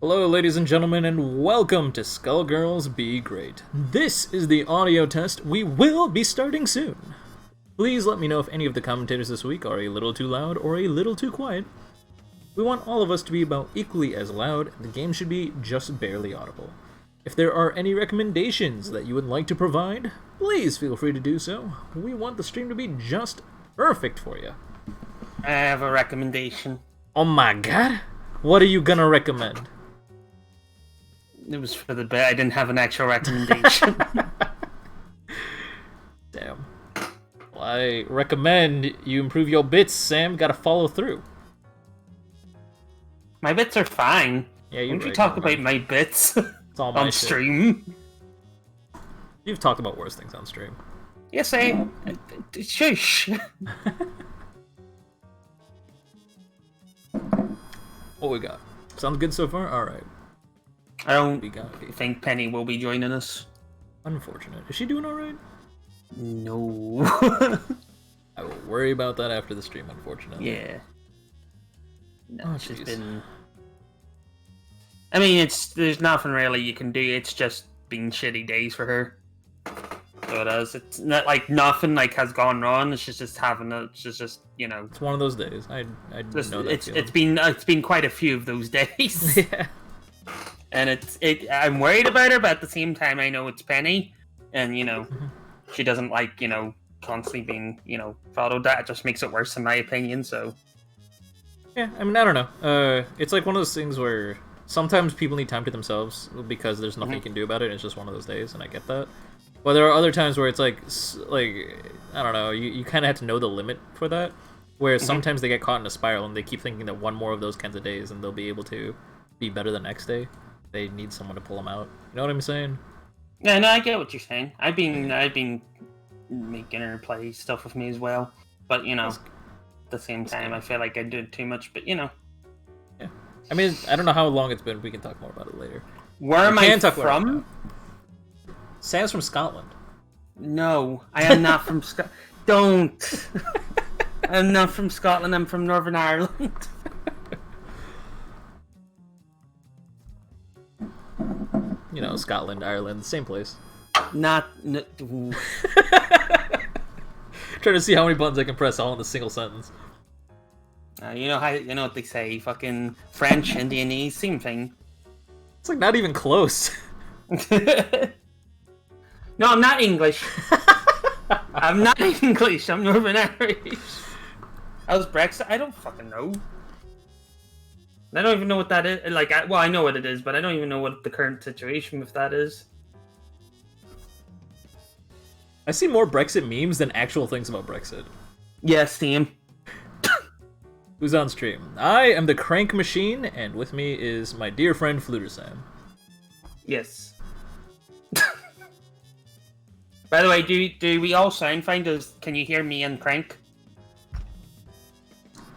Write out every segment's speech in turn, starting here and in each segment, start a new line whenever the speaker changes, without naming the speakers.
Hello, ladies and gentlemen, and welcome to Skullgirls Be Gr8. This is the audio test we will be starting soon. Please let me know if any of the commentators this week are a little too loud or a little too quiet. We want all of us to be about equally as loud, and the game should be just barely audible. If there are any recommendations that you would like to provide, please feel free to do so. We want the stream to be just perfect for you.
I have a recommendation.
Oh my god? What are you gonna recommend?
It was for the bit. I didn't have an actual recommendation.
Damn. Well, I recommend you improve your bits, Sam. Gotta follow through.
My bits are fine.
Yeah, you're
Why don't
right,
you talk about my bits
It's all my
on
shit.
stream?
You've talked about worse things on stream.
Yes, I... Shush.
What we got? Sounds good so far? Alright.
I don't
We got
think Penny will be joining us.
Unfortunate. Is she doing alright?
No.
I will worry about that after the stream, unfortunately.
Yeah. No,
Oh,
she's
jeez.
been... I mean, there's nothing really you can do. It's just been shitty days for her. So it is. It's not like nothing like has gone wrong. It's just having a... It's just you know...
It's one of those days. I know that feeling.
It's been quite a few of those days.
Yeah.
And I'm worried about her, but at the same time, I know it's Penny, and you know, she doesn't like constantly being followed. That just makes it worse, in my opinion. So
Yeah, I mean, I don't know. It's like one of those things where sometimes people need time to themselves because there's nothing you can do about it. It's just one of those days, and I get that. But there are other times where it's like I don't know. You kind of have to know the limit for that. Where sometimes they get caught in a spiral and they keep thinking that one more of those kinds of days and they'll be able to be better the next day. They need someone to pull them out. You know what I'm saying?
yeah, no, I get what you're saying. I've been making her play stuff with me as well, but at the same time, I feel like I do too much. But
Yeah. I mean, I don't know how long it's been. We can talk more about it later.
where am I from?
Sam's from Scotland.
No, I am not from Scotland. Don't. I'm not from Scotland. I'm from Northern Ireland.
You know, Scotland, Ireland, same place.
Ooh.
Trying to see how many buttons I can press all in a single sentence.
You know what they say, fucking French, Indianese, same thing.
It's like not even close.
No, I'm not English. I'm not English. I'm Northern Irish. How's Brexit? I don't fucking know. I don't even know what that is. Like, I know what it is, but I don't even know what the current situation with that is.
I see more Brexit memes than actual things about Brexit.
Yeah, same.
Who's on stream? I am the Crank Machine, and with me is my dear friend Fluter Sam.
Yes. By the way, do we all sound fine? Can you hear me and Crank?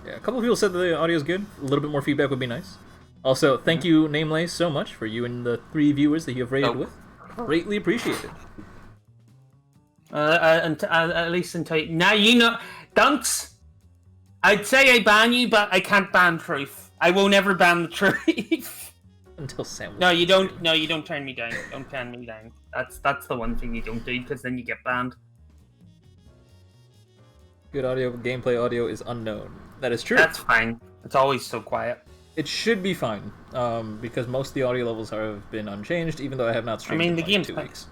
Yeah, a couple of people said that the audio's good. A little bit more feedback would be nice. Also, thank you, Namelay, so much for you and the 3 viewers that you have rated with. Greatly appreciated.
At least until now, you know, Dunks. I'd say I ban you, but I can't ban Truth. I will never ban the Truth.
Until Sam.
No, you don't. No, you don't turn me down. Don't turn me down. That's the one thing you don't do, because then you get banned.
Good audio, gameplay audio is unknown. That is true.
That's fine. It's always so quiet.
It should be fine, because most of the audio levels have been unchanged, even though I have not streamed in like 2 weeks.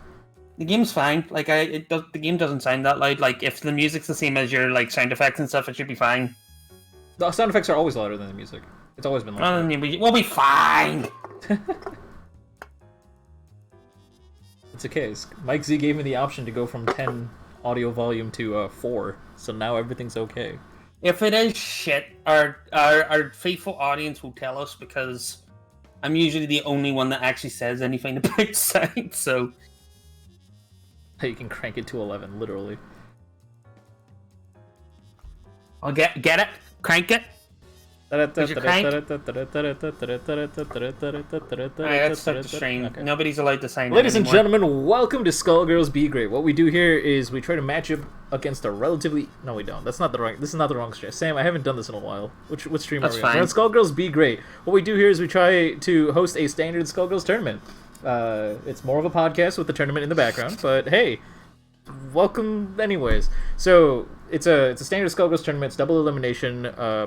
The game's fine. Like the game doesn't sound that loud. Like if the music's the same as your like sound effects and stuff, it should be fine.
The sound effects are always louder than the music. It's always been like that.
We'll be fine.
It's okay. Mike Z gave me the option to go from 10 audio volume to 4, so now everything's okay.
If it is shit, our faithful audience will tell us, because I'm usually the only one that actually says anything about sound, so...
You can crank it to 11, literally.
I'll get it? Crank it? Alright, let's start the stream. Okay. Nobody's allowed to sign in
Ladies and
anymore.
gentlemen, welcome to Skullgirls Be Gr8. What we do here is we try to match up against a relatively... No, we don't. This is not the wrong stream. Sam, I haven't done this in a while. Which stream
That's
are we
fine.
on? We're on Skullgirls Be Gr8. What we do here is we try to host a standard Skullgirls tournament. It's more of a podcast with the tournament in the background, but hey, welcome anyways. So it's a standard Skullgirls tournament. It's double elimination,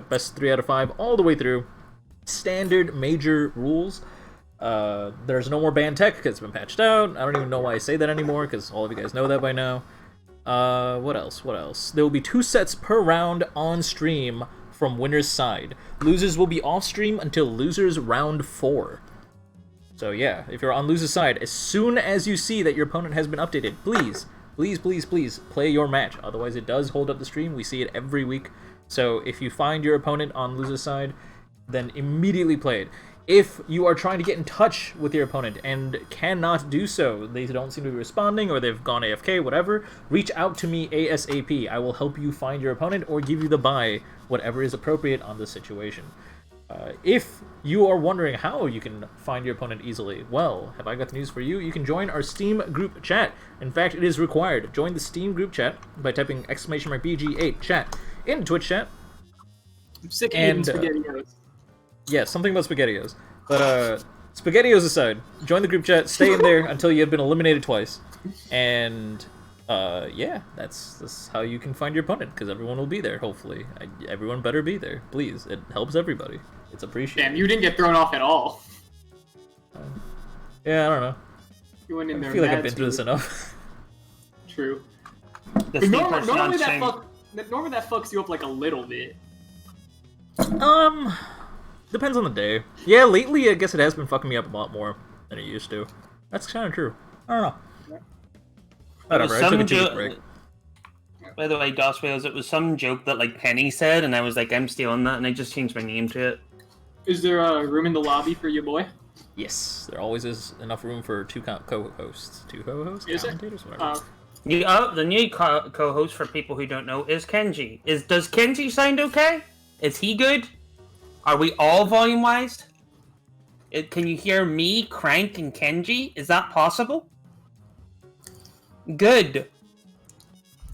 best 3 out of 5 all the way through. Standard major rules. There's no more ban tech because it's been patched out. I don't even know why I say that anymore, because all of you guys know that by now. What else? There will be 2 sets per round on stream from winner's side. Losers will be off stream until losers round 4. So yeah, if you're on loser's side, as soon as you see that your opponent has been updated, please play your match. Otherwise it does hold up the stream. We see it every week. So if you find your opponent on loser's side, then immediately play it. If you are trying to get in touch with your opponent and cannot do so, they don't seem to be responding or they've gone AFK, whatever, reach out to me ASAP. I will help you find your opponent or give you the buy, whatever is appropriate on the situation. If you are wondering how you can find your opponent easily, well, have I got the news for you? You can join our Steam group chat. In fact, it is required. Join the Steam group chat by typing !BG8 chat into Twitch chat.
I'm sick of eating SpaghettiOs.
Yeah, something about SpaghettiOs. But, SpaghettiOs aside, join the group chat, stay in there until you have been eliminated twice. And, yeah, that's how you can find your opponent, because everyone will be there, hopefully. Everyone better be there, please. It helps everybody. It's appreciated.
Damn, you didn't get thrown off at all.
Yeah, I don't know.
You went in there.
I feel like I've been through this enough.
True.
The
Normally that fucks you up like a little bit.
Depends on the day. Yeah, lately I guess it has been fucking me up a lot more than it used to. That's kind of true. I don't know. Whatever, I took a 2-week break.
By the way, DOS Wales, it was some joke that like Penny said, and I was like, I'm stealing that, and I just changed my name to it.
Is there a room in the lobby for your boy?
Yes, there always is enough room for 2 co-hosts. 2 co-hosts?
Is
Commentators? Whatever.
The new co-host, for people who don't know, is Kenji. Does Kenji sound okay? Is he good? Are we all volume-wise? Can you hear me, Crank, and Kenji? Is that possible? Good.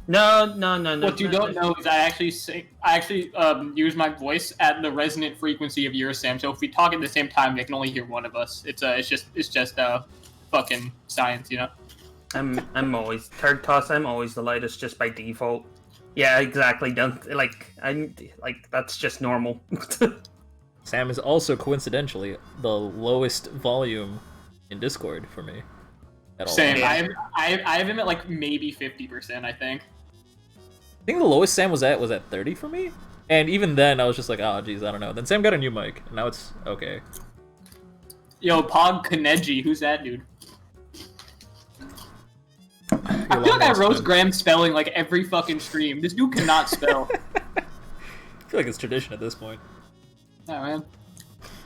No.
What you don't know is I actually use my voice at the resonant frequency of yours, Sam. So if we talk at the same time, they can only hear one of us. It's just fucking science, you know.
I'm always third toss. I'm always the lightest just by default. Yeah, exactly. That's just normal.
Sam is also coincidentally the lowest volume in Discord for me. At all.
Same. I have him at like maybe 50%. I think
the lowest Sam was at 30 for me, and even then I was just like, oh geez, I don't know. Then Sam got a new mic, and now it's okay.
Yo, Pog Kaneji, who's that dude? I feel like I roast Graham's spelling like every fucking stream. This dude cannot spell.
I feel like it's tradition at this point.
Oh man.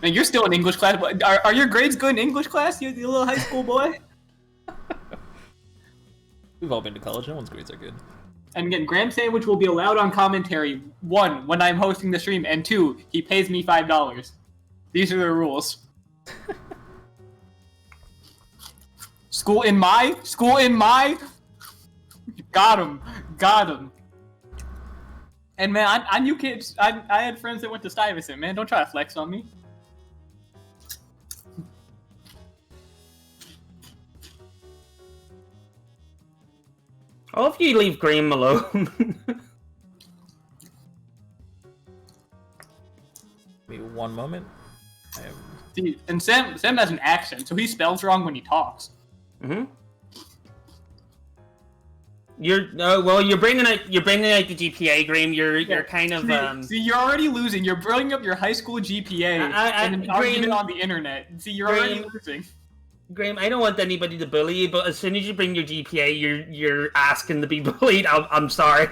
Man, you're still in English class, but are your grades good in English class, you little high school boy?
We've all been to college, no one's grades are good.
And again, Graham Sandwich will be allowed on commentary, 1, when I'm hosting the stream, and 2, he pays me $5. These are the rules. School in my. Got him. And man, I knew kids. I had friends that went to Stuyvesant. Man, don't try to flex on me.
Oh, if you leave Graham alone.
Give me one moment. I am...
See, and Sam has an accent, so he spells wrong when he talks.
Mm-hmm. You're bringing out the GPA, Graham. You're kind of
See, you're already losing. You're bringing up your high school GPA and then arguing it on the internet. See, you're already losing.
Graham, I don't want anybody to bully you, but as soon as you bring your GPA, you're asking to be bullied. I'm sorry.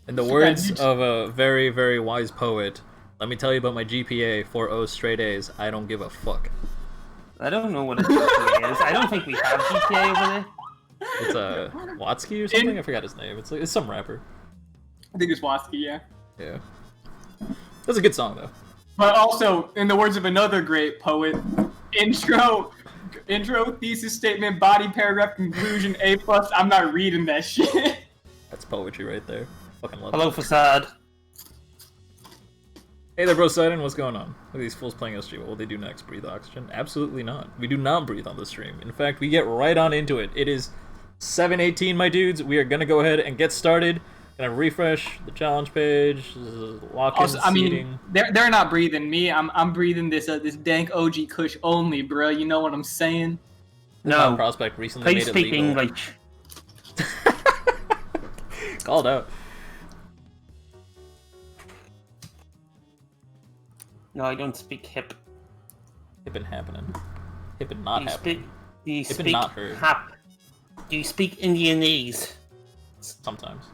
In the words of a very, very wise poet, let me tell you about my GPA, 4.0 straight A's. I don't give a fuck.
I don't know what a GPA is. I don't think we have GPA over there.
It's Watsky or something? I forgot his name. It's some rapper.
I think it's Watsky, yeah.
Yeah. That's a good song, though.
But also, in the words of another great poet, intro, thesis statement, body, paragraph, conclusion, A+. I'm not reading that shit.
That's poetry right there. Fucking love
Hello,
it.
Facade.
Hey there, bro, Sidon. What's going on? Look at these fools playing SG. What will they do next? Breathe oxygen? Absolutely not. We do not breathe on the stream. In fact, we get right on into it. It is 7:18, my dudes. We are gonna go ahead and get started. Gonna refresh the challenge page. Lock in
Also, I
seating.
mean, they're not breathing me. I'm breathing this dank OG Kush only, bro. You know what I'm saying?
No.
Prospect recently
Please
made it
speak
legal.
English.
Called out.
No, I don't speak hip.
Hip and happening. Hip and not
Do you
happening.
Do you
Hip and
speak
not heard.
hap? Do you speak Indianese?
Sometimes.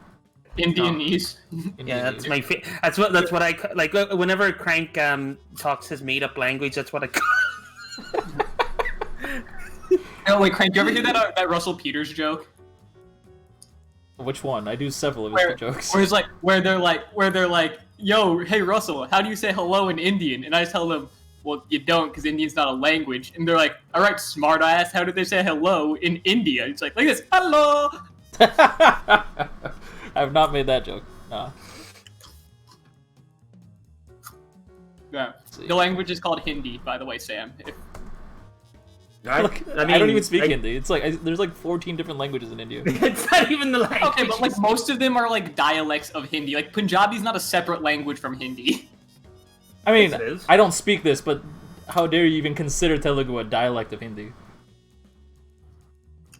Indianese.
Yeah, that's my that's what I like. Whenever Crank talks his made up language, that's what I.
Oh wait, Crank, you ever hear that Russell Peters joke?
Which one? I do several of his jokes.
Where they're like, yo, hey Russell, how do you say hello in Indian? And I tell them, well, you don't, because Indian's not a language. And they're like, all right, smart ass, how do they say hello in India? It's like this, hello.
I have not made that joke. Nah.
Yeah. The language is called Hindi, by the way, Sam.
I don't even speak Hindi. It's like there's like 14 different languages in India.
It's not even the language.
Okay, but like most of them are like dialects of Hindi. Like Punjabi's not a separate language from Hindi.
I mean,
Yes, it is.
I don't speak this, but how dare you even consider Telugu a dialect of Hindi?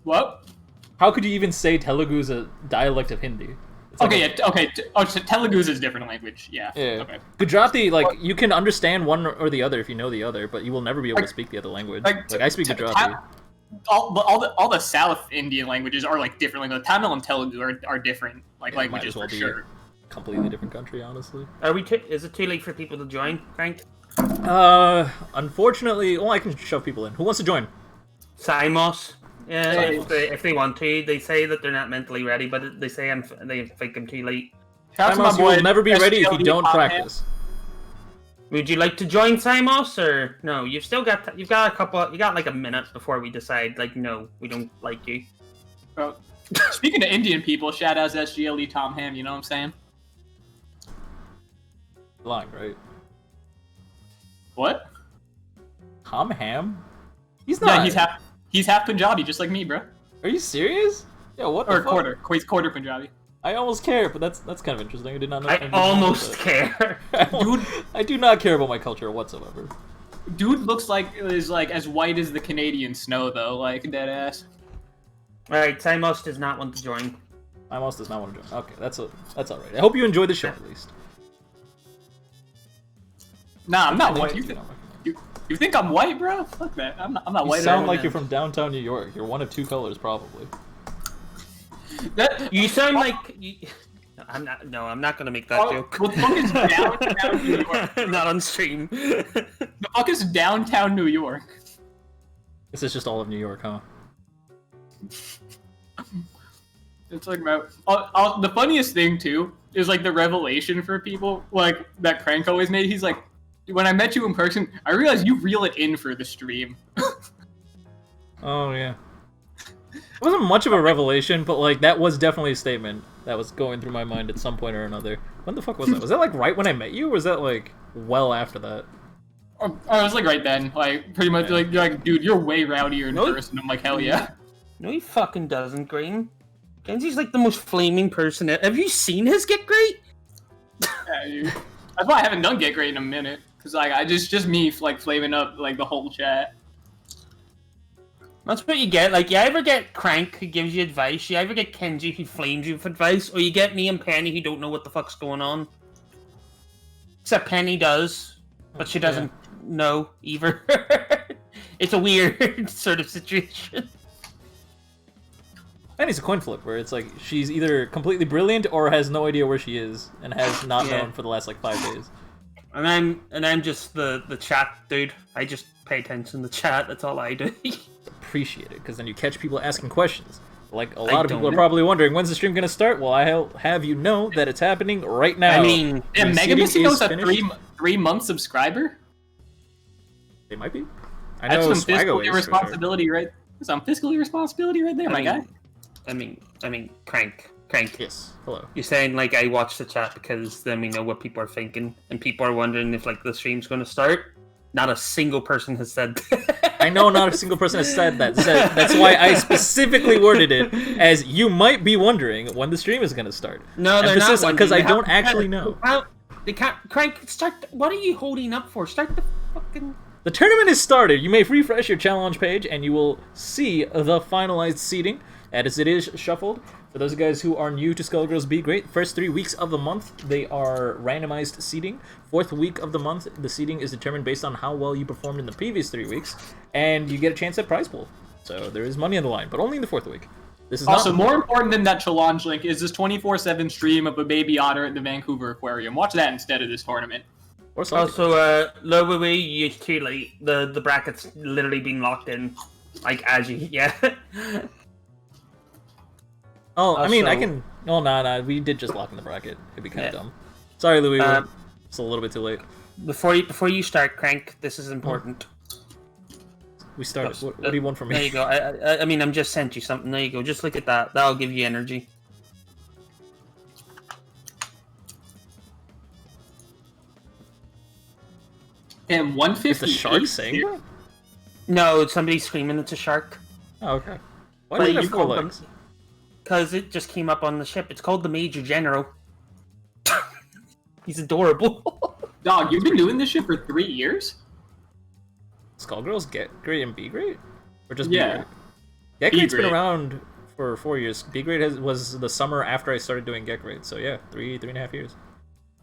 What?
How could you even say Telugu is a dialect of Hindi? It's like
Okay, so Telugu's is a different language. Yeah.
Yeah.
Okay.
Gujarati, like, you can understand one or the other if you know the other, but you will never be able to speak the other language. Like I speak Gujarati.
All the South Indian languages are like different. Like Tamil and Telugu are different like
It might
languages
as well
for
be
sure.
a completely different country, honestly.
Is it too late for people to join, Frank?
Unfortunately, well, I can shove people in. Who wants to join?
Simos. Yeah,
Simos.
if they want to, they say that they're not mentally ready, but they say they think I'm too late.
Shout out to my
Simos, you
boy,
will never be ready if you
SGLD
don't
Hot Hand.
practice.
Would you like to join Simos or no? You've got a couple. You got like a minute before we decide. Like, no, we don't like you.
Bro, speaking of Indian people, shout out to SGLE Tom Ham. You know what I'm saying?
Lying, right?
What?
Tom Ham? He's not.
Yeah, he's half Punjabi, just like me, bro.
Are you serious? Yeah, what the
Or
fuck?
quarter. He's quarter Punjabi.
I almost care, but that's kind of interesting. I did not know.
I
did not know
almost
that.
care.
Dude.
I do not care about my culture whatsoever.
Dude looks like is like as white as the Canadian snow, though. Like dead ass.
All right, Simos does not want to join.
My mouse does not want to join. Okay, that's all right. I hope you enjoyed the show at least.
Nah, I'm not
I
white.
think
You think I'm white, bro? Fuck that. I'm not
You
white.
sound
at all.
like you're from downtown New York. You're one of two colors, probably.
That,
You sound like. I'm not. No, I'm not gonna make that joke.
What the fuck is downtown New York?
Not on stream.
The fuck is downtown New York?
This is just all of New York, huh?
It's like about the funniest thing too is like the revelation for people like that Crank always made. He's like, when I met you in person, I realized you reel it in for the stream.
Oh yeah. It wasn't much of a revelation, but like that was definitely a statement that was going through my mind at some point or another. When the fuck was that? Was that like right when I met you, or was that like well after that?
I was like right then, like pretty much like you're like, dude, you're way rowdier in person. I'm like, hell yeah.
No, he fucking doesn't, Green. Genji's like the most flaming person. Have you seen his Get Great?
Yeah, dude. That's why I haven't done Get Great in a minute, cause like I just me like flaming up like the whole chat.
That's what you get. Like, you either get Crank, who gives you advice, you either get Kenji, who flames you with advice, or you get me and Penny, who don't know what the fuck's going on. Except Penny does, but she doesn't know either. It's a weird sort of situation.
And it's a coin flip where it's like she's either completely brilliant or has no idea where she is and has not known for the last like 5 days.
And I'm just the chat dude. I just pay attention to the chat. That's all I do.
Appreciate it, because then you catch people asking questions. Like a lot of people are probably wondering, when's the stream gonna start? Well, I'll have you know that it's happening right now.
I mean,
Mega Mystico's a 3-month subscriber.
They might be. I know
That's some
Swaggo
fiscal
is,
irresponsibility, right? Some fiscal irresponsibility right there, my guy.
I mean, Crank.
Yes. Hello.
You're saying like I watch the chat because then we know what people are thinking, and people are wondering if like the stream's going to start. Not a single person has said that.
I know not a single person has said that. That's why I specifically worded it as you might be wondering when the stream is going to start.
No, they're not,
because I don't actually know.
They can't. Crank, start. What are you holding up for? Start the fucking.
The tournament is started. You may refresh your challenge page, and you will see the finalized seating as it is shuffled. For those guys who are new to Skullgirls Be Gr8, first 3 weeks of the month, they are randomized seeding. Fourth week of the month, the seeding is determined based on how well you performed in the previous 3 weeks, and you get a chance at prize pool. So there is money on the line, but only in the fourth week. This is
also more important than that challenge link is this 24/7 stream of a baby otter at the Vancouver Aquarium. Watch that instead of this tournament.
Also, Lower you too late. The bracket's literally been locked in, like as you
Oh, I mean, I can... Oh, nah, we did just lock in the bracket. It'd be kind of dumb. Sorry, Louis, it's a little bit too late.
Before you start, Crank, this is important.
We started. What do you want from me?
There you go. I mean, I'm just sent you something. There you go. Just look at that. That'll give you energy.
And 150.
Is the shark saying that?
No, it's somebody screaming it's a shark.
Oh, okay. Why does it have 4 legs?
Because it just came up on the ship. It's called the Major General. He's adorable.
Dog, you've been doing this shit for 3 years?
Skullgirls Get Great and Be Great? Or just
Yeah.
Be Great? Get Great's been around for 4 years. Be Great was the summer after I started doing Get Great. So yeah, 3.5 years.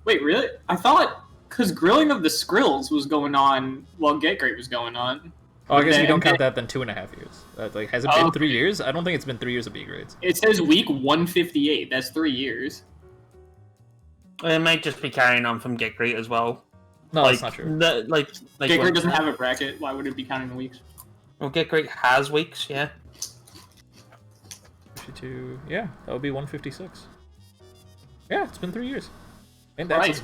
Wait, really? I thought because Grilling of the Skrills was going on while Get Great was going on.
Oh, I guess if you don't count that, then 2.5 years. Like, has it been 3 years? I don't think it's been 3 years of B grades.
It says week 158. That's 3 years.
It might just be carrying on from Get Great as well.
No, that's not true.
Get Great doesn't have a bracket. Why would it be counting the weeks?
Well, Get Great has weeks, yeah.
52. Yeah, that would be 156. Yeah, it's been 3 years. And
Right.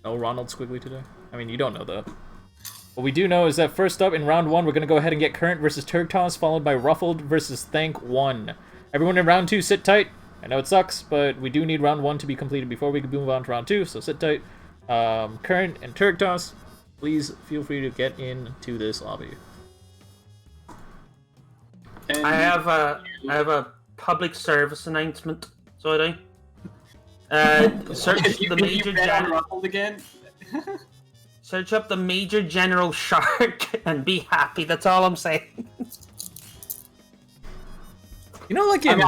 No Ronald Squiggly today. I mean, you don't know that. What we do know is that first up in round 1, we're going to go ahead and get Current versus Turk Toss, followed by Ruffled versus Thank 1. Everyone in round 2, sit tight. I know it sucks, but we do need round 1 to be completed before we can move on to round 2, so sit tight. Current and Turk Toss, please feel free to get into this lobby.
And
I have a public service announcement. So I do. Search the Major General.
Ruffled again.
Search up the Major General Shark and be happy. That's all I'm saying.
You know, like in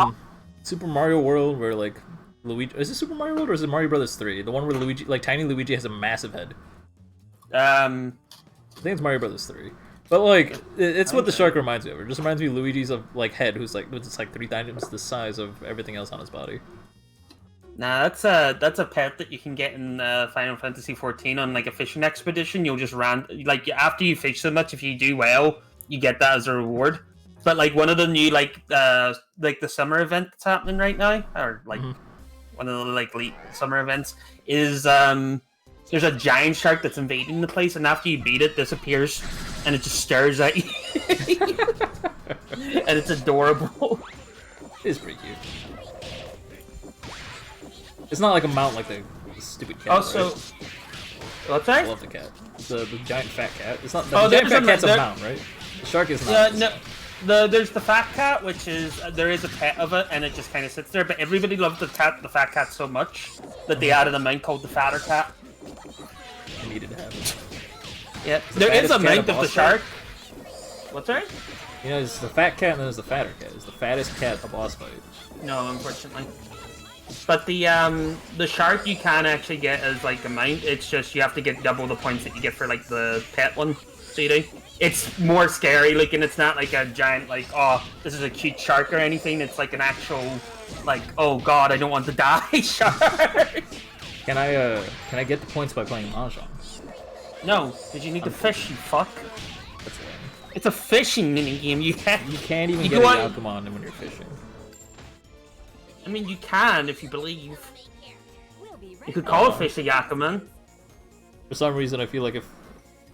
Super Mario World, where like Luigi is it Super Mario World or is it Mario Brothers 3? The one where Luigi, like tiny Luigi, has a massive head. I think it's Mario Brothers 3. But like, it's what the shark reminds me of. It just reminds me of Luigi's like head, who's like it's like 3 times the size of everything else on his body.
Nah, that's a pet that you can get in Final Fantasy 14 on like a fishing expedition. You'll just like after you fish so much, if you do well, you get that as a reward. But like one of the new like the summer event that's happening right now, or like one of the like late summer events, is there's a giant shark that's invading the place, and after you beat it, disappears, and it just stares at you, and it's adorable.
It's pretty cute. It's not like a mount like the stupid cat.
Also,
right?
what's
I
that?
love the cat. The giant fat cat. It's not the giant fat cat's a mount, right? The shark is not.
No. There's the fat cat, which is there is a pet of it, and it just kind of sits there. But everybody loves the fat cat so much that they added a mount called the fatter cat.
I needed to have it.
Yeah, there is a mount of the shark. What's that?
You know, there's the fat cat and then there's the fatter cat. Is the fattest cat a boss fight?
No, unfortunately. But the shark you can actually get as like a mount. It's just you have to get double the points that you get for like the pet one. So you do. It's more scary, like, and it's not like a giant like, oh, this is a cute shark or anything. It's like an actual like, oh god, I don't want to die shark.
Can I get the points by playing Mahjong?
No, because you need to fish, you fuck.
That's lame.
It's a fishing minigame. You
can't even get a Yakuman when you're fishing.
I mean, you can if you believe. You could call a fish a Yakuman.
For some reason, I feel like if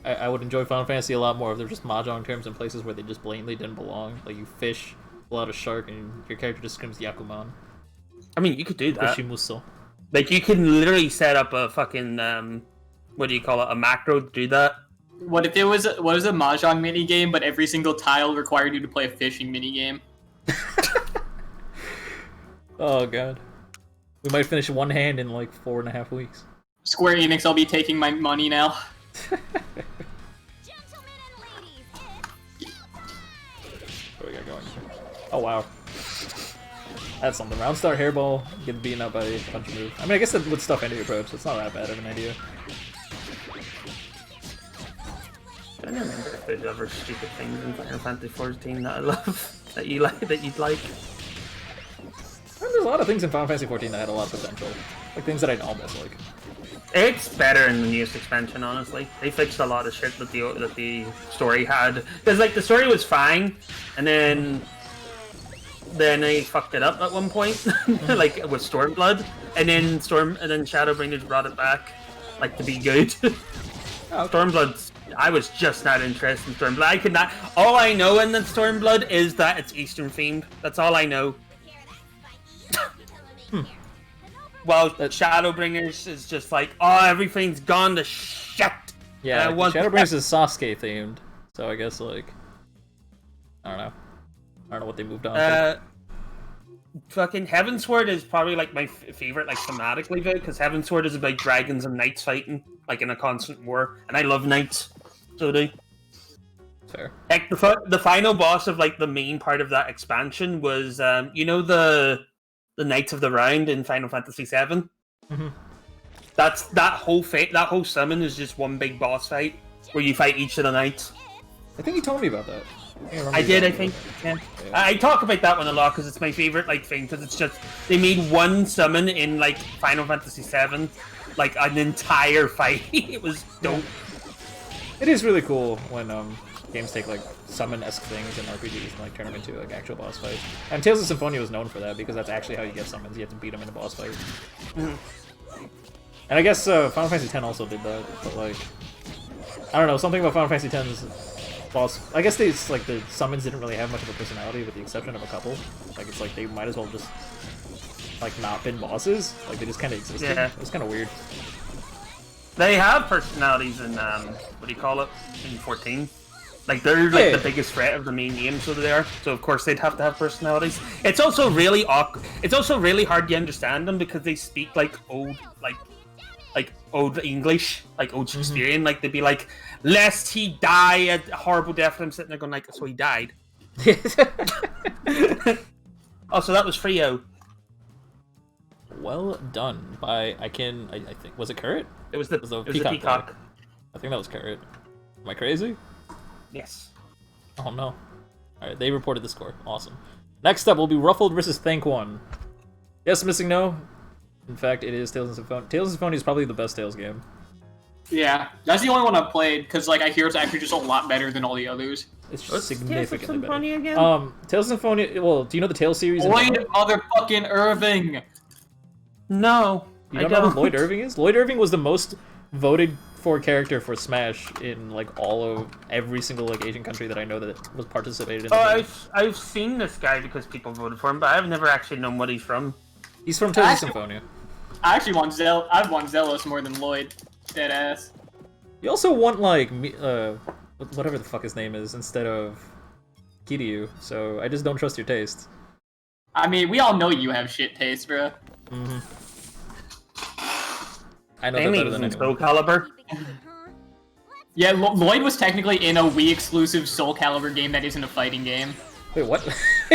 I would enjoy Final Fantasy a lot more if there were just Mahjong terms in places where they just blatantly didn't belong. Like you fish, pull out a shark, and your character just screams Yakuman.
I mean, you could do that.
Fishimuso.
Like, you can literally set up a fucking, what do you call it, a macro to do that.
What if there was a Mahjong minigame, but every single tile required you to play a fishing minigame?
Oh god. We might finish one hand in like 4.5 weeks.
Square Enix, I'll be taking my money now.
What do we got going? Oh wow. That's something. Round start hairball, get beaten up by a punch move. I mean, I guess that would stuff into your approach, so it's not that bad of an idea.
I don't remember if there's other stupid things in Final Fantasy 14 that I love, that you like, that you'd like.
There's a lot of things in Final Fantasy 14 that had a lot of potential. Like things that I'd almost like.
It's better in the newest expansion, honestly. They fixed a lot of shit that the story had. Because, like, the story was fine, and then they fucked it up at one point, like with Stormblood, and then Shadowbringers brought it back, like, to be good.
Oh, okay.
Stormblood, I was just not interested in Stormblood. I could not. All I know in that Stormblood is that it's Eastern themed. That's all I know. Well, Shadowbringers is just like, oh, everything's gone to shit.
Yeah, Shadowbringers is Sasuke themed, so I guess like, I don't know what they moved on to.
Fucking Heavensward is probably like my favorite, like thematically, because Heavensward is about dragons and knights fighting, like in a constant war, and I love knights, so do.
Fair.
Like the final boss of like the main part of that expansion was, you know, the Knights of the Round in Final Fantasy VII.
Mm-hmm.
That whole summon is just one big boss fight where you fight each of the knights.
I think you told me about that.
I think. Yeah. I talk about that one a lot because it's my favorite like thing, because it's just they made one summon in like Final Fantasy VII, like an entire fight. It was dope.
It is really cool when games take like summon-esque things in RPGs and like turn them into like actual boss fights. And Tales of Symphonia was known for that because that's actually how you get summons. You have to beat them in a boss fight.
Mm-hmm.
And I guess Final Fantasy X also did that, but like, I don't know, something about Final Fantasy X's boss. I guess the summons didn't really have much of a personality, with the exception of a couple. Like it's like they might as well just like not been bosses. Like they just kind of existed.
Yeah.
It was kind of weird.
They have personalities in what do you call it, in 14. Like they're like the biggest threat of the main game, so they are. So of course they'd have to have personalities. It's also really awkward. It's also really hard to understand them because they speak like old old English, like old Shakespearean. Like they'd be like, "Lest he die a horrible death," and I'm sitting there going like, "So he died." Oh, so that was Frio.
Well done by I think was it Currit?
It was the peacock.
Plague. I think that was Currit. Am I crazy?
Yes.
Oh no. Alright, they reported the score. Awesome. Next up will be Ruffled versus Thank One. Yes, missing no. In fact, it is Tales of Symphonia. Tales of Symphonia is probably the best Tales game.
Yeah, that's the only one I've played, because like I hear it's actually just a lot better than all the others.
It's just significantly better.
Again?
Tales of Symphonia, well, do you know the Tales series?
Lloyd motherfucking Irving!
No,
You don't know who Lloyd Irving is? Lloyd Irving was the most voted for character for Smash in like every single like Asian country that I know that was participated in. The game.
I've seen this guy because people voted for him, but I've never actually known what he's from.
He's from Tales of Symphonia.
I actually want I've won Zealous more than Lloyd. Dead ass.
You also want like whatever the fuck his name is instead of Kiryu, so I just don't trust your taste.
I mean, we all know you have shit taste, bro.
Mm-hmm. I know that better than anyone.
Soul Calibur.
Yeah, Lloyd was technically in a Wii exclusive Soul Calibur game that isn't a fighting game.
Wait, what?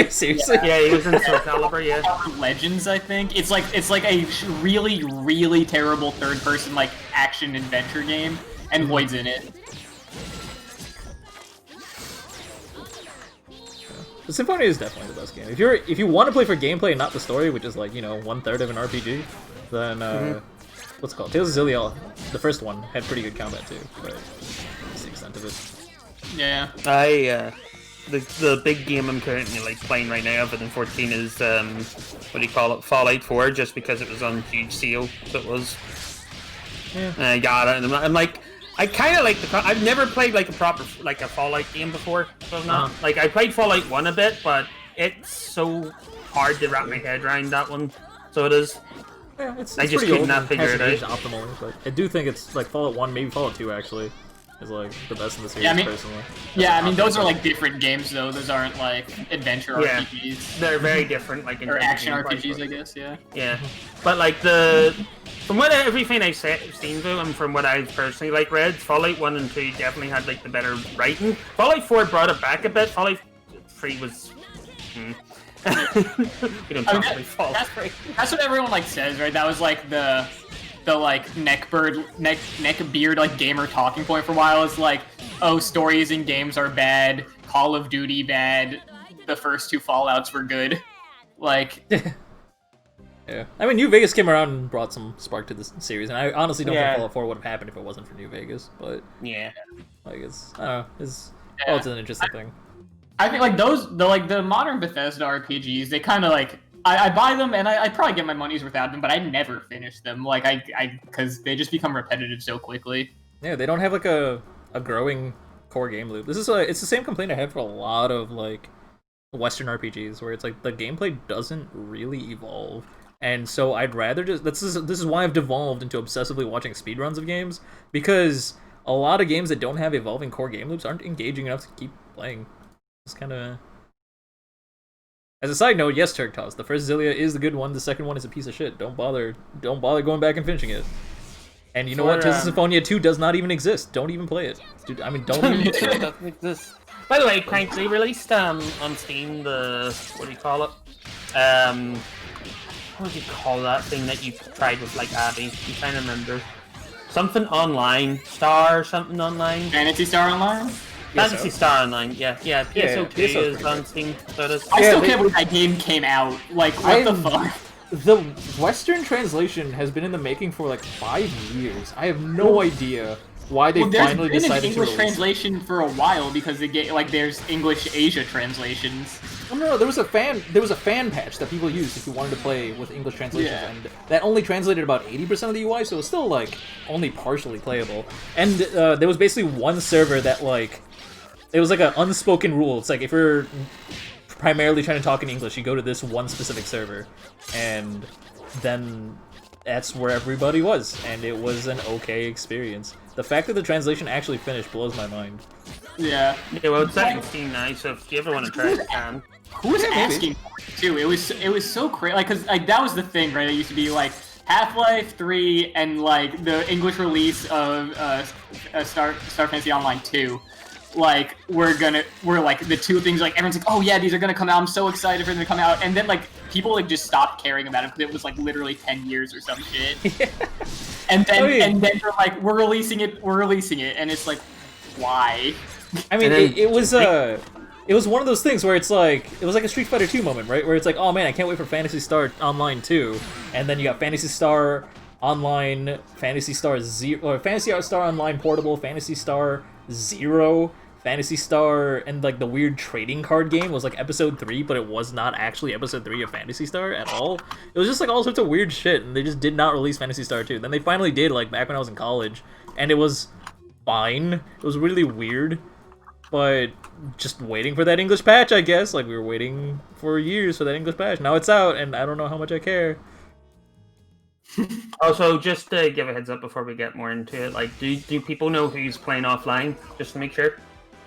Seriously?
Yeah, he was in Soul Calibur, yeah.
Legends, I think. It's like a really, really terrible third-person like action adventure game, and Lloyd's in it.
The Symphonia is definitely the best game. If you want to play for gameplay and not the story, which is like, you know, 1/3 of an RPG, then what's it called? Tales of Xillia, the first one, had pretty good combat too, but that's the extent of it.
Yeah.
The big game I'm currently like playing right now, other than 14, is what do you call it? Fallout 4, just because it was on huge sale. So it was.
Yeah.
And I got it, and I'm like, I kind of like I've never played like a proper like a Fallout game before, so I'm not like I played Fallout 1 a bit, but it's so hard to wrap my head around that one. So it is.
Yeah, it's
I just could not figure it out.
Optimally, but I do think it's like Fallout 1, maybe Fallout 2 actually, is like the best in the series,
Yeah, I mean,
personally.
Yeah, I mean those are like different games though. Those aren't like adventure RPGs.
They're very different, like
or action RPGs, I guess. Yeah.
Yeah, but like from what everything I've seen though, and from what I've personally like read, Fallout 1 and 2 definitely had like the better writing. Fallout 4 brought it back a bit. Fallout 3 was. We don't talk about Fallout.
That's what everyone like says, right? That was like the like neck beard like gamer talking point for a while. Is like, oh, stories in games are bad. Call of Duty bad. The first 2 Fallouts were good. Like.
Yeah, I mean, New Vegas came around and brought some spark to this series, and I honestly don't think Fallout 4 would have happened if it wasn't for New Vegas. But
yeah,
like it's I don't know, it's an interesting thing.
I think like the modern Bethesda RPGs, they kind of like I buy them and I probably get my money's worth out of them, but I never finish them. Like because they just become repetitive so quickly.
Yeah, they don't have like a growing core game loop. It's the same complaint I have for a lot of like Western RPGs, where it's like the gameplay doesn't really evolve. And so I'd rather just this is why I've devolved into obsessively watching speedruns of games, because a lot of games that don't have evolving core game loops aren't engaging enough to keep playing. It's kind of. As a side note, yes, Turktos, the first Xillia is the good one. The second one is a piece of shit. Don't bother going back and finishing it. And you know what? Tales of Symphonia 2 does not even exist. Don't even play it. Dude, I mean, don't even play it.
Doesn't exist. By the way, Crank, they released on Steam the what do you call it? What do you call that thing that you tried with like Abby? I'm trying to remember. Something online, something online.
Fantasy Star Online.
Fantasy Star Online, yeah. PSO2 is on Steam. So
I still can't believe that game came out. Like, what the fuck?
The Western translation has been in the making for like 5 years. I have no idea why they finally decided to release.
There's been an English translation for a while because they get like there's English Asia translations.
Oh, no, there was a fan patch that people used if you wanted to play with English translations, and that only translated about 80% of the UI, so it was still like only partially playable. And there was basically one server that like it was like an unspoken rule. It's like if you're primarily trying to talk in English, you go to this one specific server, and then that's where everybody was, and it was an okay experience. The fact that the translation actually finished blows my mind.
Yeah, well, it's on Steam now, so if you ever want to try it, you can.
Who was asking for it, too? It was so crazy, like, cause like that was the thing, right? It used to be like Half-Life 3 and like the English release of Star Fantasy Online 2. Like we're like the two things, like everyone's like, oh yeah, these are gonna come out, I'm so excited for them to come out, and then like people like just stopped caring about it because it was like literally 10 years or some shit. Yeah. And then they're like, we're releasing it, and it's like, why?
I mean, it was one of those things where it's like, it was like a Street Fighter 2 moment, right? Where it's like, oh man, I can't wait for Phantasy Star Online 2, and then you got Phantasy Star Online, Phantasy Star Zero, or Phantasy Star Online Portable, Phantasy Star Zero, Phantasy Star and like the weird trading card game was like episode 3, but it was not actually episode 3 of Phantasy Star at all. It was just like all sorts of weird shit, and they just did not release Phantasy Star 2. Then they finally did, like back when I was in college, and it was fine. It was really weird, but just waiting for that English patch, I guess. Like we were waiting for years for that English patch. Now it's out, and I don't know how much I care.
Also, just to give a heads up before we get more into it, like, do people know who's playing offline? Just to make sure.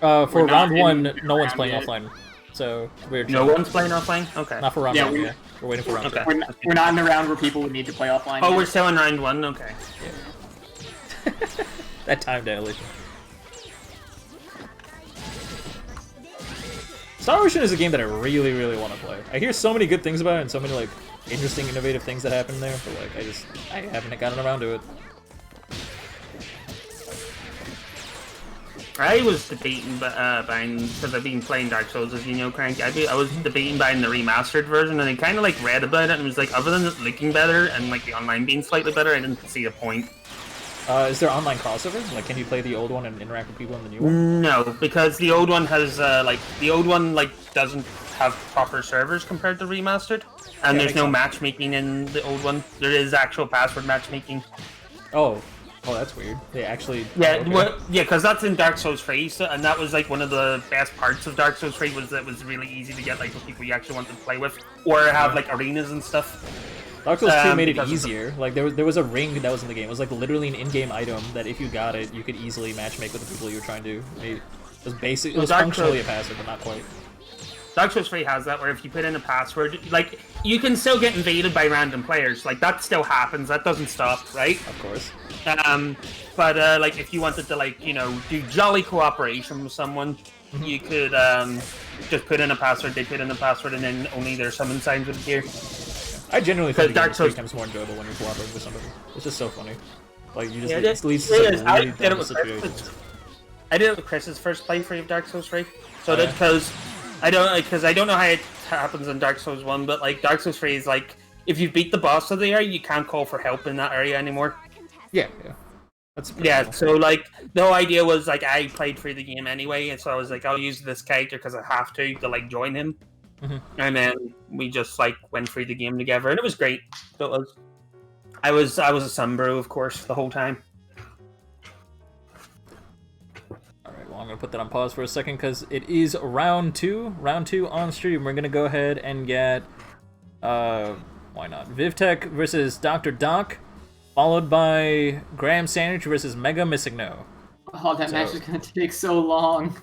For round 1, no one's playing offline. So we're
no one's playing offline. Okay.
Not for round 1. Yeah, we're waiting for round 2.
We're not in the round where people would need to play offline.
Oh, we're still in round 1. Okay.
Yeah. That time dilation. Star Ocean is a game that I really, really want to play. I hear so many good things about it and so many like interesting, innovative things that happen there, but like I haven't gotten around to it.
I was debating buying, because I've been playing Dark Souls, as you know, Crank. I was debating buying the remastered version, and I kind of like read about it, and was like, other than it looking better and like the online being slightly better, I didn't see the point.
Is there online crossover? Like, can you play the old one and interact with people in the new one?
No, because the old one has doesn't have proper servers compared to remastered, and there's no matchmaking in the old one. There is actual password matchmaking.
Oh, that's weird. They actually...
Yeah,
okay.
yeah, because that's in Dark Souls 3, so, and that was like one of the best parts of Dark Souls 3 was that it was really easy to get like the people you actually wanted to play with, or have like arenas and stuff.
Dark Souls 2 made it easier. Like there was a ring that was in the game. It was like literally an in-game item that if you got it, you could easily matchmake with the people you were trying to. It was basic. It was functionally a passive, but not quite.
Dark Souls 3 has that, where if you put in a password, like, you can still get invaded by random players. Like, that still happens. That doesn't stop, right?
Of course.
But like, if you wanted to, like, you know, do jolly cooperation with someone, you could just put in a password, they put in a password, and then only their summon signs would appear.
I genuinely think Dark Souls becomes more enjoyable when you're cooperating with somebody. It's just so funny. Like, you just it leads to some really dumb situations.
I did it with Chris's first playthrough of Dark Souls 3. So that's because I don't know how it happens in Dark Souls 1, but like Dark Souls 3 is like, if you beat the boss of the area, you can't call for help in that area anymore.
Yeah. That's
cool. So like the whole idea was like I played through the game anyway, and so I was like, I'll use this character because I have to like join him. And then we just like went through the game together, and it was great. It was. I was a Sunbro, of course, the whole time.
Alright, well, I'm gonna put that on pause for a second because it is round 2 on stream. We're gonna go ahead and get why not, Vivtech versus Dr. Doc, followed by Graham Sandwich versus Mega Missigno.
Oh, that match is gonna take so long.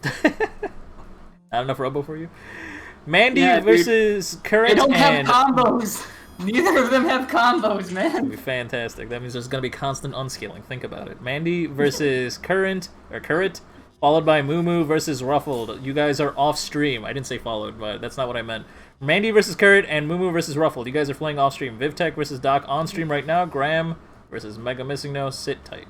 Not enough robo for you? Mandy versus Current.
They don't have combos. Neither of them have combos, man.
That'd be fantastic. That means there's gonna be constant unscaling. Think about it. Mandy versus Current, followed by Moo versus Ruffled. You guys are off stream. I didn't say followed, but that's not what I meant. Mandy versus Current and Moo versus Ruffled. You guys are playing off stream. Vivtech versus Doc on stream right now. Graham versus Mega Missingno. Sit tight.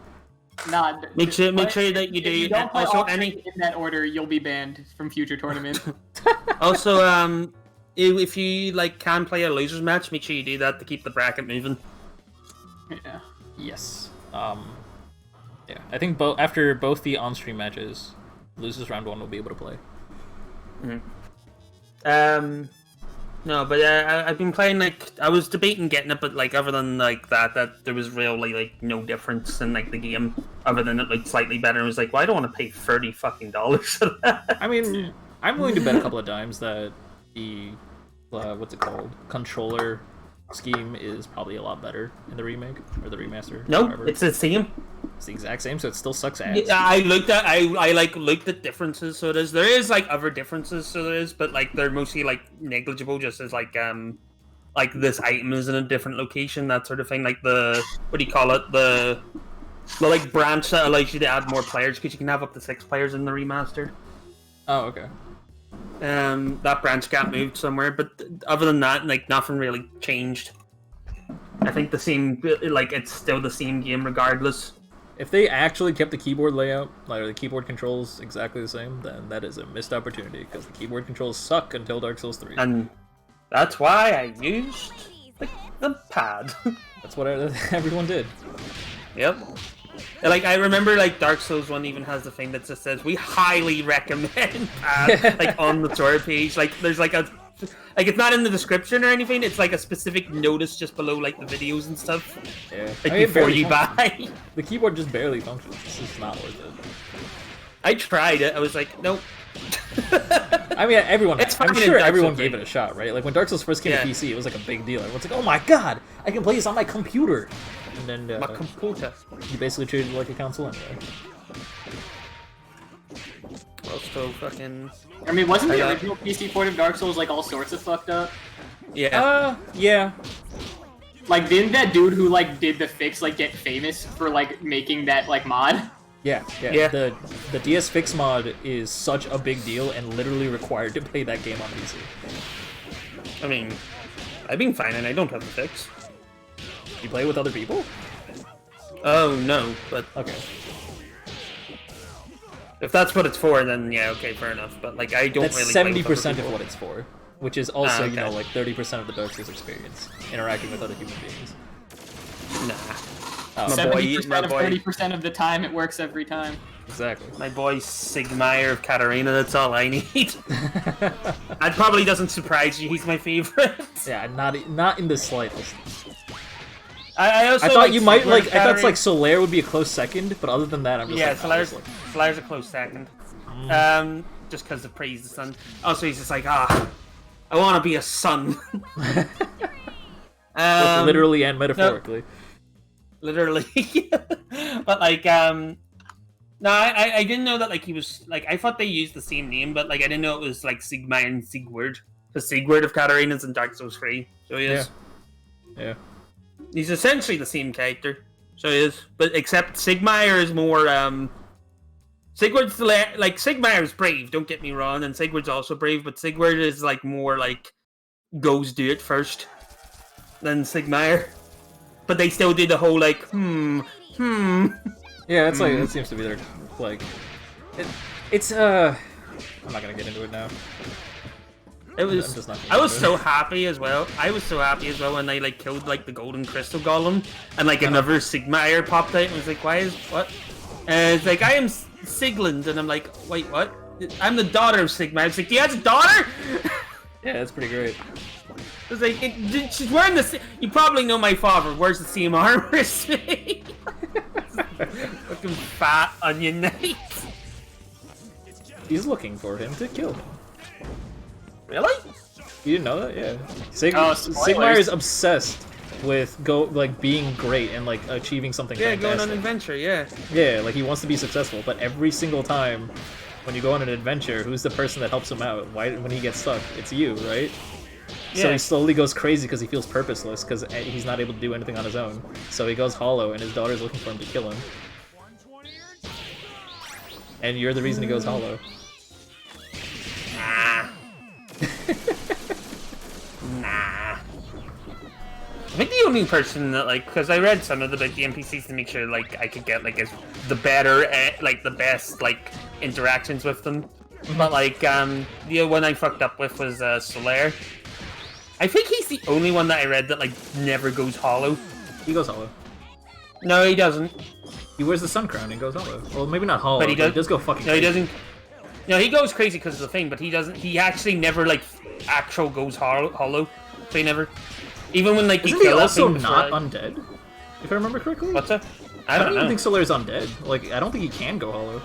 Nah,
make sure that you do.
If you don't play
also,
in that order, you'll be banned from future tournaments.
Also, if you like can play a losers match, make sure you do that to keep the bracket moving.
Yeah.
Yes. Yeah. I think after both the on-stream matches, losers round 1 will be able to play.
No, but I've been playing, like, I was debating getting it, but like other than like that there was really like no difference in like the game other than it looked slightly better. I was like, well, I don't want to pay $30 for that.
I mean, I'm willing to bet a couple of dimes that the what's it called, controller scheme is probably a lot better in the remake or the remaster.
No, it's the same.
It's the exact same, so it still sucks ass.
Yeah, I looked at differences. So there is like other differences. So there is, but like they're mostly like negligible. Just as like this item is in a different location, that sort of thing. Like the what do you call it? The like branch that allows you to add more players because you can have up to 6 players in the remastered.
Oh, okay.
That branch got moved somewhere, but other than that, like nothing really changed. I think the same, like it's still the same game regardless.
If they actually kept the keyboard layout, like the keyboard controls exactly the same, then that is a missed opportunity because the keyboard controls suck until Dark Souls 3.
And that's why I used the pad.
That's what everyone did.
Yep. Like, I remember, like, Dark Souls 1 even has the thing that just says, we highly recommend, like, on the Twitter page. Like, there's, like, a... Like, it's not in the description or anything, it's, like, a specific notice just below, like, the videos and stuff.
Yeah.
Like, before you buy.
The keyboard just barely functions. It's just not worth it.
I tried it, I was like, nope.
I mean, everyone. I'm sure everyone gave
it
it a shot, right? Like when Dark Souls first came
Yeah.
to PC, it was like a big deal. Everyone's like, "Oh my god, I can play this on my computer!" And then
My computer.
you basically treated it like a console anyway.
Also, fucking...
I mean, wasn't the original PC port of Dark Souls like all sorts of fucked up?
Yeah.
Yeah.
Like, didn't that dude who like did the fix like get famous for like making that like mod?
Yeah. The DS Fix mod is such a big deal and literally required to play that game on PC.
I mean, I've been fine and I don't have the fix.
You play with other people?
Oh, no, but...
Okay.
If that's what it's for, then yeah, okay, fair enough. But, like, I don't
That's
really
70% of what it's for, which is also,
okay.
you know, like 30% of the Dark Souls experience, interacting with other human beings.
Nah.
Oh,
70% of 30% of the time, it works every time.
exactly.
My boy Sigmire of Katarina, that's all I need. That probably doesn't surprise you, he's my favorite.
Yeah, not in the slightest.
I also
I thought
like
you might
Sigmar
like.
of
I thought
Katarina.
like Solaire would be a close second, but other than that, I'm just
Yeah,
like.
Solaire's a close second. Just because of Praise the Sun. Also, he's just like, I want to be a son.
Literally and metaphorically.
Literally. But like, no, I didn't know that like he was like I thought they used the same name, but like I didn't know it was like Sigmar and Sigurd. The Sigurd of Katarina's in Dark Souls 3. So he is.
Yeah.
He's essentially the same character. So he is. But except Sigmar is more Sigurd's like Sigmar is brave, don't get me wrong, and Sigurd's also brave, but Sigurd is like more like goes do it first than Sigmar. But they still did the whole like
Yeah, it's like it seems to be their like. It's I'm not gonna get into it now.
It was.
I'm just not
I was so happy as well. I was so happy as well when they like killed like the golden crystal golem, and like another Sigmar popped out and was like, "Why is what?" And it's like, "I am Sigland," and I'm like, "Wait, what? I'm the daughter of Sigmar." It's like, "Do you have a daughter?"
Yeah, that's pretty great.
It's like she's wearing the. You probably know my father wears the same armor as me. Fucking fat onion knight.
He's looking for him to kill him.
Really?
You didn't know that? Yeah.
spoilers.
Sigmar is obsessed with being great and like achieving something
Yeah,
fantastic.
going on an adventure. Yeah.
Yeah, like he wants to be successful, but every single time when you go on an adventure, who's the person that helps him out? When he gets stuck? It's you, right? So
Yeah.
he slowly goes crazy because he feels purposeless because he's not able to do anything on his own. So he goes hollow, and his daughter's looking for him to kill him. And you're the reason he goes hollow.
Nah. I think the only person that like, because I read some of the NPCs to make sure like I could get like the best like interactions with them. But like the one I fucked up with was Solaire. I think he's the only one that I read that like never goes hollow.
He goes hollow.
No, he doesn't.
He wears the sun crown and goes hollow. Well, maybe not hollow,
But he
but he
does-
does go fucking
No, he
crazy.
doesn't. No, he goes crazy because of the thing, but he doesn't. He actually never like actual goes hollow. So he never. Even when like
Isn't
you
he
kill that
also
thing before,
not
like-
undead? If I remember correctly?
What's that? I
I
don't
don't even
know.
think Solaire's undead. Like, I don't think he can go hollow.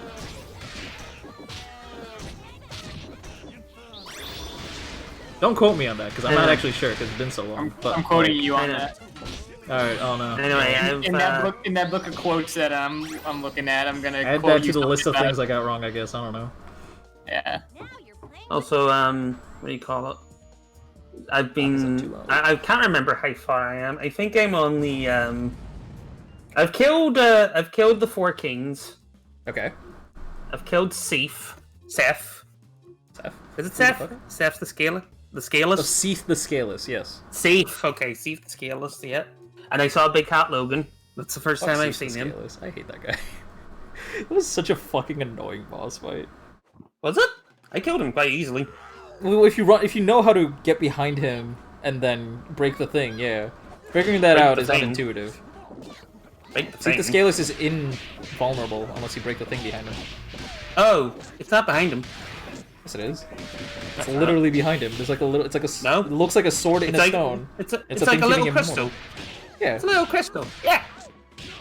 Don't quote me on that, because I'm not
Yeah.
actually sure, because it's been so long. But
I'm quoting
like,
you on
I know.
that.
Alright, oh no.
Anyway,
In that book of quotes that I'm looking at, I'm gonna
Add
quote
that
you
to the list of
something
things I got wrong, I guess. I don't know.
Yeah.
Also, what do you call it? I've
Is it
been.
too loud?
I can't remember how far I am. I think I'm on the. I've killed the four kings.
Okay.
I've killed Seth.
Seth?
Is it
Who the
Seth?
fuck?
Seth the Scaler? The
Oh,
Scaleless?
Seath the Scaleless, yes.
Seth. Okay, Seth the Scaleless, yeah. And I saw Big Cat Logan. That's the first time
Fuck
I've
Seath the
seen him.
Scaleless. I hate that guy. It was such a fucking annoying boss fight.
Was it? I killed him quite easily.
Well, if you know how to get behind him and then break the thing, yeah. Figuring that
Break
out
the
is
thing.
unintuitive.
break the
See,
thing.
the Scaleless is invulnerable unless you break the thing behind him.
Oh, it's not behind him.
Yes, it is. It's literally behind him. There's like a little. It's like a.
No.
It looks like a sword in
It's
a
like
stone.
it's
a
like
thing
a little
keeping him
crystal.
immortal. Yeah.
It's a little crystal. Yeah.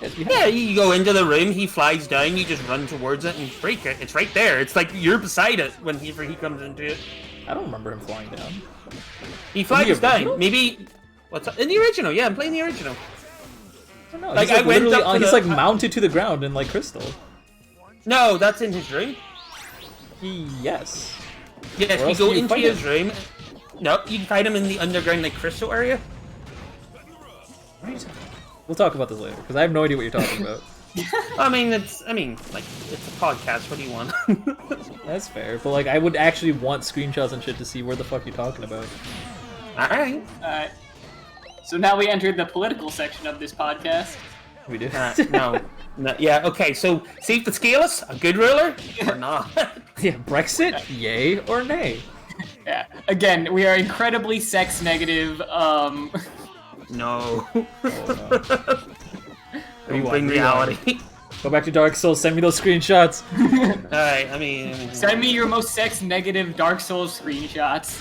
It's behind
Yeah,
him.
you go into the room, he flies down, you just run towards it and break it. It's right there. It's like you're beside it when he comes into it.
I don't remember him flying down.
He flies down.
original?
Maybe what's up? In the original? Yeah, I'm playing the original.
I don't know.
Like,
He's
I went
literally
up to
he's
the-
like mounted to the ground in like crystal.
No, that's in his room.
Yes.
Yes,
Where
you
else
go
do you
into
fight
his
him?
room. No, you can fight him in the underground like crystal area.
We'll talk about this later because I have no idea what you're talking about.
I mean, like it's a podcast. What do you want?
That's fair, but like I would actually want screenshots and shit to see where the fuck you're talking about.
All right.
Alright. So now we entered the political section of this podcast.
We do.
No. Yeah. Okay. So, see if the Scaleless a good ruler or not?
Yeah, Brexit, yay or nay?
Yeah. Again, we are incredibly sex negative.
No.
Oh, no.
We
Rewind,
bring reality.
Go back to Dark Souls, send me those screenshots.
Alright, I mean...
Send me your most sex negative Dark Souls screenshots.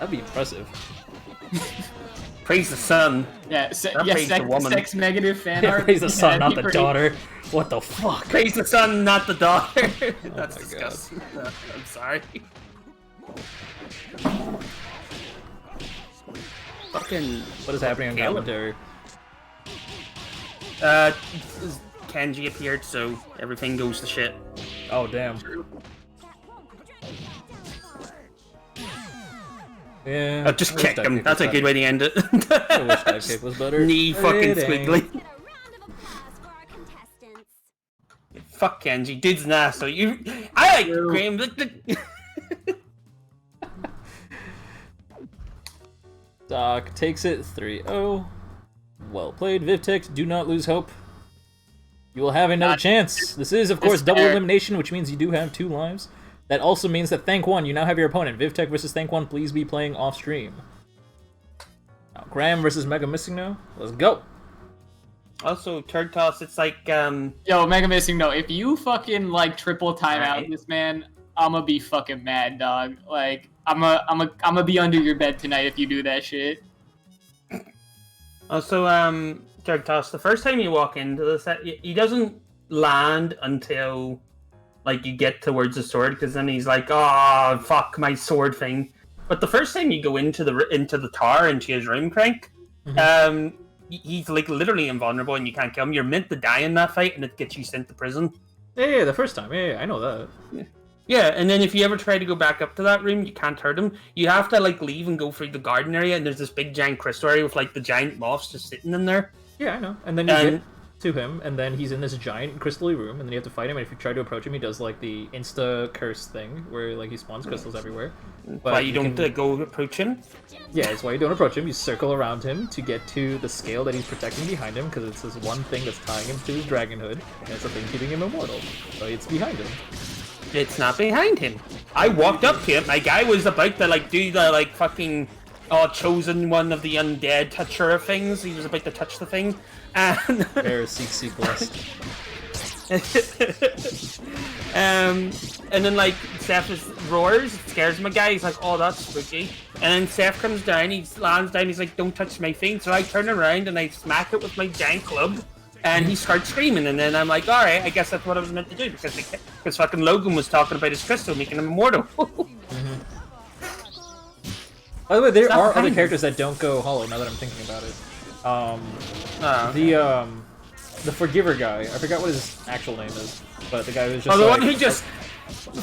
That'd be impressive.
Praise the sun.
Yeah,
Not praise the woman.
sex negative fan
Yeah,
art.
praise the son,
That'd
not
be
the
pretty-
daughter. What the fuck?
Praise the sun, not the daughter. That's
my
disgusting. I'm sorry. Fucking...
What is happening on
Caleb.
commentary?
Kenji appeared, so everything goes to shit.
Oh, damn. Yeah.
I've just
I wish
kicked
Dive
him.
Kick
That's
was
a good way to end it.
better. I wish Dive Kick was better.
Knee fucking
It ain't.
squiggly. Fuck Kenji. Dude's an ass, so you... I like Graham.
Doc takes it 3-0. Well played, Vivtex. Do not lose hope. You will have another chance. This is, of course, double
fair.
elimination, which means you do have 2 lives. That also means that Thank One, you now have your opponent. Vivtech versus Thank One, please be playing off stream. Now, Graham versus Mega Missing No. Let's go.
Also, turd toss, it's like,
Yo, Mega Missing, no. If you fucking like triple timeout
Alright.
this man, I'ma be fucking mad, dog. Like, I'ma be under your bed tonight if you do that shit.
Also, turd toss, the first time you walk into the set, he doesn't land until, like, you get towards the sword, because then he's like, oh, fuck, my sword thing. But the first time you go into the tower, into his room crank, he's, like, literally invulnerable and you can't kill him. You're meant to die in that fight, and it gets you sent to prison.
Yeah, the first time. Yeah, I know that.
Yeah, and then if you ever try to go back up to that room, you can't hurt him. You have to, like, leave and go through the garden area, and there's this big giant crystal area with, like, the giant moths just sitting in there.
Yeah, I know. And then you
And-
get to him, and then he's in this giant crystal-y room, and then you have to fight him, and if you try to approach him, he does, like, the insta-curse thing, where, like, he spawns crystals everywhere. But
Why you don't go approach him?
Yeah, it's why you don't approach him. You circle around him to get to the scale that he's protecting behind him, because it's this one thing that's tying him to his dragonhood, and it's a thing keeping him immortal. So it's behind him.
It's not behind him. I walked up to him. My guy was about to, like, do the, like, fucking chosen one of the undead toucher things. He was about to touch the thing. And
Seek blessed.
and then, like, Seth roars, it scares my guy. He's like, oh, that's spooky. And then Seth comes down, he lands down, he's like, don't touch my thing. So I turn around and I smack it with my giant club. And he starts screaming, and then I'm like, alright, I guess that's what I was meant to do, because fucking Logan was talking about his crystal, making him immortal.
By the way, there
Stop
are other
behind
characters that don't go hollow, now that I'm thinking about it. The Forgiver guy, I forgot what his actual name is, but the guy who's just
Oh, the
like,
one who just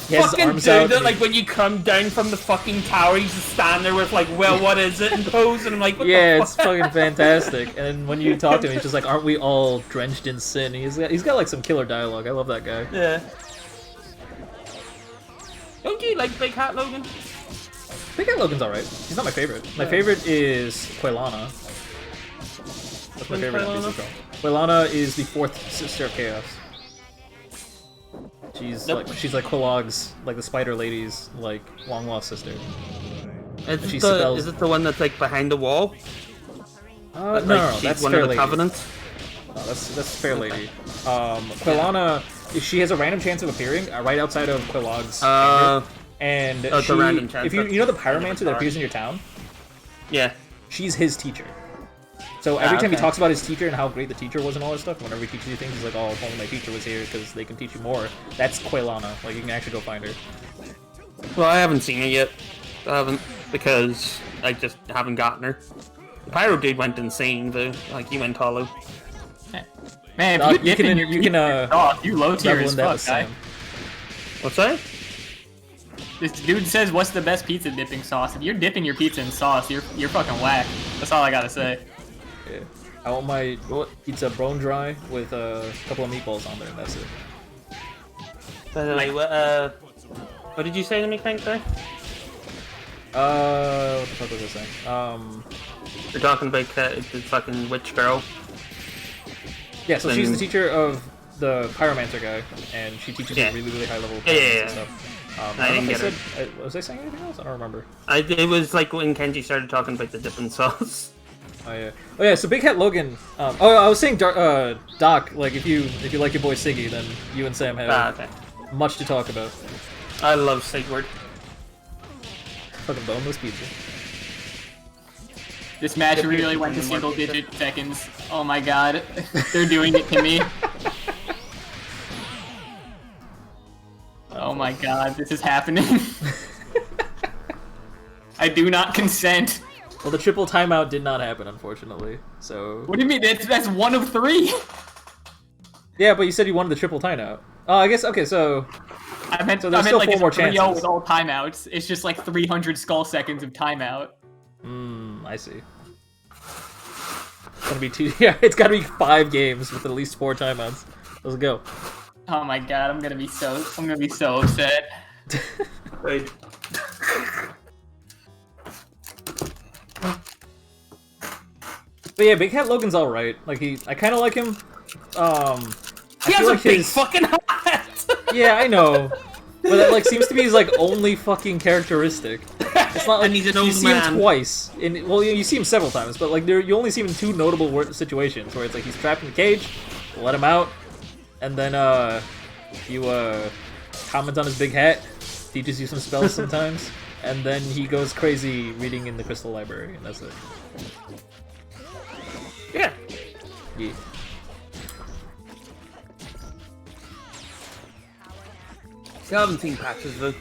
he has his
fucking
arms
dude
out
that,
and
like, when you come down from the fucking tower, he's just standing there with, like, well, what is it, and pose, and I'm like, what
yeah,
the
it's
fuck?
fucking fantastic. And then when you talk to him, he's just like, aren't we all drenched in sin? He's got like some killer dialogue. I love that guy.
Yeah. Don't you like Big Hat Logan?
Big Cat Logan's alright. He's not my favorite. My favorite is Quelana. That's my
Who's
favorite
Quelana?
NPC girl. Quelana is the 4th sister of Chaos. She's
Nope.
like Quilog's, like the Spider Lady's, like long lost sister.
Is
She
it,
spells-
is it the one that's, like, behind the wall?
No, that's
one
Fair
of the
Lady.
Covenants.
No, that's Fair Lady. Quilana, she has a random chance of appearing right outside of Quilog's hangar. And
it's a random chance.
if you know the pyromancer that appears in your town,
Yeah.
she's his teacher. So every time he
okay.
talks about his teacher and how great the teacher was and all that stuff, whenever he teaches you things, he's like, "Oh, if only my teacher was here, because they can teach you more." That's Quilana. Like, you can actually go find her.
Well, I haven't seen it yet. I haven't, because I just haven't gotten her. The pyro dude went insane, though. Like, he went hollow.
Man,
Doc,
if you dip in your you low tier
revel
as
in that
fuck,
with
guy.
Sam.
What's that?
This dude says, "What's the best pizza dipping sauce?" If you're dipping your pizza in sauce, you're fucking whack. That's all I gotta say.
Yeah. I want my pizza bone dry with a couple of meatballs on there, and that's it.
By the way, what did you say to me, Crank, there?
What the fuck was I saying?
You're talking about the fucking witch girl.
Yeah, so she's the teacher of the pyromancer guy, and she teaches you really, really high level
Yeah.
stuff.
I didn't get
was I saying anything else? I don't remember.
It was like when Kenji started talking about the dipping sauce.
Oh yeah. So Big Hat Logan. I was saying, Doc. Like, if you like your boy Siggy, then you and Sam have
Okay.
much to talk about.
I love Sigurd.
Fucking boneless pizza.
This match really went to single-digit seconds. Oh my god, they're doing it to me. Oh my god, this is happening. I do not consent.
Well, the triple timeout did not happen, unfortunately. So.
What do you mean? That's one of three.
Yeah, but you said you wanted the triple timeout. Oh, I guess okay. So.
I meant
there's still
like
4 more
it's 3-0
chances.
with all timeouts. It's just like 300 skull seconds of timeout.
I see. It's gonna be 2. Yeah, it's gotta be 5 games with at least 4 timeouts. Let's go.
Oh my god, I'm gonna be so upset.
Wait.
But yeah, Big Hat Logan's all right. Like I kind of like him. I
He has
feel
a
like
big
his-
fucking hat!
Yeah, I know. But that like seems to be his like only fucking characteristic. It's not like
And he's an
you
old
see
man.
him twice. Well, you see him several times, but like you only see him in 2 notable situations where it's like he's trapped in the cage, let him out, and then you comment on his big hat, teaches you some spells sometimes, and then he goes crazy reading in the Crystal Library, and that's it.
Yeah.
Yeah.
Still haven't seen patches though.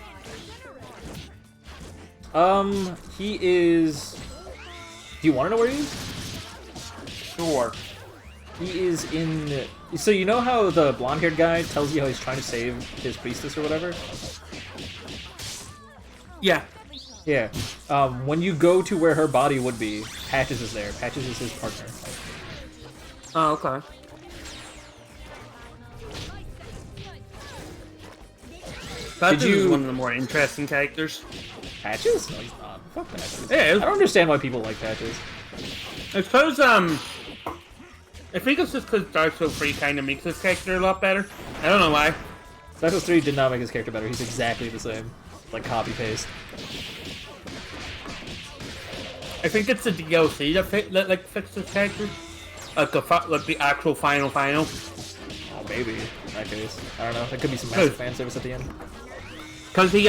He is. Do you want to know where he is?
Sure.
He is in. So you know how the blonde-haired guy tells you how he's trying to save his priestess or whatever?
Yeah.
Yeah. When you go to where her body would be, Patches is there. Patches is his partner.
Oh, okay. Patches is one of the more interesting characters.
Patches? No, he's not. Fuck Patches.
Yeah.
I don't understand why people like Patches.
I suppose, I think it's just because Dark Souls 3 kind of makes this character a lot better. I don't know why.
Dark Souls 3 did not make his character better. He's exactly the same. Like copy-paste.
I think it's the DLC that fixed this character. Like the actual final.
Oh, maybe. In that case. I don't know. There could be some massive fan service at the end.
Because he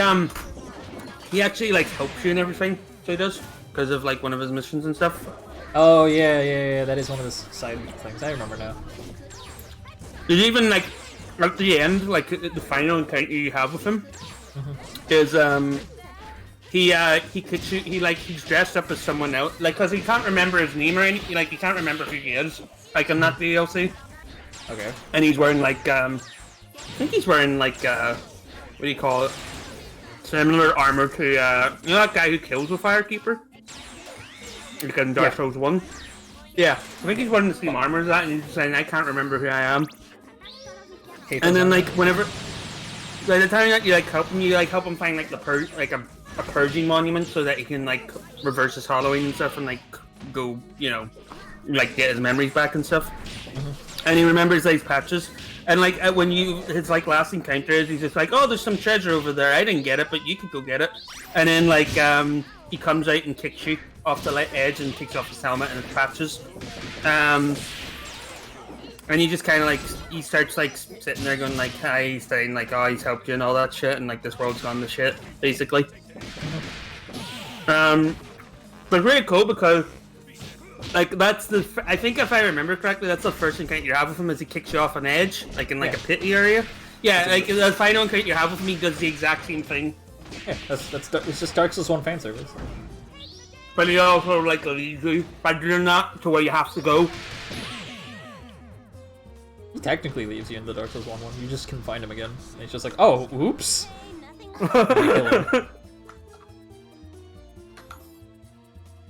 actually, like, helps you and everything, so he does. Because of, like, one of his missions and stuff.
Oh, yeah. That is one of his side things. I remember now.
There's even, like, at the end, like, the final encounter you have with him is, he's dressed up as someone else. Like, because he can't remember his name or anything. Like, he can't remember who he is. Like, in that DLC.
Okay.
And he's wearing, like, I think he's wearing, like, what do you call it? Similar armor to, you know that guy who kills the Firekeeper? Like in Dark Souls 1? Yeah, I think he's wearing the same armor as that, and he's saying, I can't remember who I am. And then, like, whenever, by the time that you, like, help him find, like, a purging monument so that he can, like, reverse his hollowing and stuff and, like, go, you know, like, get his memories back and stuff. And he remembers, like, Patches. And, like, when his, like, last encounter is, he's just like, oh, there's some treasure over there. I didn't get it, but you could go get it. And then, like, he comes out and kicks you off the edge and takes off his helmet and it patches. And he just kind of like, he starts like sitting there going like, hi, he's saying like, oh, he's helped you and all that shit, and like this world's gone to shit, basically. But really cool because like that's the, I think if I remember correctly, that's the first encounter you have with him is he kicks you off an edge, like in like a pity area. Yeah, like the final encounter you have with him, he does the exact same thing.
Yeah, it's just Dark Souls 1 fan service.
But he also like leads you by doing that to where you have to go.
He technically leaves you in the Dark Souls 1 one. You just can find him again. And it's just like, oh, oops.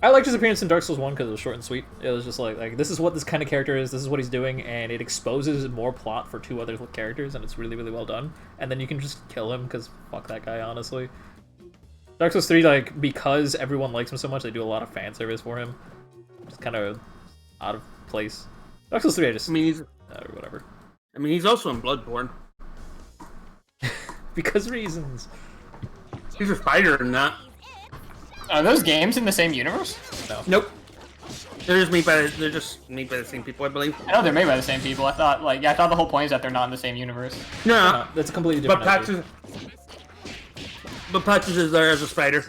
I liked his appearance in Dark Souls 1 because it was short and sweet. It was just like this is what this kind of character is, this is what he's doing, and it exposes more plot for 2 other characters, and it's really, really well done. And then you can just kill him, because fuck that guy, honestly. Dark Souls 3, like, because everyone likes him so much, they do a lot of fan service for him. Just kind of out of place. Dark Souls 3, I mean, or whatever.
I mean, he's also in Bloodborne.
Because reasons.
He's a fighter in that.
Are those games in the same universe?
No.
Nope. They're just made by the same people, I believe.
I know they're made by the same people. I thought the whole point is that they're not in the same universe.
No,
that's a completely different
But Patches is there as a spider.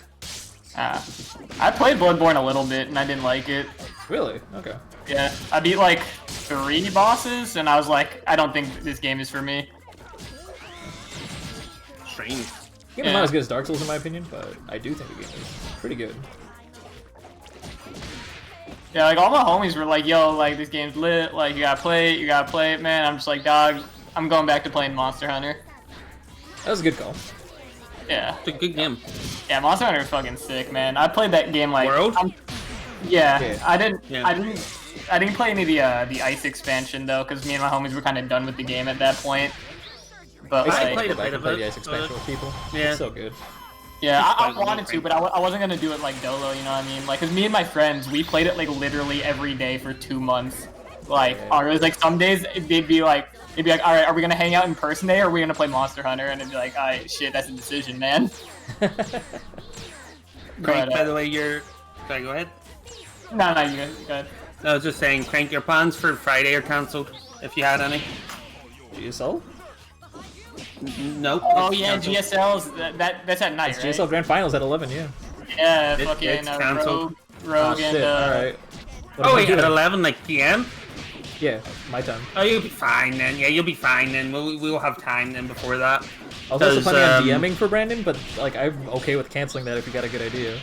I played Bloodborne a little bit and I didn't like it.
Really? Okay.
Yeah, I beat like 3 bosses and I was like, I don't think this game is for me.
Strange.
The game is not as good as Dark Souls in my opinion, but I do think the game is pretty good.
Yeah, like all my homies were like, yo, like this game's lit, like you gotta play it, man. I'm just like, dog, I'm going back to playing Monster Hunter.
That was a good call.
Yeah.
It's a good game.
Yeah, Monster Hunter is fucking sick, man. I played that game like
World?
Yeah, I didn't play any of the Ice expansion though, because me and my homies were kind of done with the game at that point. But
I
like,
played a bit of the Ice expansion with people.
Yeah.
It's so good.
yeah, I wanted to, but I wasn't gonna do it like Dolo, you know what I mean? Like, cause me and my friends, we played it like literally every day for 2 months. Like, or it was like some days they'd be like, all right, are we gonna hang out in person today, or are we gonna play Monster Hunter? And it'd be like, all right, shit, that's a decision, man.
Crank, by the way, sorry, go ahead.
No, you go ahead.
I was just saying, Crank, your plans for Friday are cancelled, if you had any.
GSL?
Nope.
Oh yeah, GSL's that's at night,
It's
right?
GSL Grand Finals at 11, yeah.
Yeah,
It's
fucking
canceled.
Rogue
Shit,
and
alright.
Oh wait, at 11, like PM?
Yeah, my time.
Oh, you'll be fine then. Yeah, you'll be fine then. We'll have time then before that.
I was also planning on DMing for Brandon, but like I'm okay with canceling that if you got a good idea.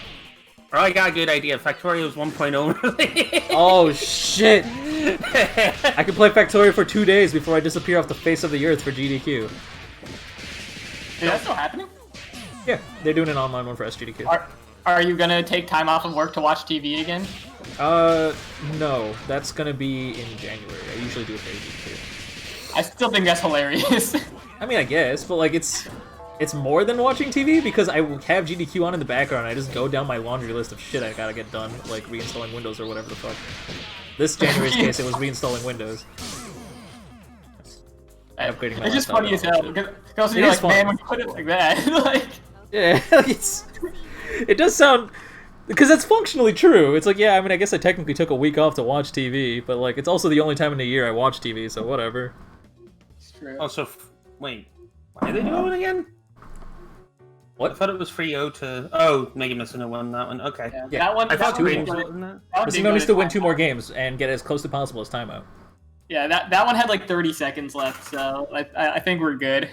Oh, I got a good idea. Factorio's 1.0 release.
Oh shit! I can play Factorio for 2 days before I disappear off the face of the earth for GDQ.
Is that still happening?
Yeah, they're doing an online one for SGDQ.
Are you gonna take time off of work to watch TV again?
No, that's gonna be in January. I usually do it for GDQ.
I still think that's hilarious.
I mean, I guess, but like it's more than watching TV because I have GDQ on in the background. I just go down my laundry list of shit I gotta get done, like reinstalling Windows or whatever the fuck. This January's case, it was reinstalling Windows. Upgrading my
it's just
laptop
funny as
and all
hell.
that shit.
Because
It
you're
is
like,
funny.
man, when you put it like that, like...
Yeah, it does sound, because that's functionally true. It's like, yeah, I mean, I guess I technically took a week off to watch TV, but like, it's also the only time in the year I watch TV, so whatever.
It's true.
Also, wait, why are they doing it again?
What?
I thought it was free to. Oh, Mega Missing won that one. Okay.
Yeah, that one.
I thought
that
two
one
games
did
were
good.
in that.
That one did
Missing needs
good.
to win 2 more games and get as close to possible as timeout.
Yeah, that one had like 30 seconds left, so I think we're good.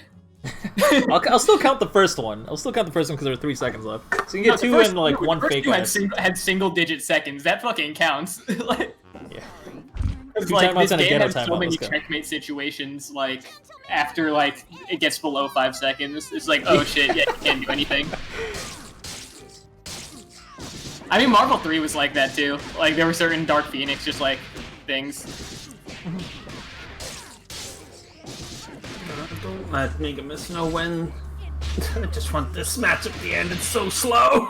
I'll still count the first one. I'll still count the first one because there are 3 seconds left. So you can get 2 and like 1 fake
had,
out.
had single-digit seconds. That fucking counts. Like,
Yeah.
it's
2
like
timeouts
this
and a
game
ghetto
has so
timeout,
many
let's go.
checkmate situations. Like after like it gets below 5 seconds, it's like, oh shit, yeah, you can't do anything. I mean, Marvel 3 was like that too. Like there were certain Dark Phoenix just like things.
Don't let Mega Missing win. I just want this match at the end. It's so slow.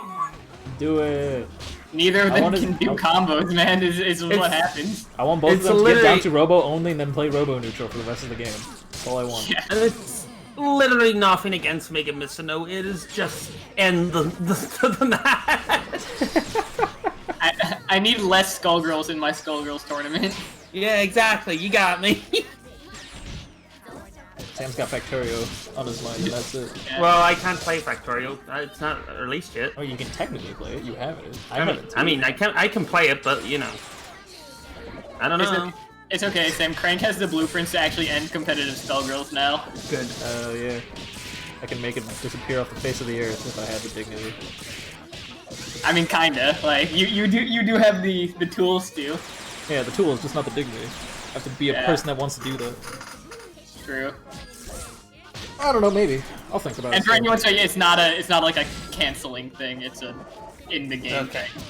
Do it.
Neither of them
wanna-
can do combos, man. Is what happens.
I want both of
It's
them to get down
literally-
to Robo only and then play Robo neutral for the rest of the game. That's all I want.
Yeah.
And it's literally nothing against Mega Missing. It is just end the match.
I need less Skullgirls in my Skullgirls tournament.
Yeah, exactly. You got me.
Sam's got Factorio on his mind, and that's it.
Yeah.
Well, I can't play Factorio. It's not released yet.
Oh, you can technically play it. You have it.
I mean, I can play it, but you know, I don't know.
It's okay, Sam. Crank has the blueprints to actually end competitive Skullgirls now.
Good.
Oh yeah. I can make it disappear off the face of the earth if I had the dignity.
I mean, kinda. Like you do have the tools to.
Yeah, the tools, just not the dignity. I have to be a person that wants to do that.
True.
I don't know, maybe. I'll think about it.
And for anyone saying it's not like a canceling thing. It's a in the game
Okay.
thing.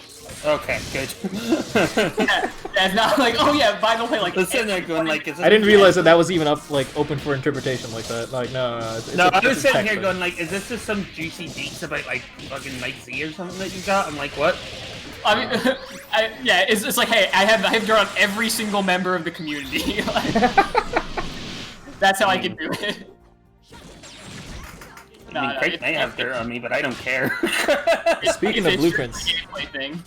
Okay, good.
Yeah, it's not like, oh yeah, by the way, like.
Let's sitting there going like, is this
I didn't realize that was even up, like, open for interpretation like that. Like, no.
I was sitting here going like, is this just some juicy deets about like fucking Mike Z or something that you got? I'm like, what?
I mean, yeah, it's like, hey, I have drawn every single member of the community. Like, that's how I can do it.
I mean, Craig may have dirt on me, but I don't care.
Speaking of blueprints,
it's a gameplay thing.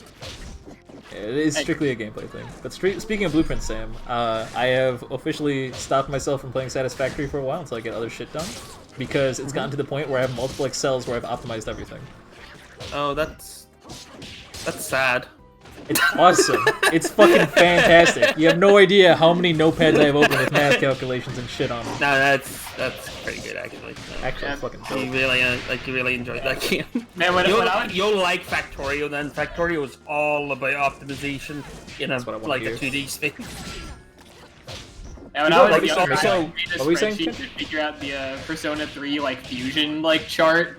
it is strictly a gameplay thing. But speaking of blueprints, Sam, I have officially stopped myself from playing Satisfactory for a while until I get other shit done, because it's gotten to the point where I have multiple Excels where I've optimized everything.
Oh, that's sad.
It's awesome. It's fucking fantastic. You have no idea how many notepads I have open with math calculations and shit on them.
No, that's pretty good actually.
Actually, it's fucking
You
dope.
really enjoyed that game.
Man,
You'll like Factorio then. Factorio is all about optimization in a
what I wanna
like
hear.
a 2D space.
And when I was
Like,
young, I
so-
made a
what were you saying,
spreadsheet to figure out the Persona 3 like fusion like chart.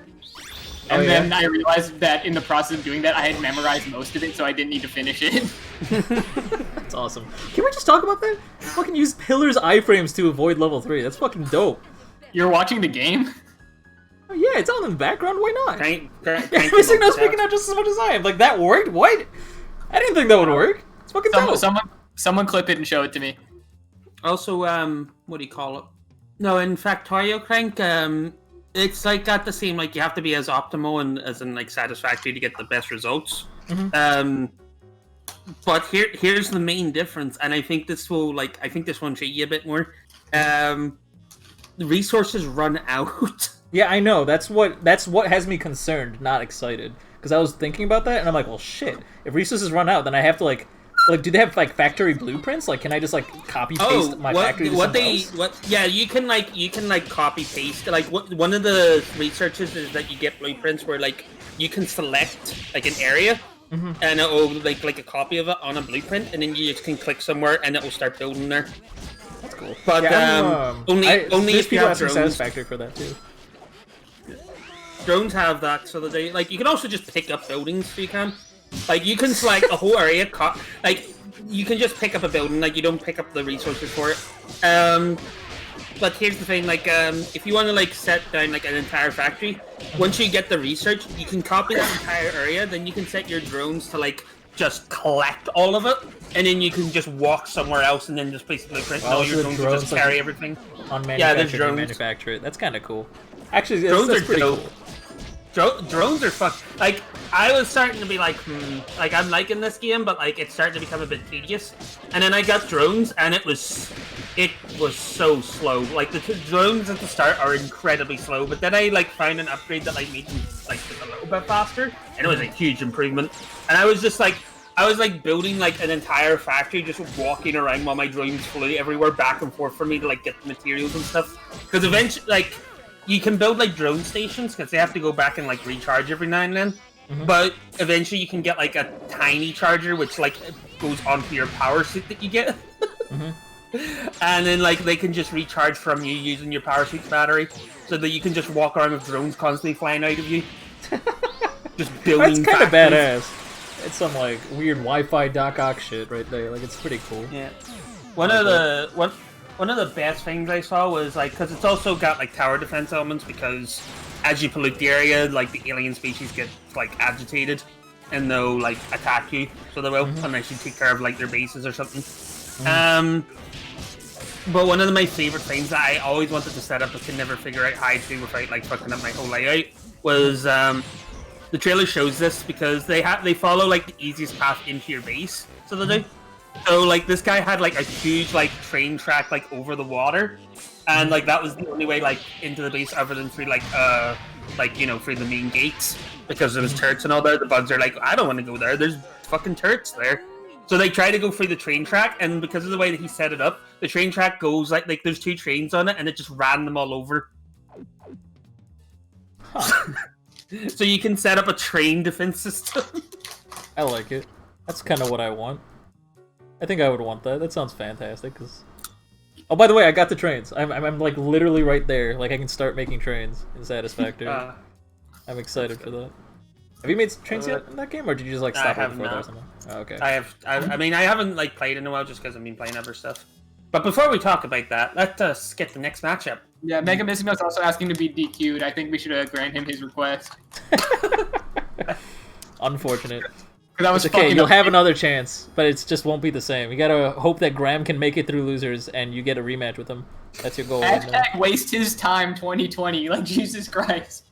Oh,
And then
yeah?
I realized that in the process of doing that, I had memorized most of it, so I didn't need to finish it.
That's awesome. Can we just talk about that? Fucking use pillars iframes to avoid level 3. That's fucking dope.
You're watching the game?
Oh, yeah, it's on in the background. Why not?
Crank
Missing no speaking out just as much as I am. Like, that worked? What? I didn't think that would work. It's fucking dope.
Someone clip it and show it to me.
Also, what do you call it? No, in Factorio Crank, it's like got the same, like you have to be as optimal and as in like satisfactory to get the best results. But here's the main difference, and I think this will intrigue you a bit more. The resources run out.
Yeah, I know. That's what has me concerned, not excited. Because I was thinking about that, and I'm like, well, shit. If resources run out, then I have to like, do they have like factory blueprints? Like, can I just like copy paste my factory to somewhere else?
Yeah, you can like copy paste. Like one of the researches is that you get blueprints where like you can select like an area. And it will like a copy of it on a blueprint, and then you just can click somewhere, and it will start building there.
That's cool.
But
Yeah,
only
there's
if you
people
have
asking
drones.
Satisfactory for that too.
Drones have that, so that they like you can also just pick up buildings if you can. Like you can select a whole area, like you can just pick up a building, like you don't pick up the resources for it. But here's the thing, like if you want to like set down like an entire factory, once you get the research, you can copy that entire area, then you can set your drones to like just collect all of it, and then you can just walk somewhere else and then just place the blueprint.
Wow,
No, your
so
drones
the
will
drones,
just
like,
carry everything.
Unmanufactured,
there's drones.
manufacture it. That's kind of cool. Actually,
Drones
that's
are
pretty
dope.
cool.
Drones are fun. Like, I was starting to be like, like I'm liking this game, but like it's starting to become a bit tedious. And then I got drones, and it was so slow. Like the drones at the start are incredibly slow, but then I like found an upgrade that like made them like just a little bit faster, and it was a huge improvement. And I was building like an entire factory, just walking around while my drones flew everywhere, back and forth for me to like get the materials and stuff. Because eventually, like. You can build like drone stations because they have to go back and like recharge every now and then. But eventually you can get like a tiny charger which like goes onto your power suit that you get. And then like they can just recharge from you using your power suit's battery, so that you can just walk around with drones constantly flying out of you. Just building.
That's kind of
factories.
badass. It's some like weird Wi-Fi Doc Ock shit right there. Like it's pretty cool.
Yeah. One of the best things I saw was like, because it's also got like tower defense elements, because as you pollute the area, like the alien species get like agitated and they'll like attack you, so they will, unless you take care of like their bases or something. But one of my favorite things that I always wanted to set up but could never figure out how to do without like fucking up my whole layout was the trailer shows this because they follow like the easiest path into your base. So they do. So like this guy had like a huge like train track like over the water, and like that was the only way like into the base other than through like you know, through the main gates, because there was turrets and all that. The bugs are like, I don't want to go there. There's fucking turrets there. So they try to go through the train track, and because of the way that he set it up, the train track goes like there's 2 trains on it, and it just ran them all over.
Huh.
So you can set up a train defense system.
I like it. That's kind of what I want. I think I would want that. That sounds fantastic. Cause... Oh, by the way, I got the trains. I'm like literally right there. Like I can start making trains in Satisfactory. I'm excited for that. Have you made trains yet in that game, or did you just like stop it before that or something? Oh, okay.
I mean, I haven't like played in a while just because I've been playing other stuff. But before we talk about that, let us get the next matchup.
Yeah, Mega Missing is also asking to be DQ'd. I think we should grant him his request.
Unfortunate.
That was
okay, you'll have another chance, but it just won't be the same. You gotta hope that Graham can make it through losers, and you get a rematch with him. That's your goal.
Hashtag waste his time 2020. Like, Jesus Christ.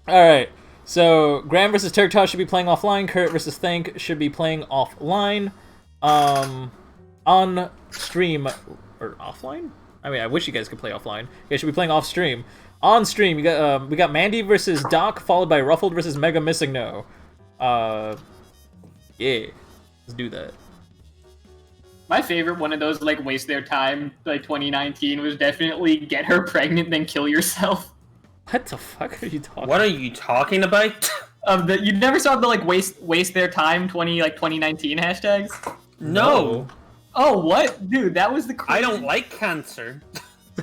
Alright, so Graham versus Turktosh should be playing offline. Kurt versus Thank should be playing offline. On stream, or offline? I mean, I wish you guys could play offline. You guys should be playing off stream. On stream, we got Mandy versus Doc, followed by Ruffled versus Mega Missing No. Yeah, let's do that.
My favorite one of those like waste their time like 2019 was definitely get her pregnant then kill yourself.
What the fuck are you talking?
What are you talking about?
You never saw the like waste their time 2019 hashtags?
No.
Oh, what, dude? That was the.
I don't like cancer.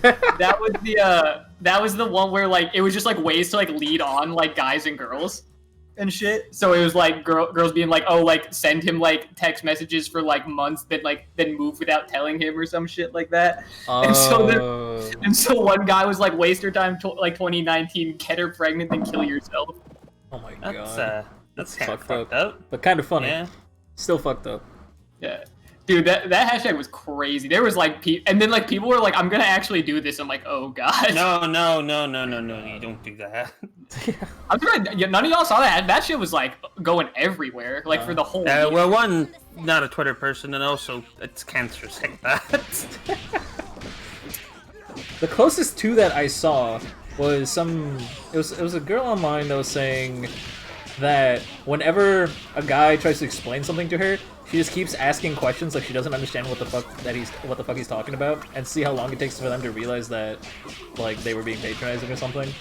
That was the one where like it was just like ways to like lead on like guys and girls and shit. So it was like girls being like, oh, like send him like text messages for like months, then move without telling him or some shit like that. And so one guy was like, waste your time like 2019, get her pregnant, then kill yourself.
Oh my god,
that's kind of fucked up,
but kind of funny.
Yeah.
Still fucked up.
Yeah. Dude, that hashtag was crazy. There was like, and then like people were like, "I'm gonna actually do this." I'm like, "Oh god."
No! You don't do that.
I'm sorry, none of y'all saw that. That shit was like going everywhere, like for the whole. Year.
Well, one, not a Twitter person, and also it's cancerous like that.
The closest to that I saw was it was a girl online that was saying that whenever a guy tries to explain something to her, she just keeps asking questions like she doesn't understand what the fuck he's talking about, and see how long it takes for them to realize that like they were being patronizing or something.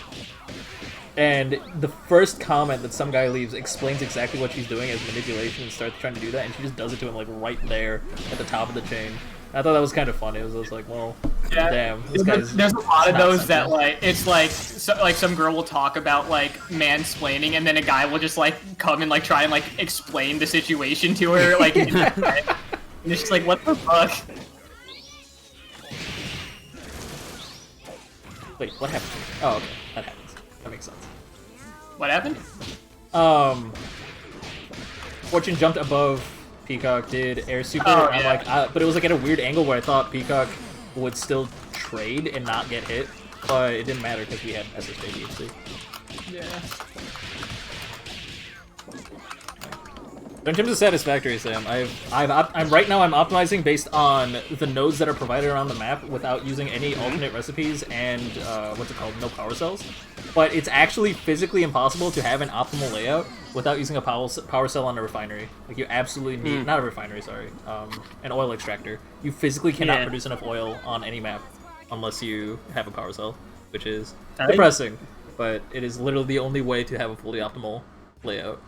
And the first comment that some guy leaves explains exactly what she's doing as manipulation and starts trying to do that, and she just does it to him like right there at the top of the chain. I thought that was kind of funny. I was like, well,
yeah.
Damn. This guy's
There's a lot of those that like it's like like some girl will talk about like mansplaining, and then a guy will just like come and like try and like explain the situation to her, like, and it's just like, what the fuck?
Wait, what happened? Oh, okay, that happens. That makes sense.
What happened?
Fortune jumped above Peacock, did air super,
oh,
and
yeah.
I'm like, but it was like at a weird angle where I thought Peacock would still trade and not get hit, but it didn't matter because we had SSJDHC.
Yeah.
In terms of Satisfactory, Sam, I'm right now I'm optimizing based on the nodes that are provided around the map without using any alternate recipes and what's it called, no power cells. But it's actually physically impossible to have an optimal layout without using a power cell on a refinery. Like you absolutely need, not a refinery, sorry, an oil extractor. You physically cannot produce enough oil on any map unless you have a power cell, which is depressing. But it is literally the only way to have a fully optimal layout.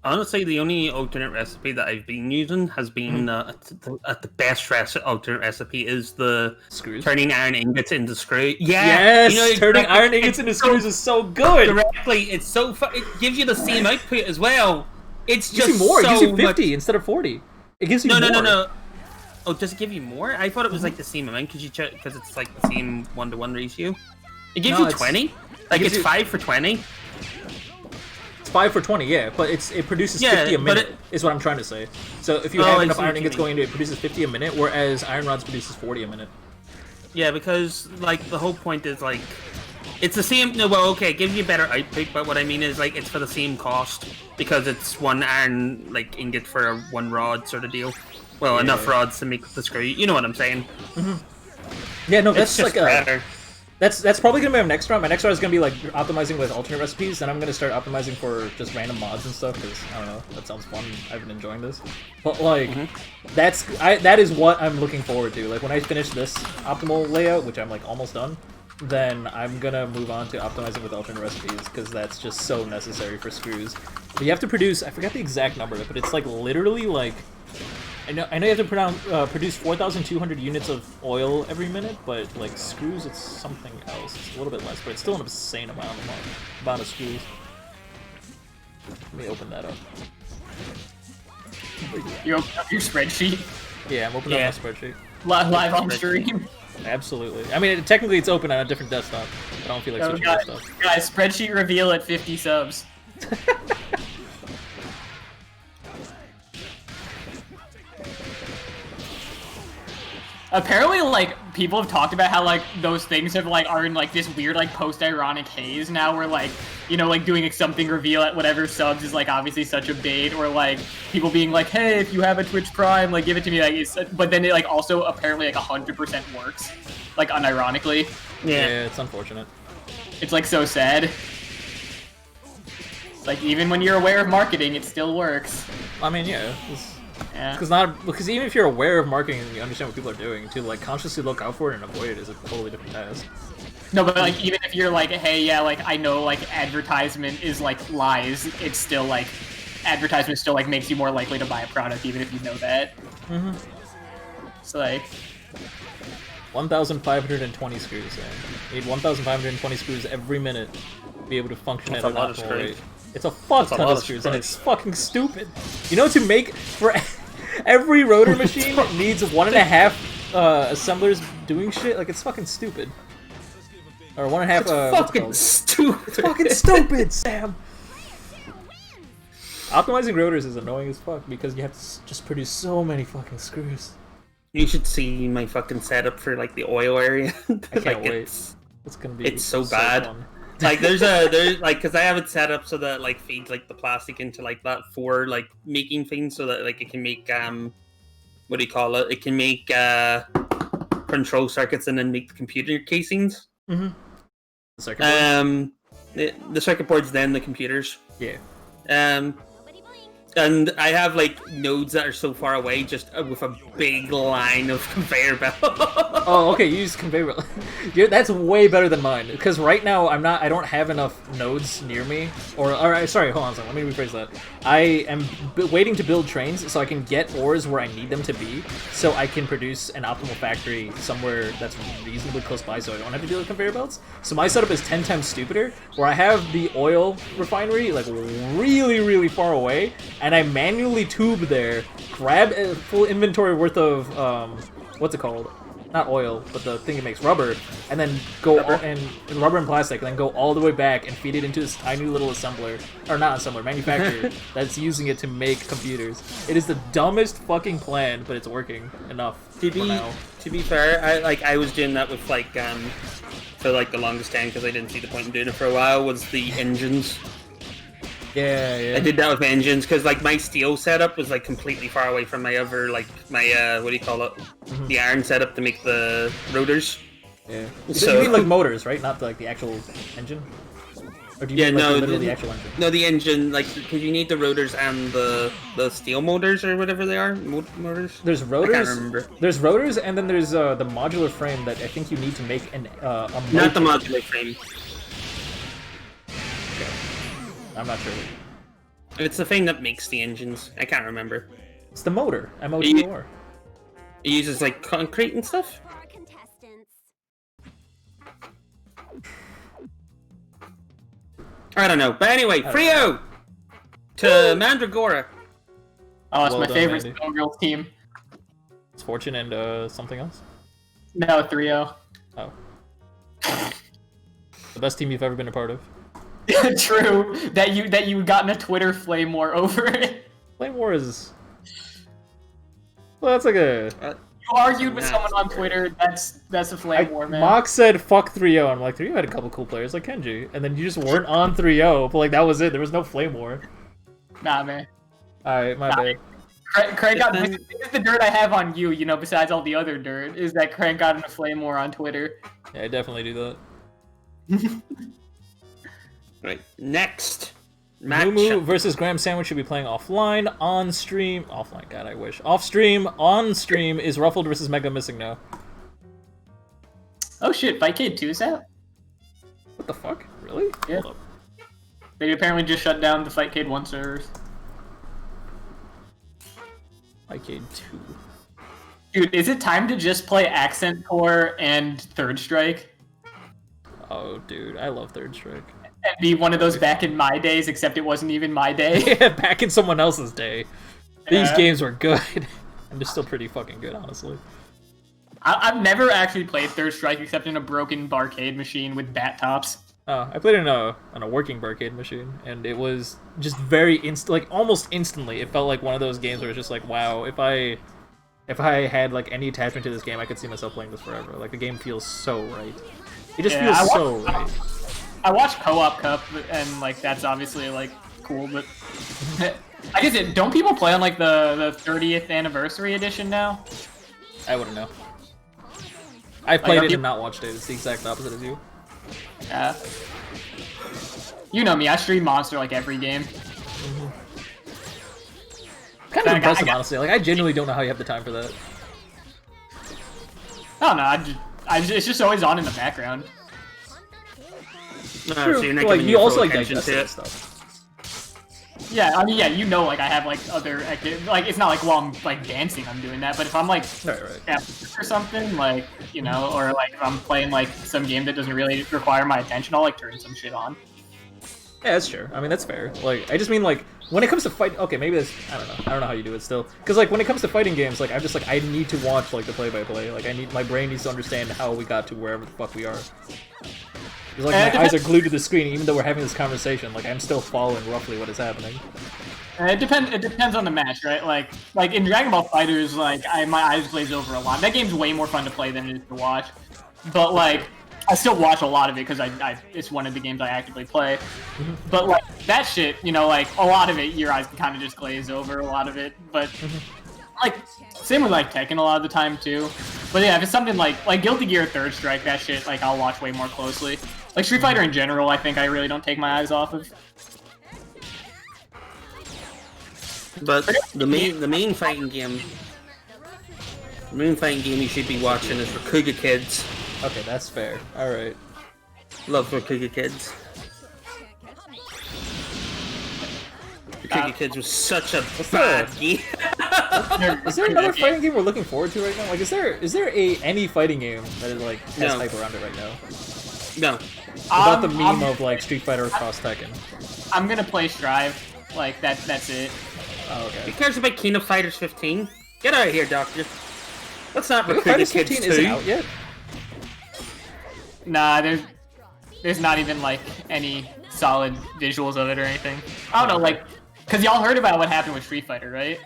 Honestly, the only alternate recipe that I've been using has been the best alternate recipe is the
screws.
Turning iron ingots into screws. Yeah,
yes,
you know,
turning iron ingots into screws is so good.
Directly, it's so it gives you the same output as well. It's just
gives you more.
So
it gives you 50 instead of 40. It gives you more.
No. Oh, does it give you more? I thought it was like the same amount because it's like the same 1-to-1 ratio. It gives you 20. Like it's 5 for 20.
5 for 20, yeah, but it produces 50 a minute, is what I'm trying to say. So if you have enough iron ingots going into it, it produces 50 a minute, whereas iron rods produces 40 a minute.
Yeah, because, like, the whole point is, like, It's the same. No, well, okay, it gives you better output, but what I mean is like it's for the same cost because it's one iron like ingot for a one rod sort of deal. Well, enough rods to make the screw. You know what I'm saying?
Yeah, no, that's
it's just
like
better.
That's probably gonna be my next round. My next round is gonna be like optimizing with alternate recipes, and I'm gonna start optimizing for just random mods and stuff because I don't know, that sounds fun. I've been enjoying this, but like that is what I'm looking forward to. Like when I finish this optimal layout, which I'm like almost done, then I'm gonna move on to optimizing with alternate recipes because that's just so necessary for screws. But you have to produce, I forgot the exact number, but it's like literally like. I know you have to produce 4,200 units of oil every minute, but like screws, it's something else. It's a little bit less, but it's still an insane amount of screws. Let me open that up.
You open up your spreadsheet?
Yeah, I'm opening up my spreadsheet.
Live on stream?
Absolutely. I mean, technically it's open on a different desktop. I don't feel like switching desktops.
Guys, spreadsheet reveal at 50 subs. Apparently, like, people have talked about how, like, those things have, like, are in, like, this weird, like, post-ironic haze now where, like, you know, like, doing something reveal at whatever subs is, like, obviously such a bait, or, like, people being like, hey, if you have a Twitch Prime, like, give it to me, like, it's, but then it, like, also apparently, like, 100% works, like, unironically.
Yeah, it's unfortunate.
It's, like, so sad. Like, even when you're aware of marketing, it still works.
I mean, yeah.
Yeah.
Because even if you're aware of marketing and you understand what people are doing, to like consciously look out for it and avoid it is a totally different task.
No, but like even if you're like, hey, yeah, like I know like advertisement is like lies, it's still like advertisement still like makes you more likely to buy a product even if you know that. It's like
1,520 screws. Yeah. You need 1,520 screws every minute to be able to function at an optimal rate. It's a fuck ton of screws, and it's fucking stupid. You know, to make for every rotor machine needs 1.5 assemblers doing shit. Like it's fucking stupid. Or 1.5.
It's fucking stupid.
It's fucking stupid, Sam. Optimizing rotors is annoying as fuck because you have to just produce so many fucking screws.
You should see my fucking setup for like the oil area.
I can't wait. It's gonna be.
It's so bad.
Fun.
Like there's like because I have it set up so that like feeds like the plastic into like that for like making things so that like it can make what do you call it? It can make control circuits and then make the computer casings.
The circuit board?
The circuit boards, then the computers.
Yeah.
And I have like nodes that are so far away, just with a big line of conveyor belt.
Oh, okay. You use conveyor belt. That's way better than mine. Because right now I don't have enough nodes near me. Or sorry, hold on a second. Let me rephrase that. I am waiting to build trains so I can get ores where I need them to be, so I can produce an optimal factory somewhere that's reasonably close by, so I don't have to deal with conveyor belts. So my setup is 10 times stupider, where I have the oil refinery like really, really far away. And I manually tube there, grab a full inventory worth of, what's it called? Not oil, but the thing that makes rubber, and then go rubber and plastic, and then go all the way back and feed it into this tiny little assembler, or not assembler, manufacturer that's using it to make computers. It is the dumbest fucking plan, but it's working enough for now.
To be fair, I was doing that with like for like the longest time because I didn't see the point in doing it for a while. Was the engines.
Yeah.
I did that with engines because like my steel setup was like completely far away from my other like my what do you call it? The iron setup to make the rotors.
Yeah. So you mean like motors, right? Not like the actual engine. Or do you mean like literally the actual engine?
No, the engine, like because you need the rotors and the steel motors or whatever they are. Motors.
There's rotors.
I can't remember.
There's rotors, and then there's the modular frame that I think you need to make an a motor.
Not the modular frame.
I'm not sure.
It's the thing that makes the engines. I can't remember.
It's the motor. M-O-T-O-R.
It uses like concrete and stuff. I don't know. But anyway, Frio to Mandragora.
Oh, it's my favorite Skullgirls team.
It's Fortune and something else?
No, 3-0.
Oh. The best team you've ever been a part of.
True. That you gotten a Twitter flame war over it.
Flame war is. Well, that's like a.
You argued with someone on Twitter. That's a flame war, man.
Mox said fuck 3-0. I'm like 3-0 had a couple cool players like Kenji, and then you just weren't on 3-0. But like that was it. There was no flame war.
Nah, man.
All right, my bad.
Crank got this is the dirt I have on you. You know, besides all the other dirt, is that Crank got in a flame war on Twitter.
Yeah, I definitely do that.
Right. Next.
Mumu versus Graham Sandwich should be playing offline. On stream, offline. God, I wish. Off stream, on stream is Ruffled versus Mega Missing now.
Oh shit! Fightcade 2 is out.
What the fuck? Really?
Yeah.
Hold up.
They apparently just shut down the Fightcade 1 servers.
Fightcade 2.
Dude, is it time to just play Accent Core and Third Strike?
Oh, dude, I love Third Strike.
And be one of those back in my days, except it wasn't even my day.
Yeah, back in someone else's day. These
Yeah.
games were good. And they're still pretty fucking good, honestly.
I've never actually played Third Strike except in a broken barcade machine with bat tops.
I played it on a working barcade machine, and it was just very like almost instantly. It felt like one of those games where it's just like, wow, if I had like any attachment to this game, I could see myself playing this forever. Like the game feels so right. It just feels so right.
I watched Co-op Cup, and like that's obviously like cool, but I guess don't people play on like the 30th anniversary edition now?
I wouldn't know. I played it and not watched it. It's the exact opposite of you.
Yeah. You know me, I stream Monster like every game.
Kind of impressive, honestly. Like I genuinely don't know how you have the time for that.
I don't know. It's just always on in the background.
So you're not
like
giving
you
your
also
full
like
attention
digest
to
it
it.
and stuff.
Yeah, I mean, yeah, you know, like I have like other like it's not like while I'm like dancing I'm doing that, but if I'm like
Right.
at work or something, like you know, or like if I'm playing like some game that doesn't really require my attention, I'll like turn some shit on.
Yeah, that's true. I mean, that's fair. Like, I just mean like when it comes to fight. Okay, maybe that's I don't know how you do it still. Because like when it comes to fighting games, like I'm just like I need to watch like the play-by-play. Like my brain needs to understand how we got to wherever the fuck we are. Because like my eyes are glued to the screen, even though we're having this conversation. Like I'm still following roughly what is happening.
It depends on the match, right? Like in Dragon Ball FighterZ, like my eyes glaze over a lot. That game's way more fun to play than it is to watch. But like I still watch a lot of it because it's one of the games I actively play. But like that shit, you know, like a lot of it, your eyes can kind of just glaze over a lot of it. But like same with like Tekken a lot of the time too. But yeah, if it's something like Guilty Gear Third Strike, that shit, like I'll watch way more closely. Like Street Fighter in general, I think I really don't take my eyes off of.
But the main fighting game you should be watching is Rakuga Kids.
Okay, that's fair. All right.
Love Rakuga Kids. Rakuga Kids was such a bad game.
Is there another fighting game we're looking forward to right now? Like, is there any fighting game that is like has hype around it right now?
No.
Without the meme of like Street Fighter across Tekken.
I'm gonna play Strive. Like that's it.
Oh, okay.
Who cares about Kino Fighters 15? Get out of here, Doctor. That's not
Kino
Rakuga
Fighters
Kids
15
2.
isn't out yet.
Nah, there's not even like any solid visuals of it or anything. I don't know, like, cause y'all heard about what happened with Street Fighter, right?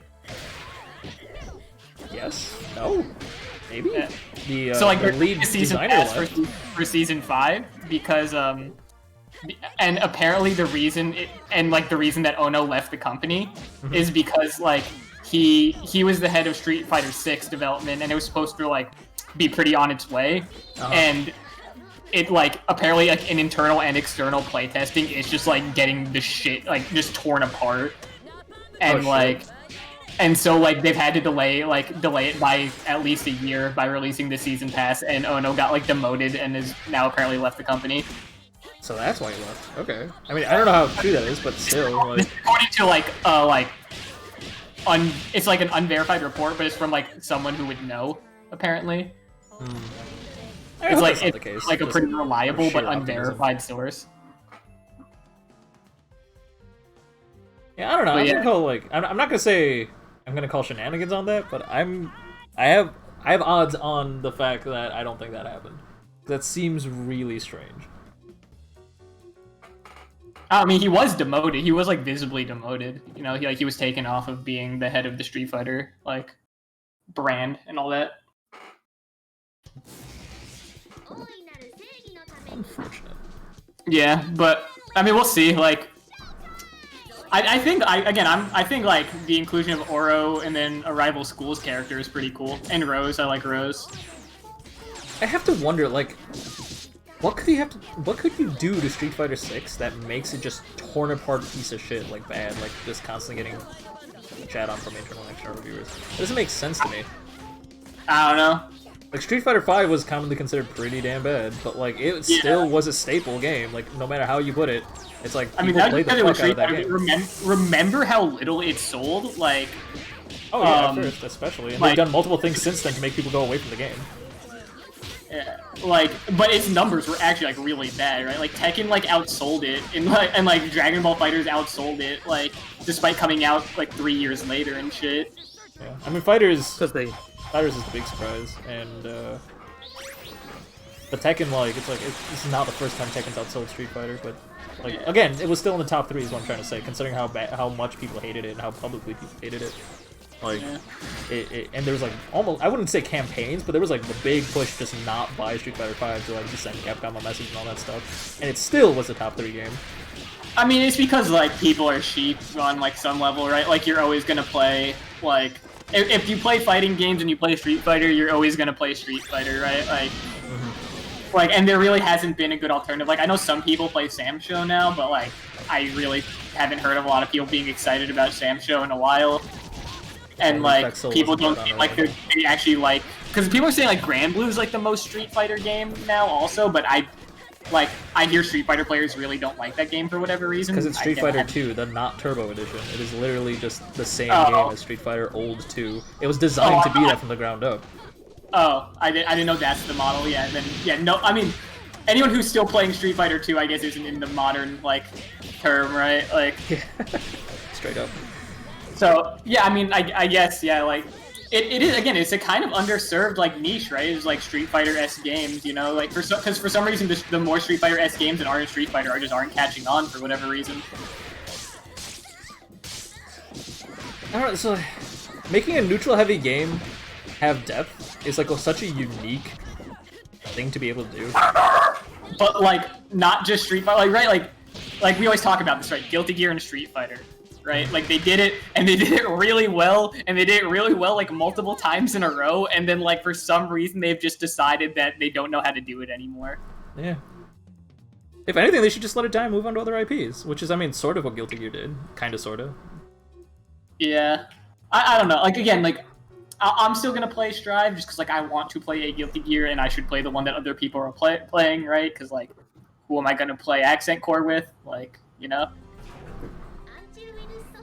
Yes. No. Maybe.
Yeah.
The
So like
the
the
lead
season
designer
pass
left.
for season 5 because and apparently the reason the reason that Ono left the company is because like he was the head of Street Fighter 6 development and it was supposed to like be pretty on its way and it like apparently like in internal and external playtesting it's just like getting the shit like just torn apart and and so like they've had to delay it by at least a year by releasing the season pass and Ono got like demoted and is now apparently left the company.
So that's why he left. Okay. I mean, I don't know how true that is, but still, like...
According to it's like an unverified report, but it's from like someone who would know apparently. It's like a pretty reliable but unverified source.
Yeah, I don't know.
But
I'm
yeah.
gonna call I'm not gonna say I'm gonna call shenanigans on that, but I have odds on the fact that I don't think that happened. That seems really strange.
I mean, he was demoted. He was like visibly demoted. You know, he was taken off of being the head of the Street Fighter like brand and all that.
Unfortunate.
Yeah, but I mean, we'll see. Like, I think I think like the inclusion of Oro and then a rival school's character is pretty cool. And Rose, I like Rose.
I have to wonder, like, what could you do to Street Fighter 6 that makes it just torn apart piece of shit, like bad, like just constantly getting chat on from internal and external reviewers? It doesn't make sense to me.
I don't know.
Like, Street Fighter 5 was commonly considered pretty damn bad, but like it still was a staple game. Like, no matter how you put it, it's like people play the fuck out of that game.
Remember how little it sold? Like,
oh yeah, at first especially, and
like,
they've done multiple things since then to make people go away from the game.
Yeah, like, but its numbers were actually like really bad, right? Like Tekken like outsold it, and like Dragon Ball FighterZ outsold it, like despite coming out like 3 years later and shit.
Yeah, I mean FighterZ is the big surprise, and but Tekken, like it's not the first time Tekken's outsold Street Fighter, but like again, it was still in the top 3 is what I'm trying to say, considering how much people hated it and how publicly people hated it. Like, and there was like almost, I wouldn't say campaigns, but there was like the big push just not buy Street Fighter 5 to like just send Capcom a message and all that stuff, and it still was a top 3 game.
I mean, it's because like people are sheep on like some level, right? Like you're always gonna play like if you play fighting games and you play Street Fighter, you're always gonna play Street Fighter, right? Like, like, and there really hasn't been a good alternative. Like I know some people play Samsho now, but like I really haven't heard of a lot of people being excited about Samsho in a while. And like people don't seem like they actually like, because people are saying like Grand Blue is like the most Street Fighter game now also, but I hear Street Fighter players really don't like that game for whatever reason.
Because it's Street Fighter 2, the not Turbo edition. It is literally just the same game as Street Fighter Old 2. It was designed to be that from the ground up.
Oh, I didn't know that's the model. Yeah, then no, I mean anyone who's still playing Street Fighter 2, I guess isn't in the modern like term, right? Like
straight up.
So yeah, I mean, I guess yeah, like it is again. It's a kind of underserved like niche, right? It's like Street Fighter-esque games, you know, like because for some reason the more Street Fighter-esque games that aren't in Street Fighter aren't catching on for whatever reason.
I don't know. So making a neutral-heavy game have depth is like such a unique thing to be able to do.
But like not just Street Fighter, like right, like we always talk about this, right? Guilty Gear and Street Fighter. Right, like they did it, and they did it really well, and they did it really well like multiple times in a row, and then like for some reason they've just decided that they don't know how to do it anymore.
Yeah. If anything, they should just let it die and move on to other IPs, which is, I mean, sort of what Guilty Gear did, kind of, sort of.
Yeah, I don't know. Like again, like I'm still gonna play Strive just because like I want to play a Guilty Gear, and I should play the one that other people are playing, right? Because like, who am I gonna play Accent Core with? Like, you know.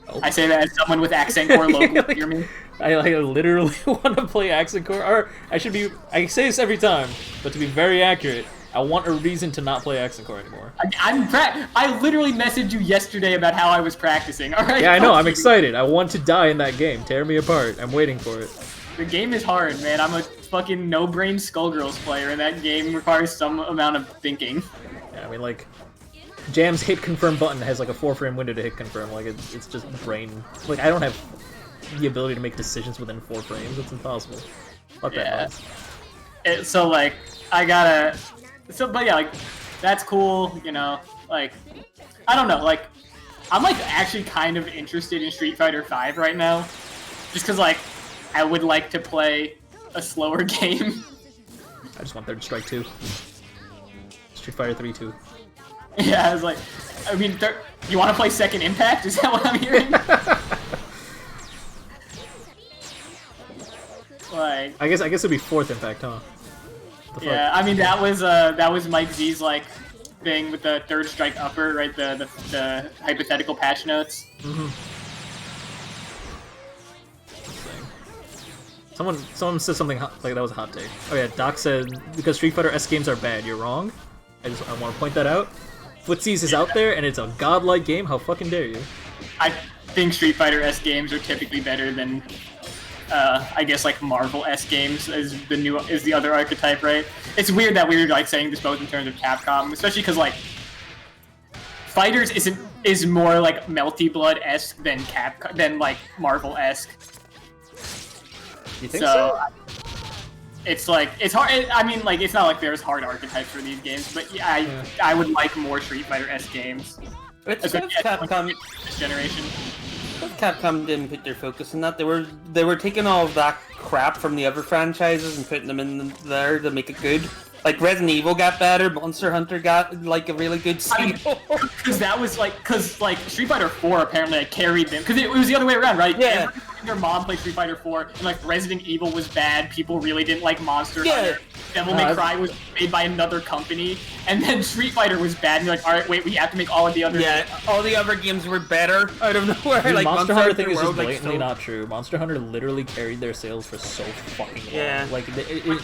Oh. I say that as someone with Accent Core local.
Like,
hear me?
I literally want to play Accent Core. Or I say this every time, but to be very accurate, I want a reason to not play Accent Core anymore.
I literally messaged you yesterday about how I was practicing. All right.
Yeah, I know. I'm excited. I want to die in that game. Tear me apart. I'm waiting for it.
The game is hard, man. I'm a fucking no-brain Skullgirls player, and that game requires some amount of thinking.
Yeah, I mean, like, Jam's hit confirm button has like a 4-frame window to hit confirm. Like it's just brain. Like I don't have the ability to make decisions within 4 frames. It's impossible. Fuck that noise.
So like I gotta. So but yeah, like that's cool. You know, like I don't know. Like I'm like actually kind of interested in Street Fighter 5 right now, just because like I would like to play a slower game.
I just want Third Strike 2. Street Fighter 3 2.
Yeah, I was like, I mean, you want to play Second Impact? Is that what I'm hearing? Like,
I guess it'd be Fourth Impact, huh?
Yeah, I mean that was Mike Z's like thing with the Third Strike upper, right? The hypothetical patch notes.
Mm-hmm. Someone said something like that was a hot take. Oh yeah, Doc said because Street Fighter S games are bad. You're wrong. I want to point that out. Footsies is out there, and it's a godlike game. How fucking dare you?
I think Street Fighter S games are typically better than, I guess like Marvel S games is the other archetype, right? It's weird that we're like saying this both in terms of Capcom, especially because like Fighters is more like Melty Blood-esque than like Marvel-esque.
You think so?
it's like it's hard. I mean, like it's not like there's hard archetypes for these games, but yeah, I would like more Street Fighter-esque games.
It's Capcom.
This generation.
Capcom didn't put their focus on that. They were taking all of that crap from the other franchises and putting them in there to make it good. Like Resident Evil got better, Monster Hunter got like a really good sequel.
Because that was like, Street Fighter 4 apparently like, carried them. Because it was the other way around, right?
Yeah.
Their mom played Street Fighter 4, and like Resident Evil was bad. People really didn't like Monster Hunter. Devil May Cry was made by another company, and then Street Fighter was bad. And you're like, all right, wait, we have to make all of the other.
Yeah, all the other games were better out of nowhere.
Dude,
like
Monster Hunter thing is just
World,
blatantly not true. Monster Hunter literally carried their sales for so fucking long.
Yeah.
Like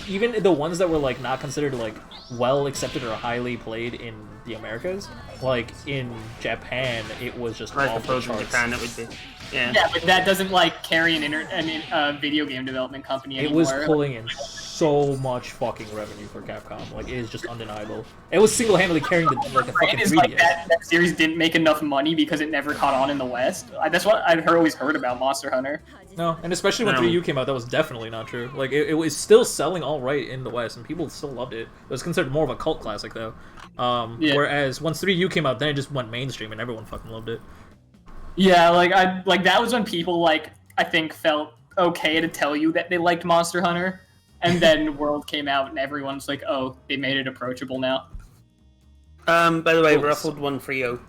even the ones that were like not considered like well accepted or highly played in the Americas, like in Japan, it was just
I
off the
suppose in
charts.
Japan it would be. Yeah.
Yeah, but that doesn't like carry an video game development company anymore.
It was pulling in so much fucking revenue for Capcom. Like it is just undeniable. It was single-handedly carrying the fucking
Brand is
3DS.
like that series didn't make enough money because it never caught on in the West. That's what I've always heard about Monster Hunter.
No, and especially when 3U came out, that was definitely not true. Like it was still selling all right in the West, and people still loved it. It was considered more of a cult classic though. Whereas once 3U came out, then it just went mainstream, and everyone fucking loved it.
Yeah, like that was when people like I think felt okay to tell you that they liked Monster Hunter, and then World came out and everyone's like, oh, they made it approachable now.
By the way, Ruffled won for you.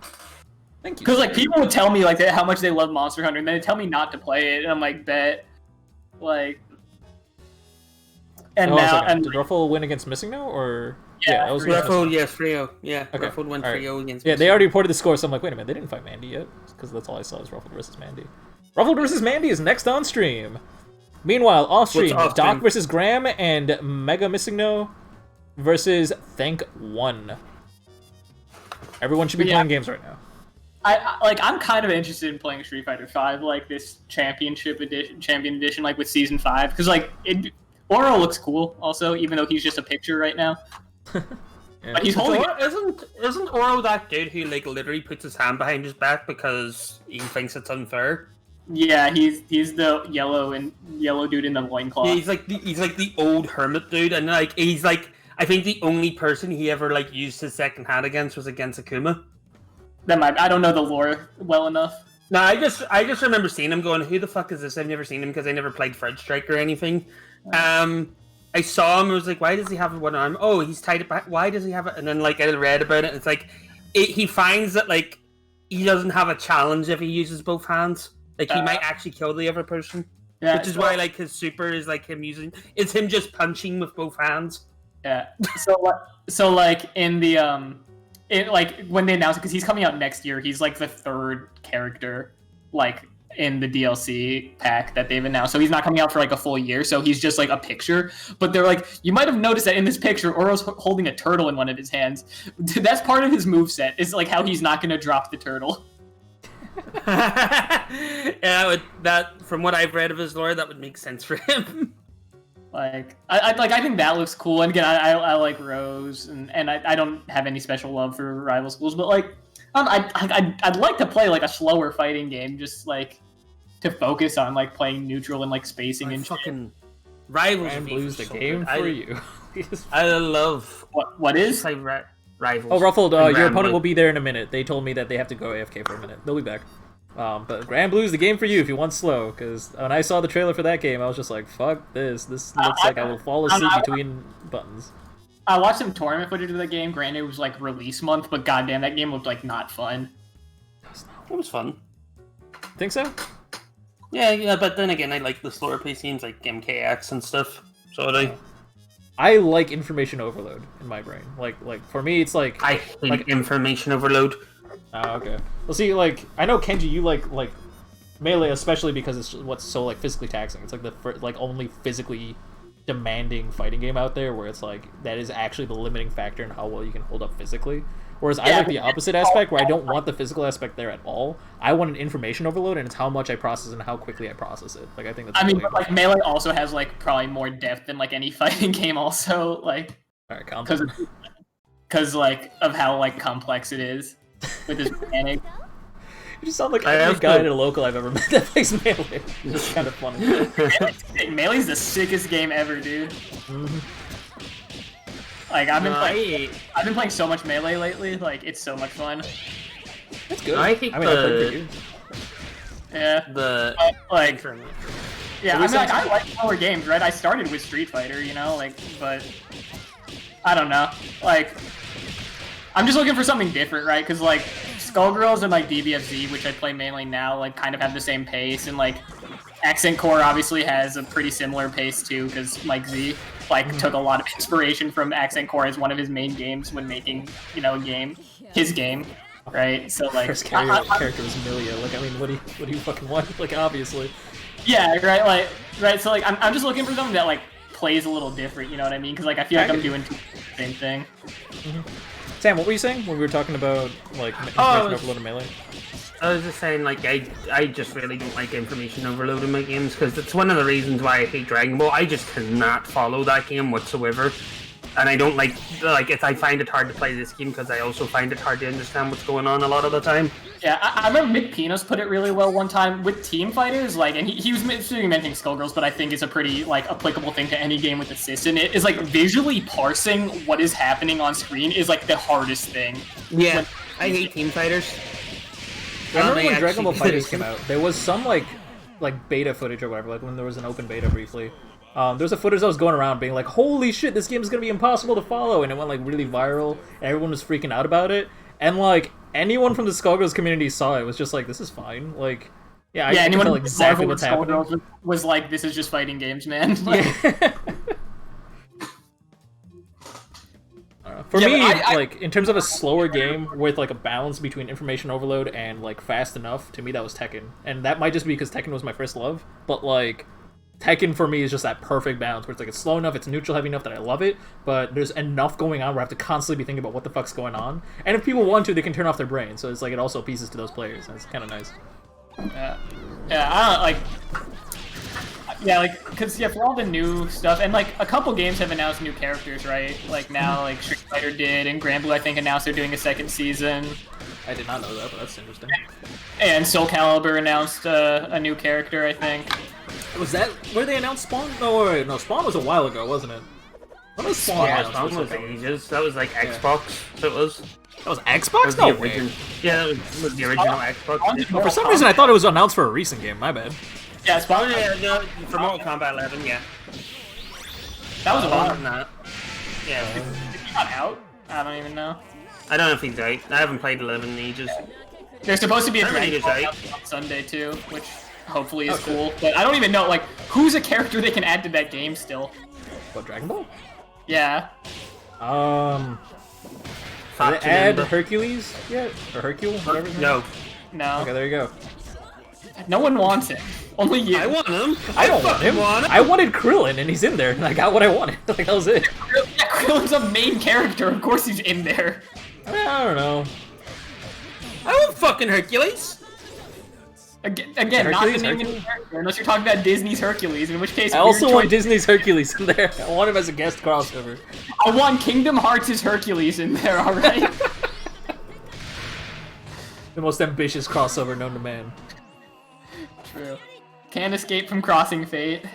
Thank you.
Because like people would tell me like how much they love Monster Hunter, and then they tell me not to play it, and I'm like, bet, like. And
did Ruffle win against Missing now, or
yeah,
that was
Ruffled, yes, Frio. Yeah,
okay.
Ruffled won for you against.
Yeah, they already reported the score, so I'm like, wait a minute, they didn't fight Mandy yet, because that's all I saw is Ruffled versus Mandy. Ruffled versus Mandy is next on stream. Meanwhile, off stream, Doc versus Graham and Mega Missing No versus Thank One. Everyone should be playing games right now.
I'm kind of interested in playing Street Fighter V, like this champion edition, like with Season 5, because like Oro looks cool, also, even though he's just a picture right now.
Yeah.
But he's holding.
Isn't Oro that dude who like literally puts his hand behind his back because he thinks it's unfair?
Yeah, he's the yellow dude in the loincloth.
Yeah, he's like the old hermit dude, and like he's like I think the only person he ever like used his second hand against was against Akuma.
I don't know the lore well enough.
No, I just remember seeing him going, who the fuck is this? I've never seen him because I never played Fred Strike or anything. I saw him, I was like, why does he have one arm? Oh, he's tied it back. Why does he have it? And then like I read about it, it's like he finds that like he doesn't have a challenge if he uses both hands. Like he might actually kill the other person. Yeah, which is why like his super is like him it's him just punching with both hands.
Yeah. So like in the like when they announced it, because he's coming out next year, he's like the third character like in the DLC pack that they've announced. So he's not coming out for like a full year, so he's just like a picture. But they're like, you might have noticed that in this picture, Oro's holding a turtle in one of his hands. That's part of his moveset, is like how he's not going to drop the turtle.
Yeah, that from what I've read of his lore, that would make sense for him.
Like I think that looks cool. And again, I like Rose, and I don't have any special love for rival schools, but like I'd like to play like a slower fighting game, just like to focus on like playing neutral and like spacing and
fucking Rivals
and Blues the
so
game
good.
for you.
I love
what is
Rivals.
Oh, Ruffled, your opponent will be there in a minute. They told me that they have to go AFK for a minute. They'll be back. But Grand Blue's the game for you if you want slow, because when I saw the trailer for that game, I was just like, fuck this. This looks like I will fall asleep between buttons.
I watched some tournament footage of the game. Granted, it was like release month, but goddamn, that game looked like not fun.
It was fun.
Think so?
Yeah, but then again, I like the slower paced games like MKX and stuff. So
I like information overload in my brain. Like for me, it's like
I hate information overload.
Oh, okay. Well, see, like I know Kenji, you like Melee, especially because it's what's so like physically taxing. It's like the only physically demanding fighting game out there where it's like that is actually the limiting factor in how well you can hold up physically. Whereas I like the opposite aspect, where I don't want the physical aspect there at all. I want an information overload, and it's how much I process and how quickly I process it. Like I think that's.
I mean, but, like Melee also has like probably more depth than like any fighting game. Also, like.
All right,
because like of how like complex it is with this mechanic.
You just sound like every guy in a local I've ever met that plays Melee. It's kind of funny.
Melee's the sickest game ever, dude.
Mm-hmm.
Like I've been playing so much Melee lately. Like it's so much fun.
That's good.
I think
I played you.
Yeah.
Like.
Yeah, I mean, like, I like slower games, right? I started with Street Fighter, you know, like, but I don't know. Like, I'm just looking for something different, right? Because, like, Skullgirls and, like, DBFZ, which I play mainly now, like, kind of have the same pace, and, like, Accent Core obviously has a pretty similar pace, too, because Mike Z, like, took a lot of inspiration from Accent Core as one of his main games when making, you know, his game, right? So, like...
First character was Milia. Like, I mean, what do you fucking want? Like, obviously.
Yeah, right, right, so, like, I'm just looking for something that, like, plays a little different, you know what I mean? Because, like, I feel like I'm doing the same thing.
Mm-hmm. Sam, what were you saying when we were talking about, like, information overload and Melee?
I was just saying, like, I just really don't like information overload in my games, because it's one of the reasons why I hate Dragon Ball. I just cannot follow that game whatsoever. And I don't like I find it hard to play this game because I also find it hard to understand what's going on a lot of the time.
Yeah, I remember Mick Pinos put it really well one time with team fighters, like, and he was mentioning Skullgirls, but I think it's a pretty, like, applicable thing to any game with assist, and it is, like, visually parsing what is happening on screen is, like, the hardest thing.
Yeah, I hate team fighters.
I remember when Dragon Ball FighterZ came out, there was some, like beta footage or whatever, like, when there was an open beta briefly. There was a footage that was going around being like, holy shit, this game is going to be impossible to follow, and it went, like, really viral, and everyone was freaking out about it, and, like, anyone from the Skullgirls community saw it was just like, this is fine, like, yeah, I
anyone
know exactly what's happening.
Was like, this is just fighting games, man. Like,
yeah. For me, like, in terms of a slower game with, like, a balance between information overload and, like, fast enough, to me that was Tekken, and that might just be because Tekken was my first love, but, like, Tekken for me is just that perfect balance where it's like it's slow enough, it's neutral heavy enough that I love it, but there's enough going on where I have to constantly be thinking about what the fuck's going on. And if people want to, they can turn off their brain, so it's like it also appeases to those players, and it's kind of nice.
Yeah, I don't like. Yeah, like, cause yeah, for all the new stuff, and like a couple games have announced new characters, right? Like now, like Street Fighter did, and Granblue I think announced they're doing a second season.
I did not know that, but that's interesting.
And Soul Calibur announced a new character, I think.
Was that where they announced Spawn? No, wait, no, Spawn was a while ago, wasn't it? When was Spawn?
Yeah, Spawn was ages. That was like Xbox. So it was.
That was Xbox? No way.
Yeah, that was the original Xbox.
Well, for some reason, I thought it was announced for a recent game. My bad.
Yeah, Spawn.
No, for Mortal Kombat 11, yeah.
That was a while.
That. Yeah.
Is he not out? I don't even know.
I don't know if he's out. I haven't played 11 in ages.
There's supposed to be a Dragon Ball on Sunday too, which hopefully is cool. But I don't even know, like, who's a character they can add to that game still?
What, Dragon Ball?
Yeah.
Did they add Hercules yet? Or Hercule? Whatever his name?
No.
No.
Okay, there you go.
No one wants him. Only you.
I want him.
I don't want him. I wanted Krillin, and he's in there, and I got what I wanted. Like, that was it.
Yeah, Krillin's a main character. Of course he's in there.
I don't know.
I want fucking Hercules.
Again, not the name of the character, unless you're talking about Disney's Hercules, in which case...
I also want Disney's Hercules in there. I want him as a guest crossover.
I want Kingdom Hearts' Hercules in there, alright?
The most ambitious crossover known to man.
True. Can't escape from crossing fate.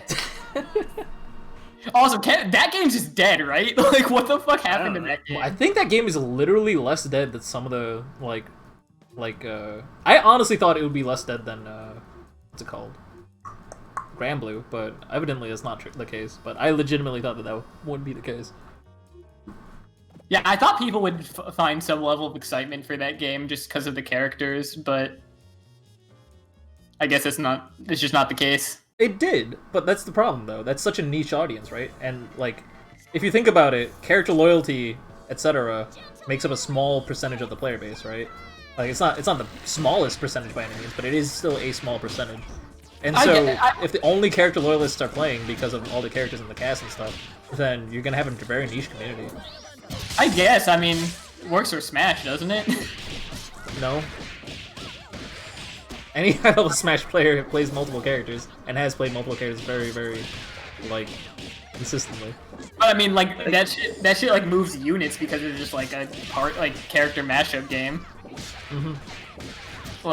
Also, that game's just dead, right? Like, what the fuck happened to that game?
I think that game is literally less dead than some of the, I honestly thought it would be less dead than, what's it called? Granblue, but evidently that's not the case. But I legitimately thought that wouldn't be the case.
Yeah, I thought people would find some level of excitement for that game just because of the characters, but I guess it's just not the case.
It did, but that's the problem, though. That's such a niche audience, right? And, like, if you think about it, character loyalty, etc., makes up a small percentage of the player base, right? Like, it's not the smallest percentage by any means, but it is still a small percentage. And so, if the only character loyalists are playing because of all the characters in the cast and stuff, then you're gonna have a very niche community.
I guess, I mean, it works for Smash, doesn't it?
No. Any high-level Smash player plays multiple characters, and has played multiple characters very, very, like, consistently.
But I mean, like, that shit like moves units because it's just like a character mashup game.
Mm-hmm.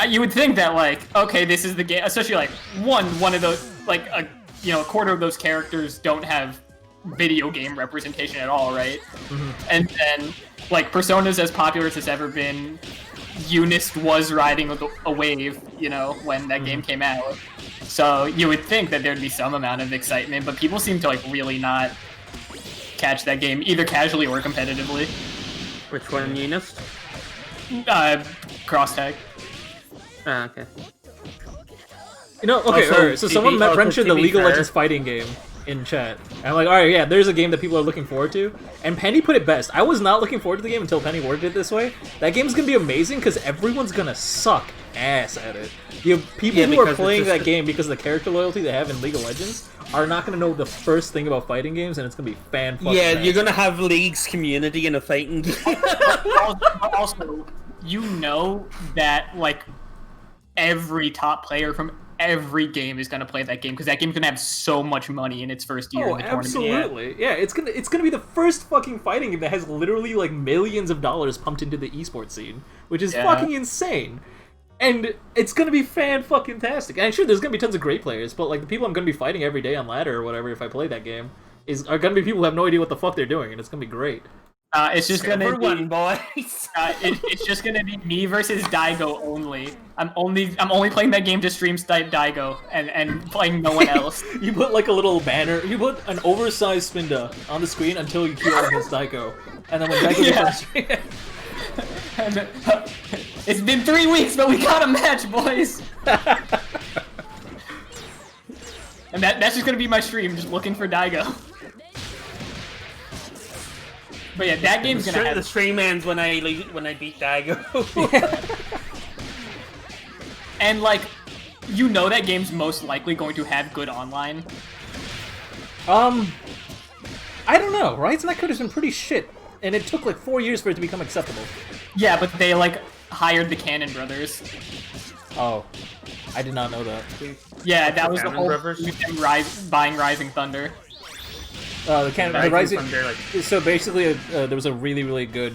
you would think that okay, this is the game, especially one of those a quarter of those characters don't have video game representation at all, right?
Mm-hmm.
And then Persona's as popular as it's ever been. Eunice was riding a wave, when that game came out. So you would think that there'd be some amount of excitement, but people seem to really not catch that game either casually or competitively.
Which one, Eunice?
Cross tag.
Ah, okay.
Okay,
Also,
alright, so someone mentioned the League of
fair.
Legends fighting game in chat. And I'm like, alright, yeah, there's a game that people are looking forward to. And Penny put it best. I was not looking forward to the game until Penny worded it this way. That game's gonna be amazing because everyone's gonna suck ass at it. You have people who are playing that game because of the character loyalty they have in League of Legends are not gonna know the first thing about fighting games, and it's gonna be
Yeah, you're gonna have League's community in a fighting game.
Also, that every top player from every game is gonna play that game because that game's gonna have so much money in its first year in the tournament.
Absolutely. Yeah, it's gonna be the first fucking fighting game that has literally millions of dollars pumped into the esports scene, which is fucking insane. And it's gonna be fan-fucking-tastic. And sure, there's gonna be tons of great players, but the people I'm gonna be fighting every day on ladder or whatever if I play that game are gonna be people who have no idea what the fuck they're doing, and it's gonna be great.
It's just gonna be
one, boys.
it's just gonna be me versus Daigo only. I'm only playing that game to stream Daigo and playing no one else.
You put a little banner. You put an oversized Spinda on the screen until you queue out against Daigo, and then when Daigo gets on stream.
And, it's been 3 weeks, but we got a match, boys. And that's just gonna be my stream, just looking for Daigo. But yeah, that game's gonna have...
The stream ends when I beat Daigo.
And that game's most likely going to have good online.
I don't know. Riot's netcode has been pretty shit, and it took 4 years for it to become acceptable.
Yeah, but they hired the Cannon Brothers.
Oh, I did not know that.
Yeah, that was the
Cannon
whole
Brothers?
with them buying Rising Thunder.
The Rising.
Thunder,
So basically, there was a really, really good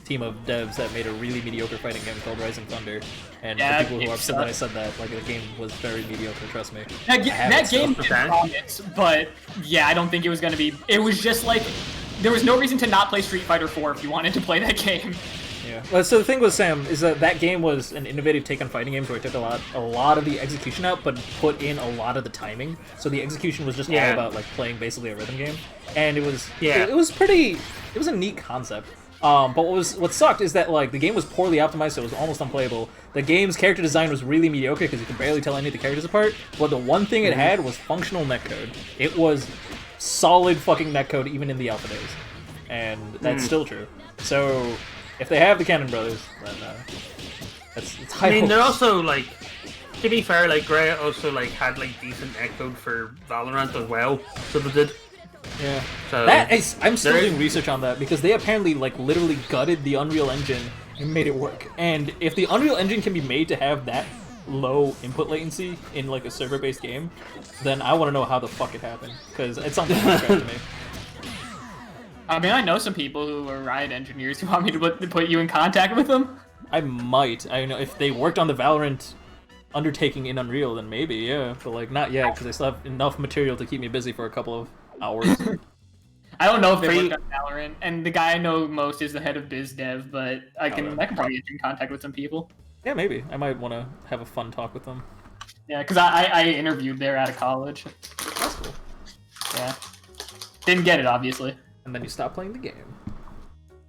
team of devs that made a really mediocre fighting game called Rising Thunder, and
Yeah,
the people who are upset that I
sucked.
said that, the game was very mediocre. Trust me.
That game did promise, but yeah, I don't think it was gonna be. It was just there was no reason to not play Street Fighter 4 if you wanted to play that game.
Yeah. Well, so the thing with Sam is that game was an innovative take on fighting games where it took a lot of the execution out, but put in a lot of the timing. So the execution was just all about playing basically a rhythm game, and it was it was a neat concept. But what sucked is that the game was poorly optimized, so it was almost unplayable. The game's character design was really mediocre because you could barely tell any of the characters apart. But the one thing it had was functional netcode. It was solid fucking netcode even in the alpha days, and that's still true. So if they have the Cannon Brothers, then it's high hopes.
they're also to be fair, Gray also had decent netcode for Valorant as well. So they did.
Yeah.
So
I'm still doing research on that because they apparently literally gutted the Unreal Engine and made it work. And if the Unreal Engine can be made to have that low input latency in a server-based game, then I want to know how the fuck it happened, because it's something to me.
I mean, I know some people who are Riot engineers who want me to put you in contact with them.
I might. I know if they worked on the Valorant undertaking in Unreal, then maybe, yeah. But not yet, because I still have enough material to keep me busy for a couple of hours.
I don't know if they worked on Valorant, and the guy I know most is the head of biz dev, but I can probably get you in contact with some people.
Yeah, maybe. I might want to have a fun talk with them.
Yeah, because I interviewed there out of college.
That's cool.
Yeah. Didn't get it, obviously.
And then you stop playing the game.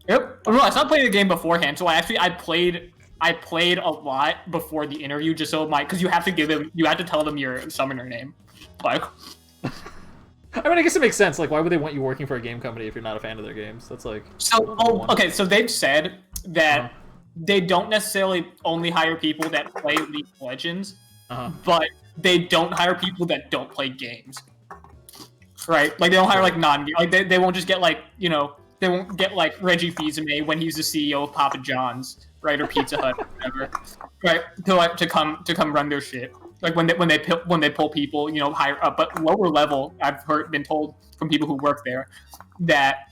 Yep. No, I stopped playing the game beforehand, so I played a lot before the interview, just so because you have to tell them your summoner name. I
mean, I guess it makes sense. Why would they want you working for a game company if you're not a fan of their games? That's
okay, so they've said that they don't necessarily only hire people that play League of Legends, but they don't hire people that don't play games. Right? They don't hire they won't just get they won't get Reggie Fils-Aimé when he's the CEO of Papa John's, right, or Pizza Hut, or whatever, right? To come run their shit. When they pull people, higher up, but lower level, I've been told from people who work there that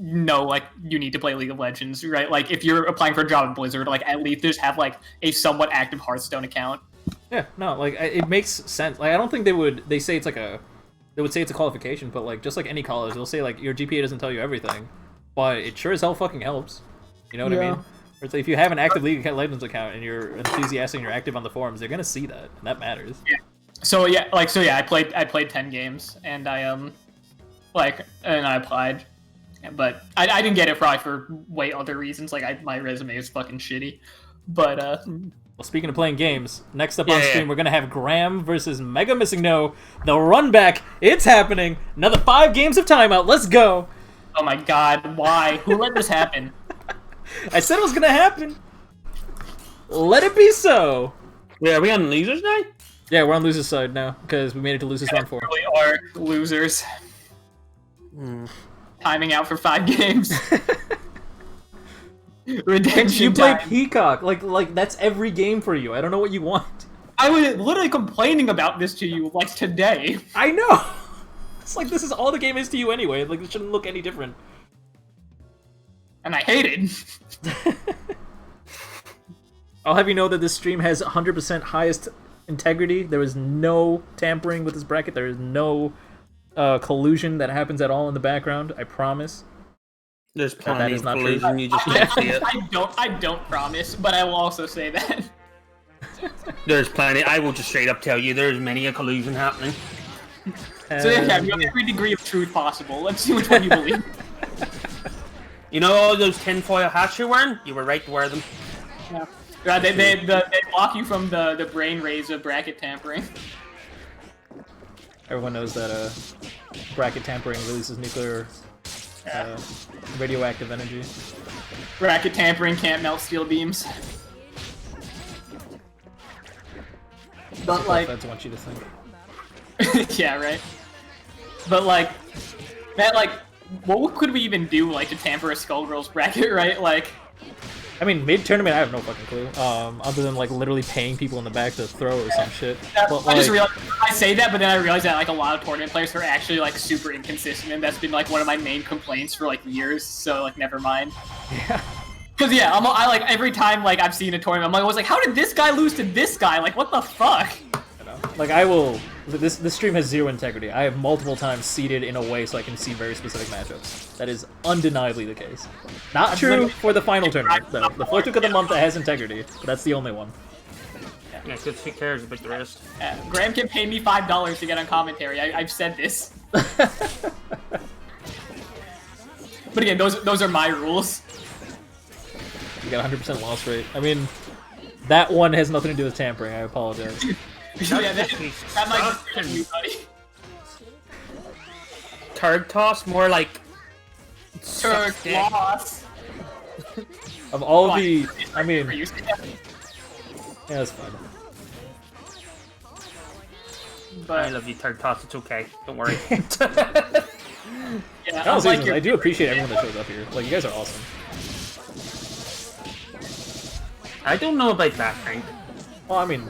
know, like, you need to play League of Legends, right? Like, if you're applying for a job at Blizzard, like, at least just have, like, a somewhat active Hearthstone account.
Yeah, no, like, it makes sense. Like, I don't think they say it's like they would say it's a qualification, but, like, just like any college, they'll say, like, your GPA doesn't tell you everything, but it sure as hell fucking helps. You know what I mean? Or it's like, if you have an active League of Legends account and you're enthusiastic and you're active on the forums, they're gonna see that, and that matters.
Yeah. So yeah, I played 10 games, and I applied. But I didn't get it probably for way other reasons. Like, my resume is fucking shitty. But,
Well, speaking of playing games, next up on stream, we're going to have Graham versus Mega Missing No. The run back. It's happening. Another 5 games of timeout. Let's go.
Oh my god, why? Who let this happen?
I said it was going to happen. Let it be so.
Yeah, are we on losers now?
Yeah, we're on loser's side now, because we made it to losers round 4.
We really are losers. Timing out for 5 games. Redemption
You play
time.
Peacock. Like that's every game for you. I don't know what you want.
I was literally complaining about this to you, like, today.
I know. It's like, this is all the game is to you anyway. Like, it shouldn't look any different.
And I hate it.
I'll have you know that this stream has 100% highest integrity. There is no tampering with this bracket. There is no collusion that happens at all in the background. I promise.
There's plenty of
not true.
collusion, you just don't see it.
I don't promise, but I will also say that.
There's plenty. I will just straight up tell you there's many a collusion happening.
So yeah, you have every degree of truth possible. Let's see which one you believe.
You know all those tinfoil hats you're wearing? You were right to wear them.
Yeah. They block you from the brain rays of bracket tampering.
Everyone knows that bracket tampering releases nuclear radioactive energy.
Bracket tampering can't melt steel beams. But like,
Feds want you to think.
yeah, right. But like, that like, what could we even do like to tamper a Skullgirls bracket, right? Like,
I mean, mid-tournament, I have no fucking clue. Other than, like, literally paying people in the back to throw or some shit. But,
I just
like,
realized, I say that, but then I realized that, like, a lot of tournament players are actually, like, super inconsistent, and that's been, like, one of my main complaints for, like, years, so, like, never mind.
yeah.
Because, yeah, I, like, every time, like, I've seen a tournament, I'm like, I was like, how did this guy lose to this guy? Like, what the fuck?
You know? Like, I will... This stream has zero integrity. I have multiple times seeded in a way so I can see very specific matchups. That is undeniably the case. Not true for the final tournament, though. The Fortune of the month that has integrity, but that's the only one.
Yeah, because who cares about the rest?
Graham can pay me $5 to get on commentary. I've said this. But again, those are my rules.
You got 100% loss rate. I mean, that one has nothing to do with tampering. I apologize.
Yeah, that might just be everybody.
Turd toss? More like...
Turd loss.
Of all the... I mean...
Yeah,
Yeah, that's fine.
but
I love you, turd toss. It's okay. Don't worry.
yeah,
No,
unlike
I do appreciate everyone that shows up here. Like, you guys are awesome.
I don't know about that, Frank.
Well, I mean...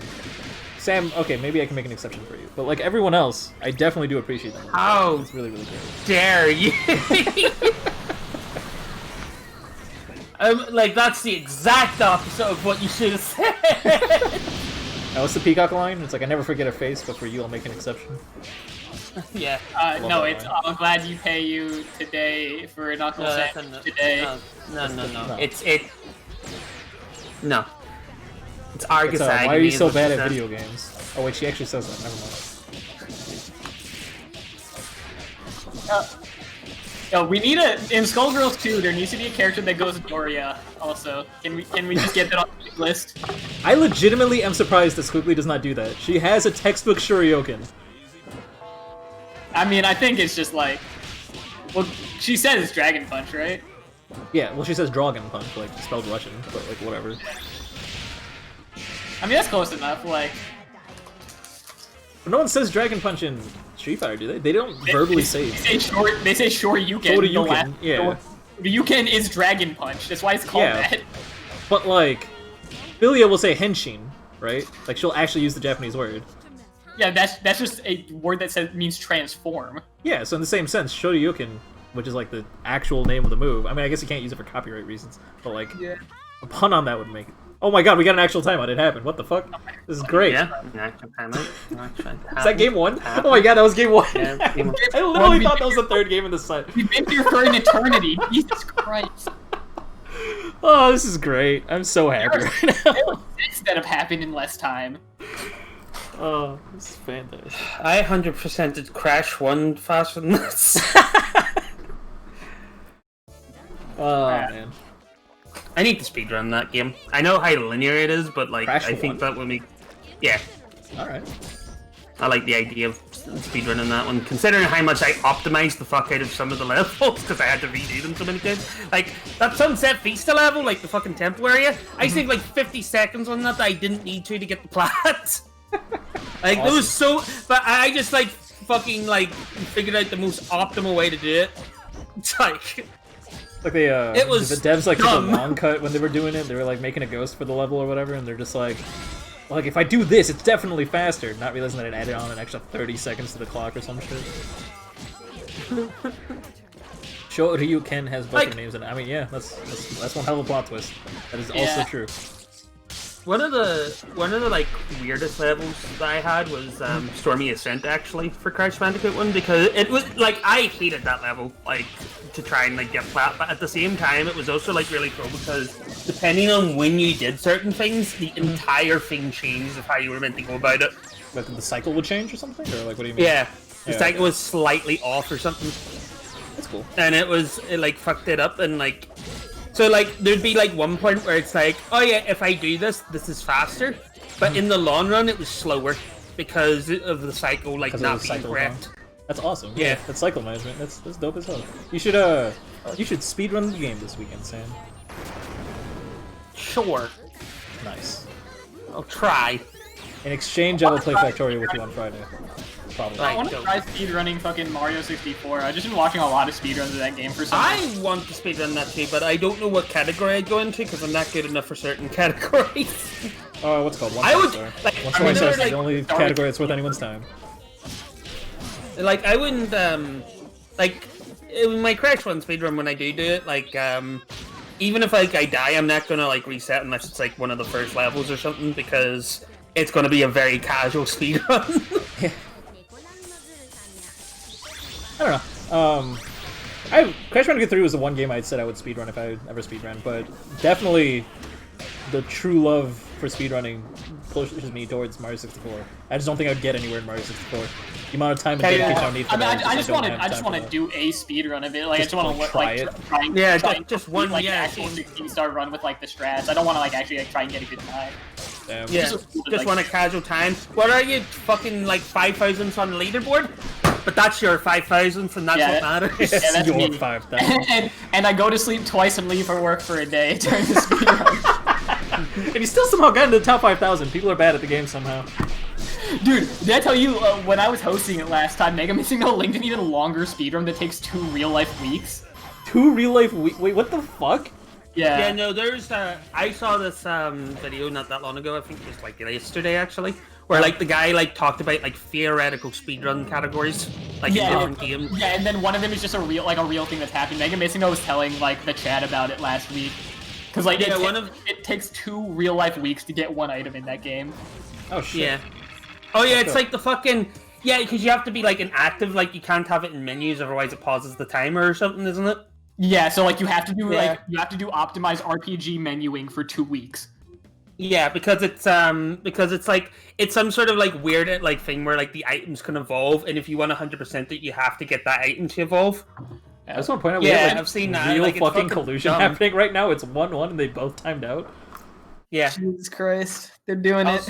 Sam, okay, maybe I can make an exception for you. But, like, everyone else, I definitely do appreciate them.
How
It's really, really great.
dare you? Like, that's the exact opposite of what you should have said.
Now, what's the Peacock line? It's like, I never forget a face, but for you, I'll make an exception.
Yeah.
no,
that
it's
line.
I'm glad you pay you today for a knuckle
that's
sandwich today.
No.
No.
No. It's Argus
Why are
agony
you
is
so
what
bad
she
at
said.
video games? Oh, wait, she actually says that. Never mind.
We need in Skullgirls 2. There needs to be a character that goes Doria. Also, can we just get that on the list?
I legitimately am surprised that Squiggly does not do that. She has a textbook Shurioken.
I mean, I think it's just like, well, she said it's Dragon Punch, right?
Yeah, well, she says Dragon Punch, like, spelled Russian, but, like, whatever.
I mean, that's close enough. Like,
But no one says Dragon Punch in Street Fighter, do they? They don't verbally say it.
They say Shoryuken.
Shoryuken, yeah.
Ryuken is Dragon Punch. That's why it's called that.
But, like, Filia will say Henshin, right? Like, she'll actually use the Japanese word.
Yeah, that's just a word that means transform.
Yeah, so in the same sense, Shoryuken which is like the actual name of the move. I mean, I guess you can't use it for copyright reasons, but like a pun on that would make it. Oh my god, we got an actual timeout. It happened. What the fuck? This is great.
Yeah, an actual timeout.
Is that game 1? Oh my god, that was game 1.
Yeah, game 1.
I literally thought that was the third game in the site.
We've been here for an eternity. Jesus Christ.
Oh, this is great. I'm so happy right now.
Instead of happened in less time.
Oh, this is fantastic.
I 100% did Crash 1 faster than this.
Oh, man.
I need to speedrun that game. I know how linear it is, but like
Crash
I think
1?
that would be... Yeah.
Alright.
I like the idea of speedrunning that one, considering how much I optimized the fuck out of some of the levels, because I had to redo them so many times. Like, that Sunset Vista level, like the fucking temple area, I saved like 50 seconds on that I didn't need to get the plat. Like,
awesome.
it was so... But I just, like, fucking, like, figured out the most optimal way to do it. It's like...
Like they,
It was
the devs like took a
dumb.
long cut when they were doing it. They were like making a ghost for the level or whatever, and they're just like if I do this, it's definitely faster. Not realizing that it added on an extra 30 seconds to the clock or some shit. Shoryuken has both their names in it. I mean, yeah, that's one hell of a plot twist. That is also true.
One of the like weirdest levels that I had was Stormy Ascent actually for Crash Bandicoot 1, because it was like I hated that level like to try and like get flat, but at the same time it was also like really cool because depending on when you did certain things, the entire thing changed of how you were meant to go about it.
Like the cycle would change or something, or like what do you mean?
Yeah, the cycle was slightly off or something.
That's cool.
And it like fucked it up, and like so like there'd be like one point where it's like, oh yeah, if I do this is faster, but in the long run it was slower because of the cycle like not being correct.
That's awesome.
Yeah,
that's cycle management. That's dope as hell. You should speedrun the game this weekend, Sam.
Sure.
Nice.
I'll try.
In exchange, I will play Factorio with you on Friday. Probably.
I want to try speedrunning fucking Mario 64. I've just been watching a lot of speedruns of that game for some reason.
I want to speedrun that too, but I don't know what category I'd go into because I'm not good enough for certain categories.
What's it called? One
I would
star.
like.
One
I
star
mean,
is
like,
the only category that's worth anyone's time.
Like I wouldn't like in my Crash 1 speedrun when I do it, like even if like I die, I'm not gonna like reset unless it's like one of the first levels or something because it's gonna be a very casual speedrun.
I don't know. Crash Bandicoot 3 was the one game I said I would speedrun if I ever speedrun, but definitely the true love for speedrunning pushes me towards Mario 64. I just don't think I'd get anywhere in Mario 64. The amount of time and dedication I need for that.
I just want to do a speedrun of it. Like I just want to
try it.
Just one,
like, actual 16-star run with like the strats. I don't want to like actually like, try and get a good time.
Damn.
Yeah, just want a casual time. What are you, fucking like 5,000s on the leaderboard? But that's your 5,000th and that's what matters.
Yeah,
that's
your
me.
5,000.
and I go to sleep twice and leave for work for a day during the speedrun.
And you still somehow got into the top 5,000. People are bad at the game somehow.
Dude, did I tell you, when I was hosting it last time, Mega Missing No linked an even longer speedrun that takes 2 real-life weeks?
2 real-life weeks? Wait, what the fuck?
Yeah.
Yeah, no, there's, I saw this, video not that long ago, I think it was, like, yesterday, actually, where, like, the guy, like, talked about, like, theoretical speedrun categories, like, in different games.
Yeah, and then one of them is just a real thing that's happened. Mega Missing No was telling, like, the chat about it last week. Because, like, it takes 2 real-life weeks to get 1 item in that game.
Oh, shit.
Yeah. Oh, yeah, it's like the fucking... Yeah, because you have to be, like, inactive, like, you can't have it in menus, otherwise it pauses the timer or something, isn't it?
Yeah, so, like, you have to do, optimized RPG menuing for 2 weeks.
Yeah, because it's like, it's some sort of, like, weird, like, thing where, like, the items can evolve, and if you want 100% it, you have to get that item to evolve.
I just want to point out,
I've seen that.
Real
like,
fucking collusion happening right now. It's 1-1 and they both timed out.
Yeah.
Jesus Christ, they're doing it.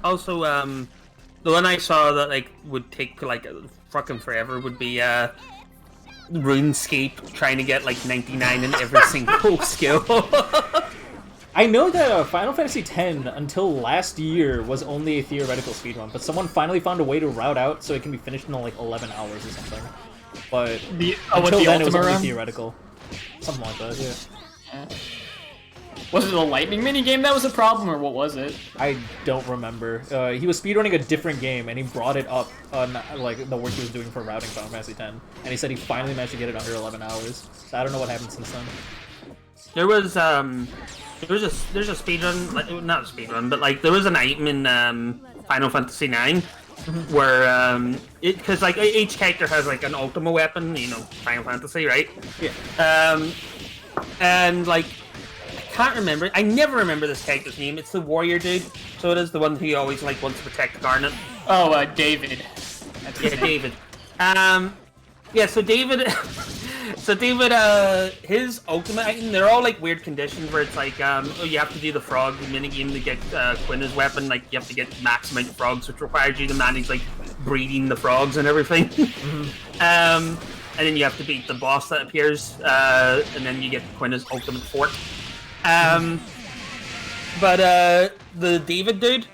Also, the one I saw that like would take like fucking forever would be RuneScape trying to get like 99 in every single skill.
I know that Final Fantasy X until last year was only a theoretical speedrun, but someone finally found a way to route out so it can be finished in like 11 hours or something. But until then it was only theoretical. Something like that, yeah.
Was it the lightning minigame that was a problem, or what was it?
I don't remember. He was speedrunning a different game, and he brought it up on like the work he was doing for routing Final Fantasy X, and he said he finally managed to get it under 11 hours. So I don't know what happened since then.
There's a speedrun, like, not a speedrun, but like there was an item in Final Fantasy IX where because like each character has like an ultimate weapon, you know, Final Fantasy, right?
Yeah.
And like can't remember. I never remember this character's name. It's the warrior dude. So it is the one who always like wants to protect Garnet.
Oh, David. That's his
Yeah,
name.
David. Yeah. So David. His ultimate item. They're all like weird conditions where it's like, oh, you have to do the frog minigame to get Quina's weapon. Like you have to get max amount of frogs, which requires you to manage like breeding the frogs and everything. And then you have to beat the boss that appears, and then you get Quina's ultimate fort. But the David dude,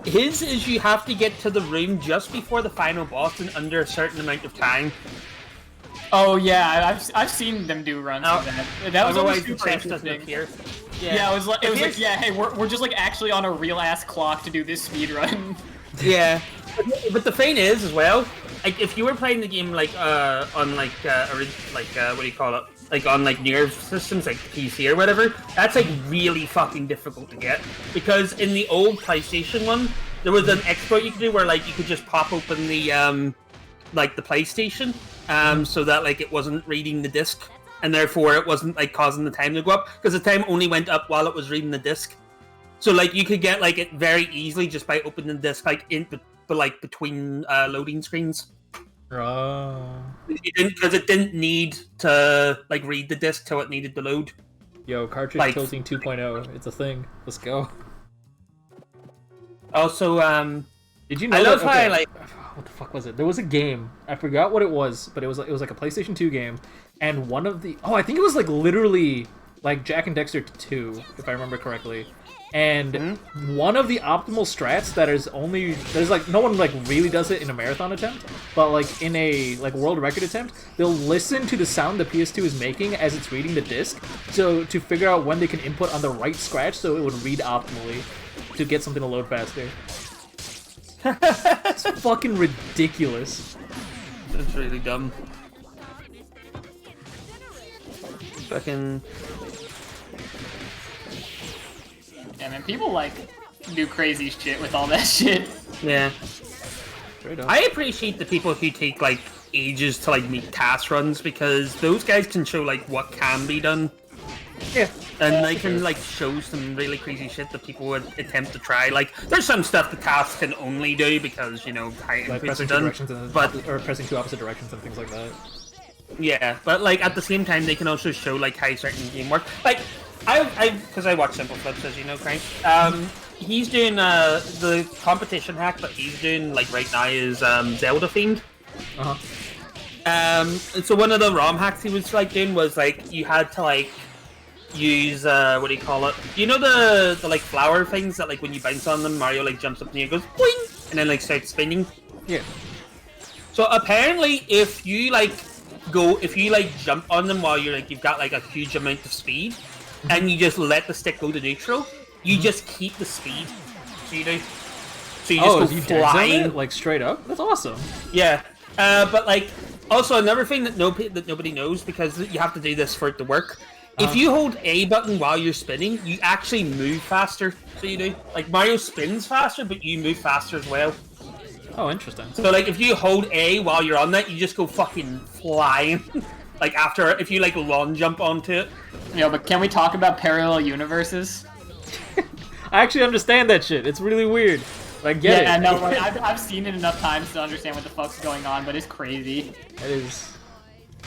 his is you have to get to the room just before the final boss in under a certain amount of time.
Oh yeah, I've seen them do runs of that. That was always super
chest doesn't
interesting.
appear.
Yeah, it was like yeah, hey, we're just like actually on a real ass clock to do this speed run.
Yeah, but the thing is as well, like if you were playing the game like on like what do you call it? Like on like newer systems like PC or whatever, that's like really fucking difficult to get, because in the old PlayStation one there was an exploit you could do where like you could just pop open the like the PlayStation so that like it wasn't reading the disc, and therefore it wasn't like causing the time to go up, because the time only went up while it was reading the disc. So like you could get like it very easily just by opening the disc like between loading screens. Because it didn't need to like read the disc till it needed to load.
Yo, cartridge
like,
tilting 2.0, it's a thing. Let's go.
Also,
did you know?
I love
that,
how I like.
What the fuck was it? There was a game. I forgot what it was, but it was like a PlayStation 2 game, and one of the I think it was like literally like Jack and Dexter 2, if I remember correctly. And one of the optimal strats that is there's like no one like really does it in a marathon attempt, but like in a like world record attempt, they'll listen to the sound the PS2 is making as it's reading the disc, so to figure out when they can input on the right scratch so it would read optimally to get something to load faster. It's fucking ridiculous.
That's really dumb. Fucking.
Yeah, man, people like do crazy shit with all that shit.
Yeah.
Straight up.
I appreciate the people who take like ages to like make task runs, because those guys can show like what can be done.
Yeah.
And they can like show some really crazy shit that people would attempt to try. Like there's some stuff the tasks can only do because, you know, high
Like
inputs
pressing
are
two
done.
directions or pressing two opposite directions and things like that.
Yeah, but like at the same time they can also show like how certain game work. Like because I watch Simple Flips, as you know, Crank. He's doing the competition hack that he's doing like right now is Zelda themed. And so one of the ROM hacks he was like doing was like you had to like use what do you call it? You know the like flower things that like when you bounce on them, Mario like jumps up and goes boing, and then like starts spinning.
Yeah.
So apparently, if you jump on them while you're like you've got like a huge amount of speed, and you just let the stick go to neutral, you just keep the speed. So you do. So you just go flying,
like straight up. That's awesome.
Yeah. But like also another thing that nobody knows, because you have to do this for it to work. If you hold A button while you're spinning, you actually move faster. So you do. Like Mario spins faster, but you move faster as well.
Oh, interesting.
So like if you hold A while you're on that, you just go fucking flying. Like after, if you like long jump onto it.
Yeah, but can we talk about parallel universes?
I actually understand that shit. It's really weird. I get it.
Yeah, no, like, I've seen it enough times to understand what the fuck's going on, but it's crazy.
It is.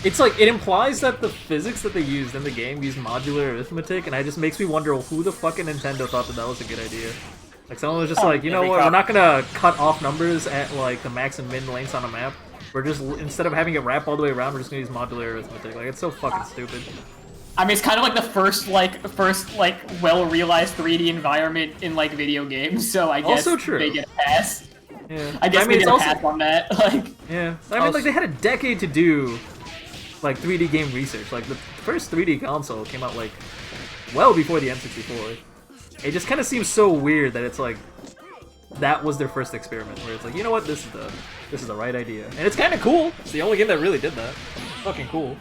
It's like, it implies that the physics that they used in the game use modular arithmetic, and it just makes me wonder who the fucking Nintendo thought that was a good idea. Like, someone was just like, you know what, we're not gonna cut off numbers at, like, the max and min lengths on a map. We're just, instead of having it wrap all the way around, we're just gonna use modular arithmetic. Like, it's so fucking stupid.
I mean, it's kind of like the first well-realized 3D environment in, like, video games, so I guess
Also true.
they get a pass.
Yeah.
I guess
I mean,
we get a pass on that, like...
Yeah. I mean, like, they had a decade to do, like, 3D game research. Like, the first 3D console came out, like, well before the N64. It just kind of seems so weird that it's like that was their first experiment, where it's like, you know what, this is the right idea, and it's kind of cool. It's the only game that really did that. Fucking cool.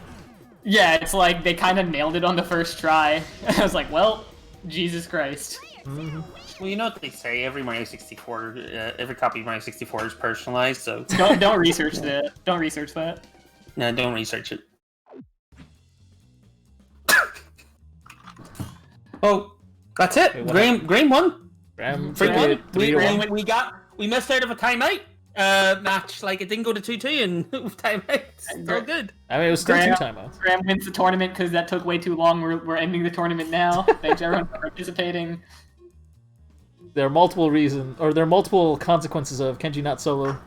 Yeah, it's like they kind of nailed it on the first try. I was like, well, Jesus Christ.
Mm-hmm.
Well, you know what they say, every Mario 64, every copy of Mario 64 is personalized, so...
Don't research that. Don't research that.
No, don't research it. Oh, that's it.
Wait,
Graham won.
Graham,
We missed out of a timeout match. Like, it didn't go to 2-2 and timeout. Still good.
I mean, it was still 2 timeouts.
Graham wins the tournament because that took way too long. We're ending the tournament now. Thanks everyone for participating.
There are multiple consequences of Kenji not solo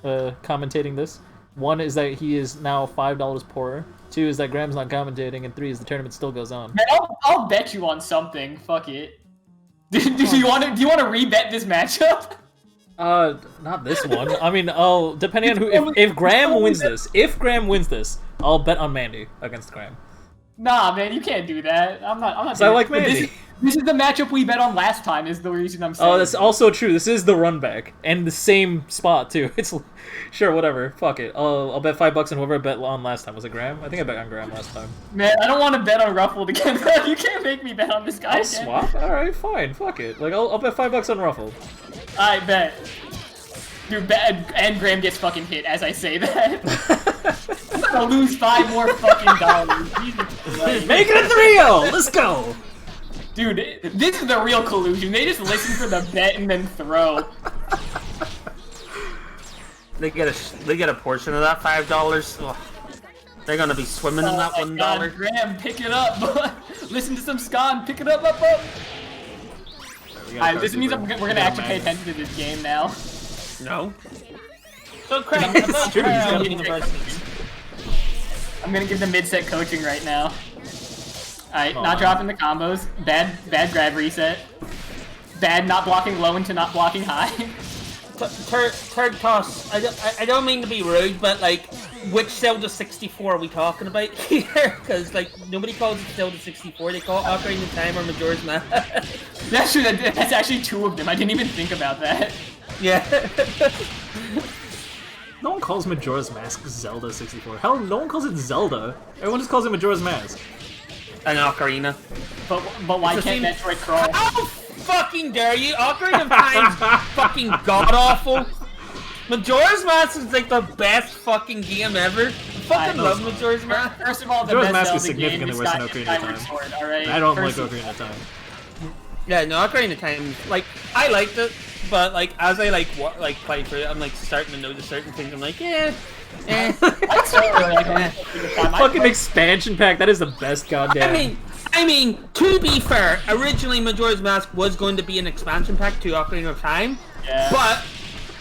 commentating this. One is that he is now $5 poorer. 2 is that Graham's not commentating, and 3 is the tournament still goes on.
Man, I'll bet you on something. Fuck it. Do you want to rebet this matchup?
Not this one. I mean, depending on who. If Graham wins this, I'll bet on Mandy against Graham.
Nah, man, you can't do that. I'm not.
So I like Mandy.
This is the matchup we bet on last time. Is the reason I'm saying.
Oh, that's also true. This is the run back and the same spot too. It's sure, whatever. Fuck it. I'll bet $5 on whoever I bet on last time. Was it Graham? I think I bet on Graham last time.
Man, I don't want to bet on Ruffled again. You can't make me bet on this guy.
I'll swap. All right, fine. Fuck it. Like I'll bet $5 on Ruffled.
I bet. Dude, and Graham gets fucking hit as I say that. I'm gonna lose $5 more fucking dollars.
Make it a 3-0. Let's go.
Dude, this is the real collusion. They just listen for the bet and then throw.
They get a portion of that $5. Ugh. They're gonna be swimming in that $1.
God, Graham, pick it up. Listen to some ska, pick it up. Alright, this means we're gonna actually pay attention to this game now.
No. So Craig,
I'm gonna give the mid-set coaching right now. Alright, not dropping the combos. Bad grab reset. Bad not blocking low into not blocking high.
Third toss. I don't mean to be rude, but like, which Zelda 64 are we talking about here? Because like, nobody calls it Zelda 64. They call it Ocarina of Time or Majora's Mask.
That's true. That's actually 2 of them. I didn't even think about that.
Yeah.
No one calls Majora's Mask Zelda 64. Hell, no one calls it Zelda. Everyone just calls it Majora's Mask.
An Ocarina.
But why can't Metroid crawl?
How fucking dare you? Ocarina of Time's fucking god-awful. Majora's Mask is like the best fucking game ever. I fucking love Majora's Mask.
First of all, the
Majora's
best
Mask is
Zelda game
significantly
is
worse than Ocarina of Time.
Sword, alright?
I don't like Ocarina of Time.
Yeah, no, Ocarina of Time, like, I liked it, but like, as I play through it, I'm like starting to notice certain things. I'm like, yeah.
I still really like it.
Fucking expansion pack, that is the best goddamn.
I mean, to be fair, originally Majora's Mask was going to be an expansion pack to Ocarina of Time, but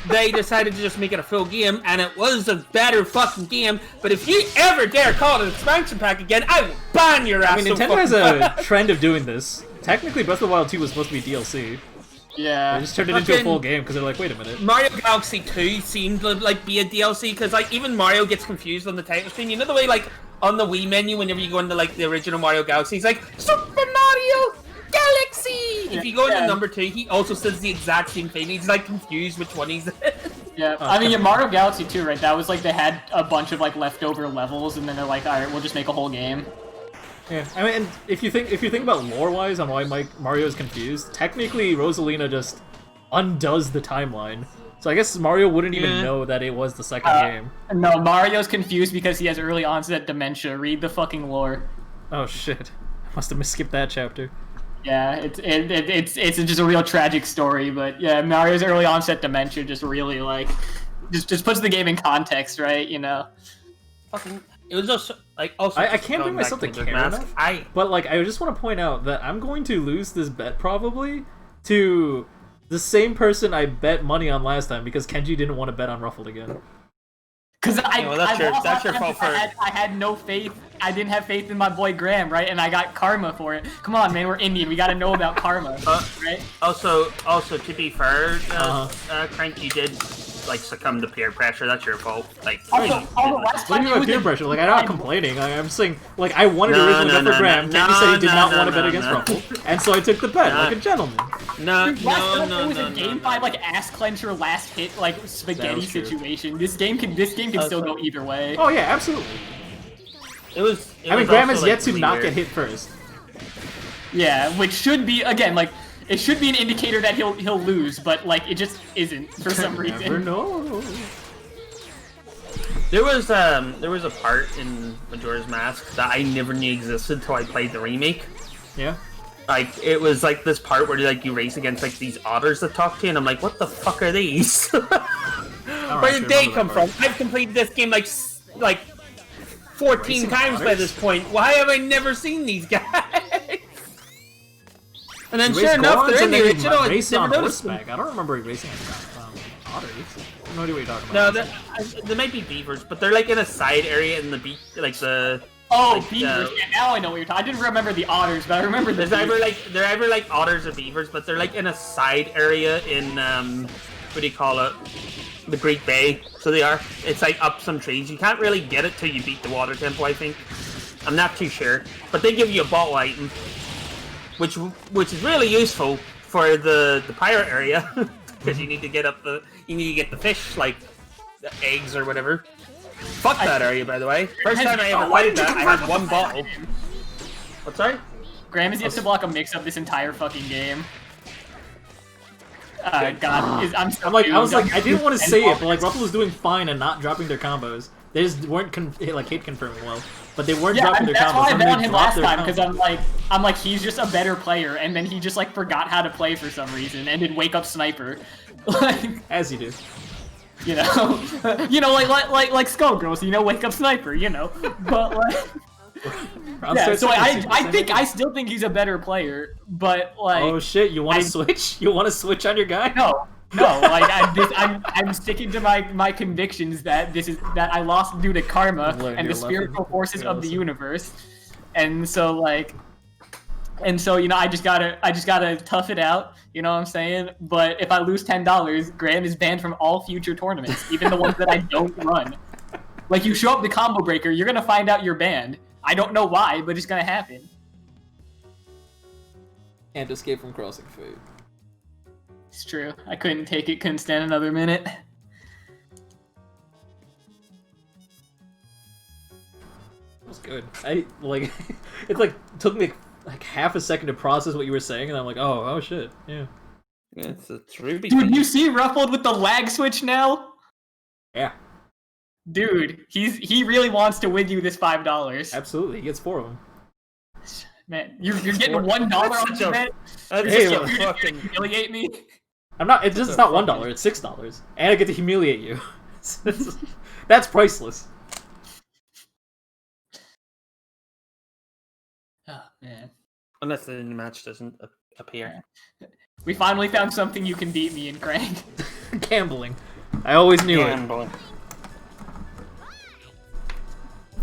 they decided to just make it a full game, and it was a better fucking game. But if you ever dare call it an expansion pack again, I will ban your ass.
I mean, Nintendo has a trend of doing this. Technically, Breath of the Wild 2 was supposed to be DLC.
Yeah.
They just turned it into a full game because they're like, wait a minute.
Mario Galaxy 2 seemed to like be a DLC because like even Mario gets confused on the title screen. You know the way like on the Wii menu whenever you go into like the original Mario Galaxy, he's like Super Mario Galaxy. If you go into number 2, he also says the exact same thing. He's like confused which one he's in.
Yeah, I mean, Mario Galaxy 2, right? That was like they had a bunch of like leftover levels, and then they're like, all right, we'll just make a whole game.
Yeah, I mean, and if you think about lore-wise on why Mario is confused, technically Rosalina just undoes the timeline. So I guess Mario wouldn't even know that it was the second game.
No, Mario's confused because he has early onset dementia. Read the fucking lore.
Oh shit! I must have skipped that chapter.
Yeah, it's just a real tragic story, but yeah, Mario's early onset dementia just really like just puts the game in context, right? You know.
Fucking. It was just like also.
I can't bring myself to care enough. But like, I just want to point out that I'm going to lose this bet probably to the same person I bet money on last time because Kenji didn't want to bet on Ruffled again.
Because
that's your fault.
I had no faith. I didn't have faith in my boy Graham, right? And I got karma for it. Come on, man, we're Indian. We got to know about karma, right?
Also, to be fair, Crank, you did like succumb to peer pressure. That's your fault. Like,
Also, last
What do
time
you mean
it
by
was
peer
a-
pressure? Like, I'm not complaining. I'm saying, like, I wanted to originally bet for Graham. Can't you say you did not want to bet against Ruffle? And so I took the bet, like a gentleman.
no,
Last time it was a game by like ass clencher last hit like spaghetti
true.
situation. This game can still go either way.
Oh yeah, absolutely.
It was.
I mean, Graham has yet to not get hit first.
Yeah, which should be again like it should be an indicator that he'll lose, but like it just isn't for some
Never
reason.
know.
There was a part in Majora's Mask that I never knew existed until I played the remake.
Yeah.
Like, it was like this part where like you race against like these otters that talk to you, and I'm like, what the fuck are these? Where did they come from? I've completed this game like 14
Racing
times by
otters?
this point. Why have I never seen these guys? And then
You
sure
race
enough,
Gorons
they're in
and
there.
then
You
you
know, I
race
never
on
noticed them.
horseback. I don't remember racing otters. I have no idea what you're talking
No,
about.
there might be beavers, but they're like in a side area in the like the.
Oh,
like,
beavers! Yeah, now I know what you're talking. I didn't remember the otters, but I remember the.
They're
beavers.
either like otters or beavers, but they're like in a side area in what do you call it? The Great Bay. So they are. It's like up some trees. You can't really get it till you beat the water temple, I think. I'm not too sure, but they give you a bottle item, which is really useful for the pirate area because you need to get the fish like the eggs or whatever. Fuck that area, by the way. First time I ever played that, I had one bottle. What's sorry?
Graham is yet to block a mix-up this entire fucking game. God,
I'm like, I was like, I didn't want to say it, but like Ruffle was doing fine and not dropping their combos. They just weren't hit confirming well, but they weren't dropping their
that's
combos.
why I
and
bet
they
on him
dropped
last
their
time because
combos.
I'm like he's just a better player, and then he just like forgot how to play for some reason and did wake up sniper, like
As you do.
you know, like Skullgirls, you know, wake up sniper, you know, but like. Yeah, so I still think he's a better player, but like.
Oh shit! You want to switch? You want to switch on your guy?
No, like I'm sticking to my convictions that that I lost due to karma and the spiritual forces of the universe, and so you know I just gotta tough it out. You know what I'm saying? But if I lose $10, Graham is banned from all future tournaments, even the ones that I don't run. Like you show up to Combo Breaker, you're gonna find out you're banned. I don't know why, but it's gonna happen.
Can't escape from crossing fate.
It's true. I couldn't take it. Couldn't stand another minute.
That was good. It like took me like half a second to process what you were saying, and I'm like, oh shit, yeah.
It's Ruby.
Dude, you see Ruffled with the lag switch now?
Yeah.
Dude, he really wants to win you this $5.
Absolutely, he gets 4 of them.
Man, you're getting $1 on the bet.
Hey,
You're fucking humiliate me.
I'm not. It's not $1. It's $6, and I get to humiliate you. That's priceless.
Oh man.
Unless the match doesn't appear.
We finally found something you can beat me in, Craig.
Gambling. I always knew
Gambling.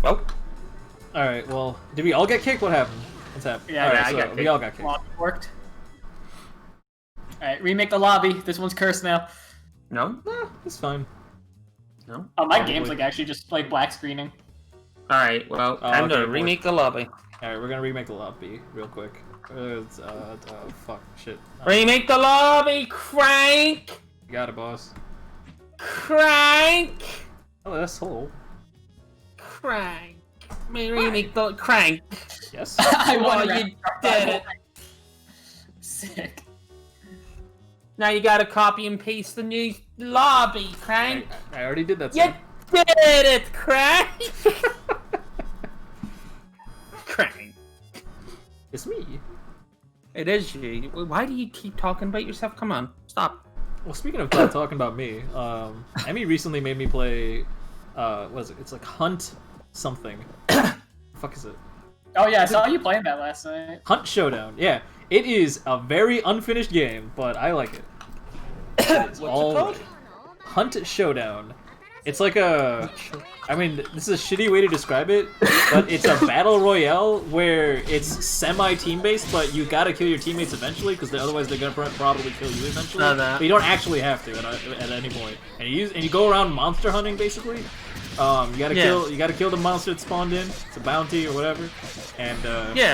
Well.
it. All right. Well, did we all get kicked? What happened? What's happened?
Yeah,
all right,
I
so
got
we all got kicked.
Lobby worked. Alright, remake the lobby. This one's cursed now.
No.
It's fine.
No.
Oh, my
Probably.
game's like actually just like black screening.
All right. Well, time
okay,
to
boy.
remake the lobby.
All right, we're gonna remake the lobby real quick. Fuck, shit.
Remake the lobby, crank.
You got it, boss.
Crank.
Oh, that's hello.
Crank. Remake the crank.
Yes.
I
Oh,
won.
you did it.
Sick.
Now you gotta copy and paste the new lobby, crank.
I already did that.
You
Son.
did it, crank. Crank.
It's me.
It is you. Why do you keep talking about yourself? Come on, stop.
Well, speaking of talking about me, Emmy recently made me play. What is it? It's like Hunt something. Fuck is it?
Oh yeah, I saw you playing that last night.
Hunt Showdown. Yeah, it is a very unfinished game, but I like it. It's
What's it called?
Hunt Showdown. It's like a... I mean, this is a shitty way to describe it, but it's a battle royale where it's semi-team-based, but you gotta kill your teammates eventually, because otherwise they're gonna probably kill you eventually. But you don't actually have to at any point. And you go around monster hunting, basically. You gotta kill the monster that spawned in. It's a bounty or whatever. And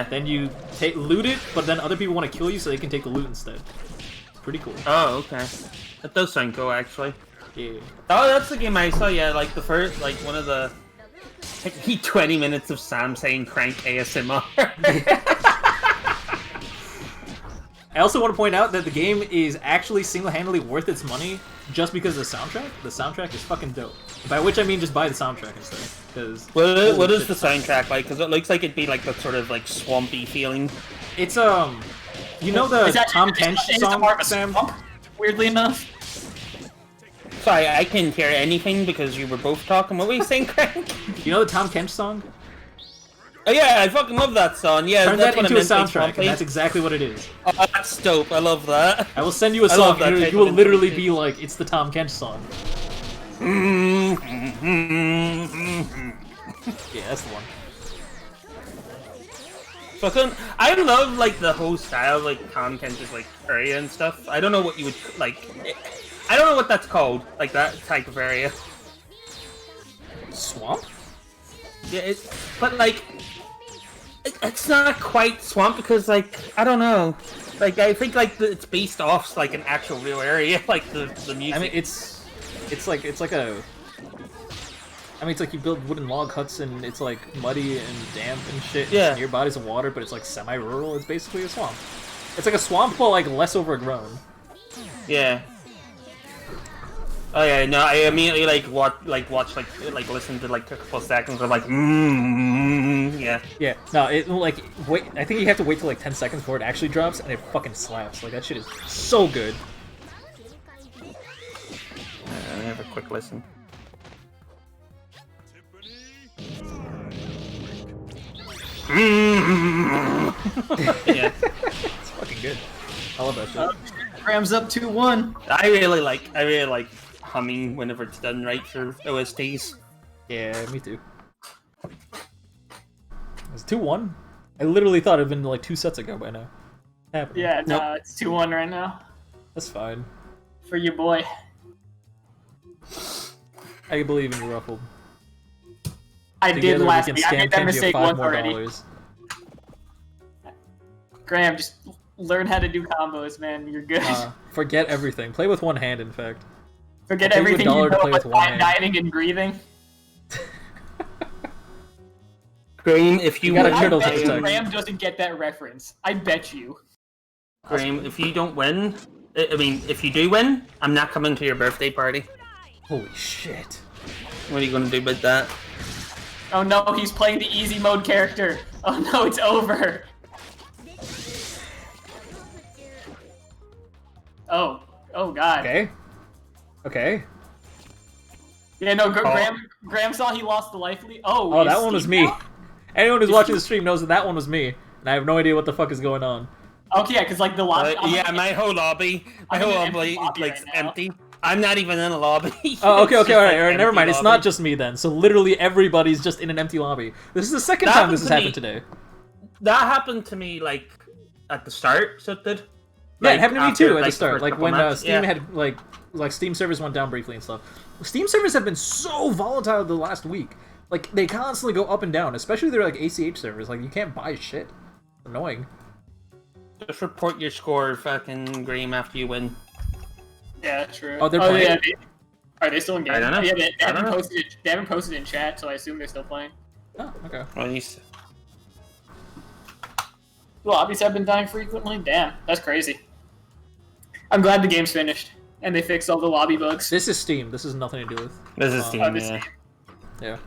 then you loot it, but then other people want to kill you so they can take the loot instead. Pretty cool.
Oh, okay. That does sound cool, actually.
Yeah.
Oh, that's the game I saw, yeah, like the first, like one of the... Like 20 minutes of Sam saying crank ASMR.
I also want to point out that the game is actually single-handedly worth its money just because of the soundtrack. The soundtrack is fucking dope. By which I mean just buy the soundtrack instead. Because
what is the soundtrack like? Because it looks like it'd be like that sort of like swampy feeling.
It's you know the Tom Kench song, Sam?
Weirdly enough.
Sorry, I couldn't hear anything because you were both talking. What were you saying, Crank?
You know the Tom Kench song?
Oh yeah, I fucking love that song. Yeah,
turn
that's
that
what
into a
I meant,
soundtrack, and that's exactly what it is.
Oh, that's dope. I love that.
I will send you a song, and you will literally be like, it's the Tom Kench song. Yeah, that's the one.
I love like the whole style, like Tom Kench's like area and stuff. I don't know what you would like. I don't know what that's called, like that type of area.
Swamp?
Yeah, but like, it's not quite swamp because like I don't know. Like I think like it's based off like an actual real area, like the music.
I mean, it's like a. I mean, it's like you build wooden log huts and it's like muddy and damp and shit.
Yeah.
Near bodies of water, but it's like semi-rural. It's basically a swamp. It's like a swamp, but like less overgrown.
Yeah. Oh yeah, no, I immediately watch, listen to like a couple seconds of like, yeah.
Yeah, no, it like wait. I think you have to wait till like 10 seconds before it actually drops, and it fucking slaps. Like that shit is so good.
Let me have a quick listen. Yeah,
it's fucking good. I love that shit.
Rams up 2-1.
I really like humming whenever it's done right for OSTs.
Yeah, me too. It's 2-1. I literally thought it'd been like 2 sets ago by now. Happening.
Yeah, no, it's 2-1 right now.
That's fine.
For your boy.
I believe in you, Ruffled.
I did
Together
last
we can
week. I made that
scam
mistake
$5
once
more
already.
dollars.
Graham, just learn how to do combos, man. You're good.
Forget everything. Play with one hand, in fact.
Forget
I'll pay you
everything you
$1 to
know
play with
about
one hand.
dieting and breathing.
Graham, if you
got a
win,
turtle
I bet
to
you
protect.
Graham doesn't get that reference. I bet you.
Graham, if you don't win, I mean, if you do win, I'm not coming to your birthday party.
Holy shit.
What are you gonna do about that?
Oh no, he's playing the easy mode character. Oh no, it's over. Oh god.
Okay. Okay.
Yeah, no, Graham saw he lost the life lead.
Oh, that one was me.
Now?
Anyone who's watching the stream knows that that one was me, and I have no idea what the fuck is going on.
Okay, yeah, because like the lobby.
Yeah, my whole lobby is like empty. I'm not even in a lobby.
Oh, okay,
It's just,
alright, never mind.
empty
It's not
lobby.
just me then. So literally everybody's just in an empty lobby. This is the second time this has happened today.
That happened to me like at the start, so it did.
Yeah,
Like,
it happened to me
after,
too at the
like,
start.
first
Like
couple
when
months,
Steam
yeah.
had like Steam servers went down briefly and stuff. Steam servers have been so volatile the last week. Like they constantly go up and down, especially their like ACH servers. Like you can't buy shit. Annoying.
Just report your score, fucking Graham, after you win.
Yeah, true.
Oh, they're playing?
Yeah, are they still in game?
I don't know.
Yeah, they
I don't
haven't
know.
posted it. They haven't posted it in chat, so I assume they're still playing.
Oh, okay.
Well,
Lobbies have been dying frequently. Damn, that's crazy. I'm glad the game's finished and they fixed all the lobby bugs.
This is Steam. This has nothing to do with.
this is Steam,
this
yeah.
Yeah.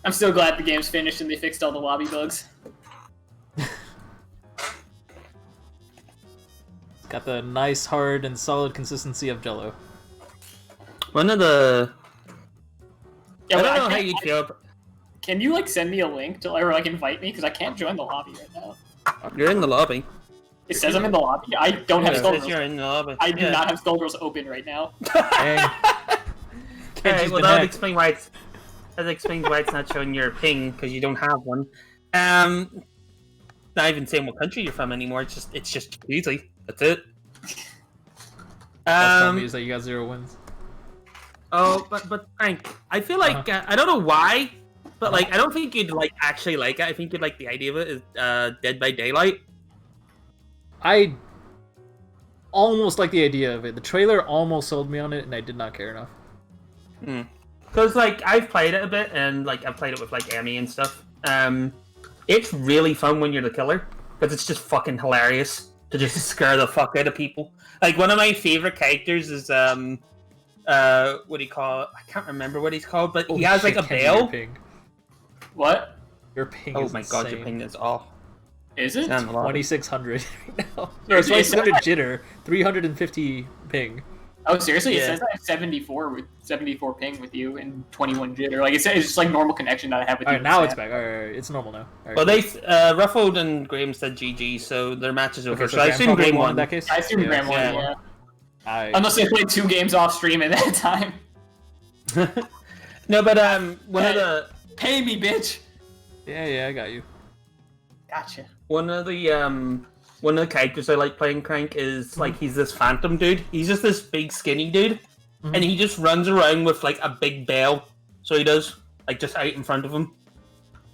I'm still glad the game's finished and they fixed all the lobby bugs.
It's got the nice, hard, and solid consistency of Jello.
One of the...
Yeah,
I
but
don't know how
can't-
you'd feel...
Can you like send me a link to or like invite me because I can't join the lobby right now.
You're in the lobby.
It says I'm in the lobby. I don't have
It says
Skullgirls.
you're in the lobby.
I do not have Skullgirls open right now.
Dang.
Alright, well that explains why it's not showing your ping because you don't have one. Not even saying what country you're from anymore. It's just easy. That's it.
That's funny is that you got 0 wins.
Oh, but Frank, I feel like I don't know why, but like I don't think you'd like actually like it. I think you'd like the idea of it. Is Dead by Daylight.
I almost like the idea of it. The trailer almost sold me on it, and I did not care enough.
Because like I've played it a bit, and like I've played it with like Emmy and stuff. It's really fun when you're the killer because it's just fucking hilarious to just scare the fuck out of people. Like one of my favorite characters is what do you call it? I can't remember what he's called, but he has like a bell.
What?
Your ping
Oh
is
my god,
insane.
your ping is off.
Is it?
2600 right now. No, it's 2600 jitter, 350 ping.
Oh, seriously?
Yeah.
It says I have 74 ping with you and 21 jitter. Like it's just like normal connection that I have with you.
Alright, now it's back. Alright, it's normal now. All right,
Well, they Ruffled and Graham said GG, so their match is over.
okay,
so I assume Graham
won
won.
in that case.
I assume Graham won, yeah.
Alright.
Unless they played 2 games off stream at that time.
No, but one of the
Pay me, bitch.
Yeah, I got you.
Gotcha.
one of the characters I like playing Crank is like he's this phantom dude. He's just this big skinny dude, and he just runs around with like a big bell. So he does like just out in front of him.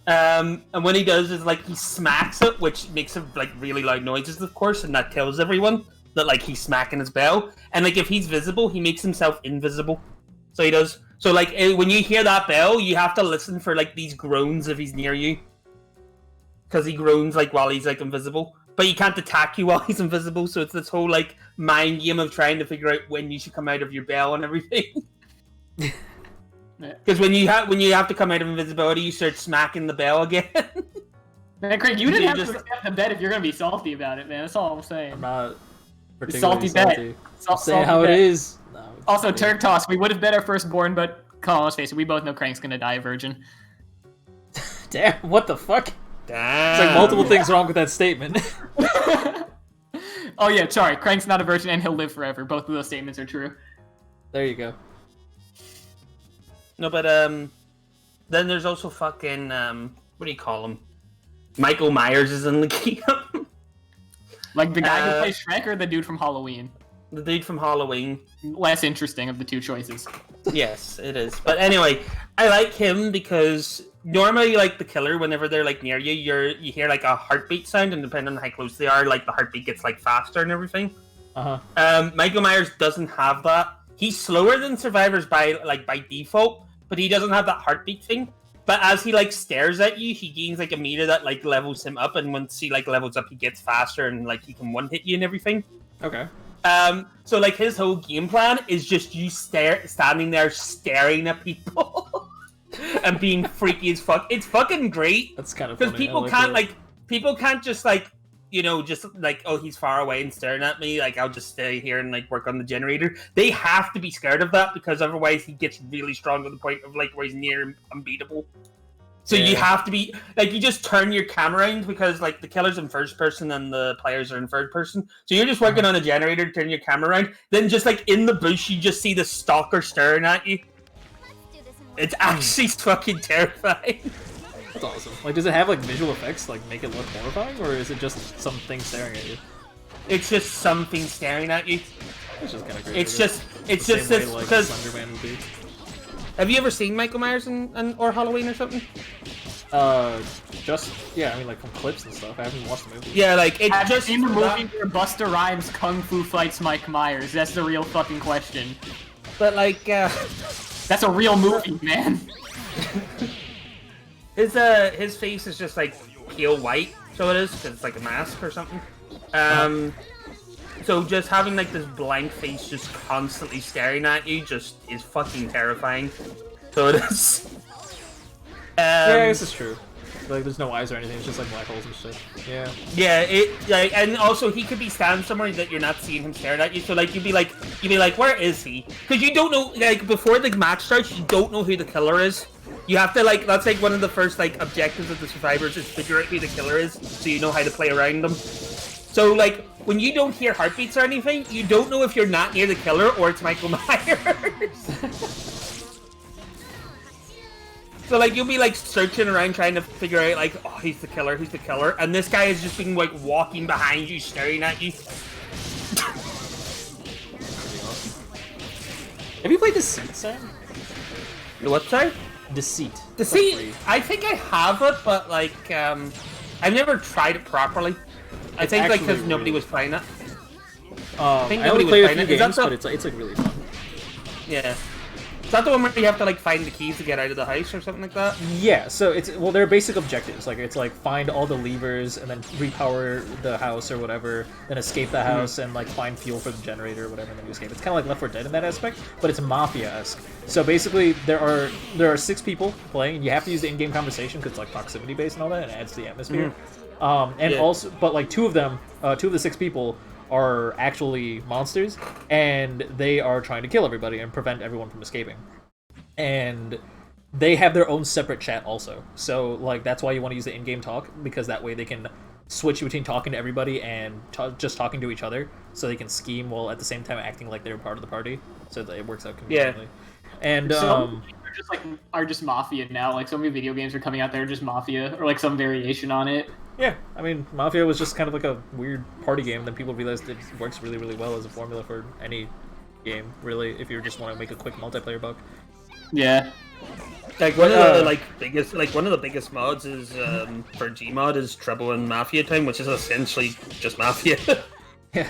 And when he does is like he smacks it, which makes it like really loud noises, of course, and that tells everyone that like he's smacking his bell. And like if he's visible, he makes himself invisible. So he does. So like when you hear that bell, you have to listen for like these groans if he's near you, because he groans like while he's like invisible. But he can't attack you while he's invisible. So it's this whole like mind game of trying to figure out when you should come out of your bell and everything. Because when you have to come out of invisibility, you start smacking the bell again.
Man, Craig, you didn't have
just-
to accept the bet if you're gonna be salty about it, man. That's all I'm saying.
I'm not particularly
Salty bet.
salty.
Sal-
Say
salty
how
bet.
it is. No, it's
Also,
okay.
Turk Toss, we would have bet our firstborn, but come on, let's face it, we both know Crank's gonna die a virgin.
Damn, what the fuck?
Damn.
It's like multiple things wrong with that statement.
Oh yeah, sorry, Crank's not a virgin and he'll live forever. Both of those statements are true.
There you go.
No, but then there's also fucking what do you call him? Michael Myers is in the game.
Like the guy who plays Shrek or the dude from Halloween?
The dude from Halloween.
Less interesting of the two choices.
Yes, it is. But anyway, I like him because normally, like the killer, whenever they're like near you, you hear like a heartbeat sound, and depending on how close they are, like the heartbeat gets like faster and everything. Michael Myers doesn't have that. He's slower than survivors by default, but he doesn't have that heartbeat thing. But as he like stares at you, he gains like a meter that like levels him up, and once he like levels up, he gets faster and like he can one hit you and everything.
Okay.
So like his whole game plan is just you standing there staring at people and being freaky as fuck. It's fucking great
That's kind of
because
funny.
people can't just like just like, oh, he's far away and staring at me, like I'll just stay here and like work on the generator. They have to be scared of that because otherwise he gets really strong to the point of like where he's near unbeatable. So you have to be like, you just turn your camera around because like the killer's in first person and the players are in third person. So you're just working on a generator, turn your camera around. Then just like in the bush, you just see the stalker staring at you. It's actually fucking terrifying.
That's awesome. Like, does it have like visual effects, like make it look horrifying, or is it just something staring at you?
It's just something staring at you.
It's just kind of great.
It's just
this
this
like
because.
Slenderman would be.
Have you ever seen Michael Myers or Halloween or something?
Just I mean like from clips and stuff. I haven't watched the movie.
Yeah, like it's
Have you
just
seen the movie where Busta Rhymes kung fu fights Mike Myers? That's the real fucking question.
But like,
That's a real movie, man.
his face is just like pale white, so it is because it's like a mask or something. So just having like this blank face just constantly staring at you just is fucking terrifying. So it is.
Yeah, this is true. Like, there's no eyes or anything. It's just like black holes and shit. Yeah.
Yeah, it like, and also he could be standing somewhere that you're not seeing him staring at you. So like you'd be like, where is he? Because you don't know. Like before the match starts, you don't know who the killer is. You have to like, that's like one of the first like objectives of the survivors is figure out who the killer is, so you know how to play around them. So, like, when you don't hear heartbeats or anything, you don't know if you're not near the killer or it's Michael Myers. So, like, you'll be, like, searching around trying to figure out, like, oh, he's the killer, and this guy is just been, like, walking behind you, staring at you.
Have you played Deceit, Sam?
What, sorry?
Deceit.
Deceit? I think I have it, but, like, I've never tried it properly. I think, like, because nobody was playing it.
I
think
only
nobody was
played a
playing
few
it. Is that
games,
the-
but it's like really fun.
Yeah. Is that the one where you have to, like, find the keys to get out of the house or something like that?
Yeah, so there are basic objectives. Like, it's like find all the levers and then repower the house or whatever, then escape the house and like find fuel for the generator or whatever, and then you escape. It's kind of like Left 4 Dead in that aspect, but it's Mafia-esque. So basically, there are 6 people playing, and you have to use the in-game conversation because it's like proximity based and all that, and it adds to the atmosphere. Also, but like two of the 6 people are actually monsters, and they are trying to kill everybody and prevent everyone from escaping. And they have their own separate chat also. So, like, that's why you want to use the in-game talk, because that way they can switch between talking to everybody and just talking to each other, so they can scheme while at the same time acting like they're part of the party. So that it works out conveniently. Yeah. And,
are just Mafia now. Like, so many video games are coming out there just Mafia, or like some variation on it.
Yeah, I mean, Mafia was just kind of like a weird party game. Then people realized it works really, really well as a formula for any game, really, if you just want to make a quick multiplayer buck.
Yeah.
Like one of the biggest mods is for Gmod is Trouble in Mafia Time, which is essentially just Mafia.
Yeah.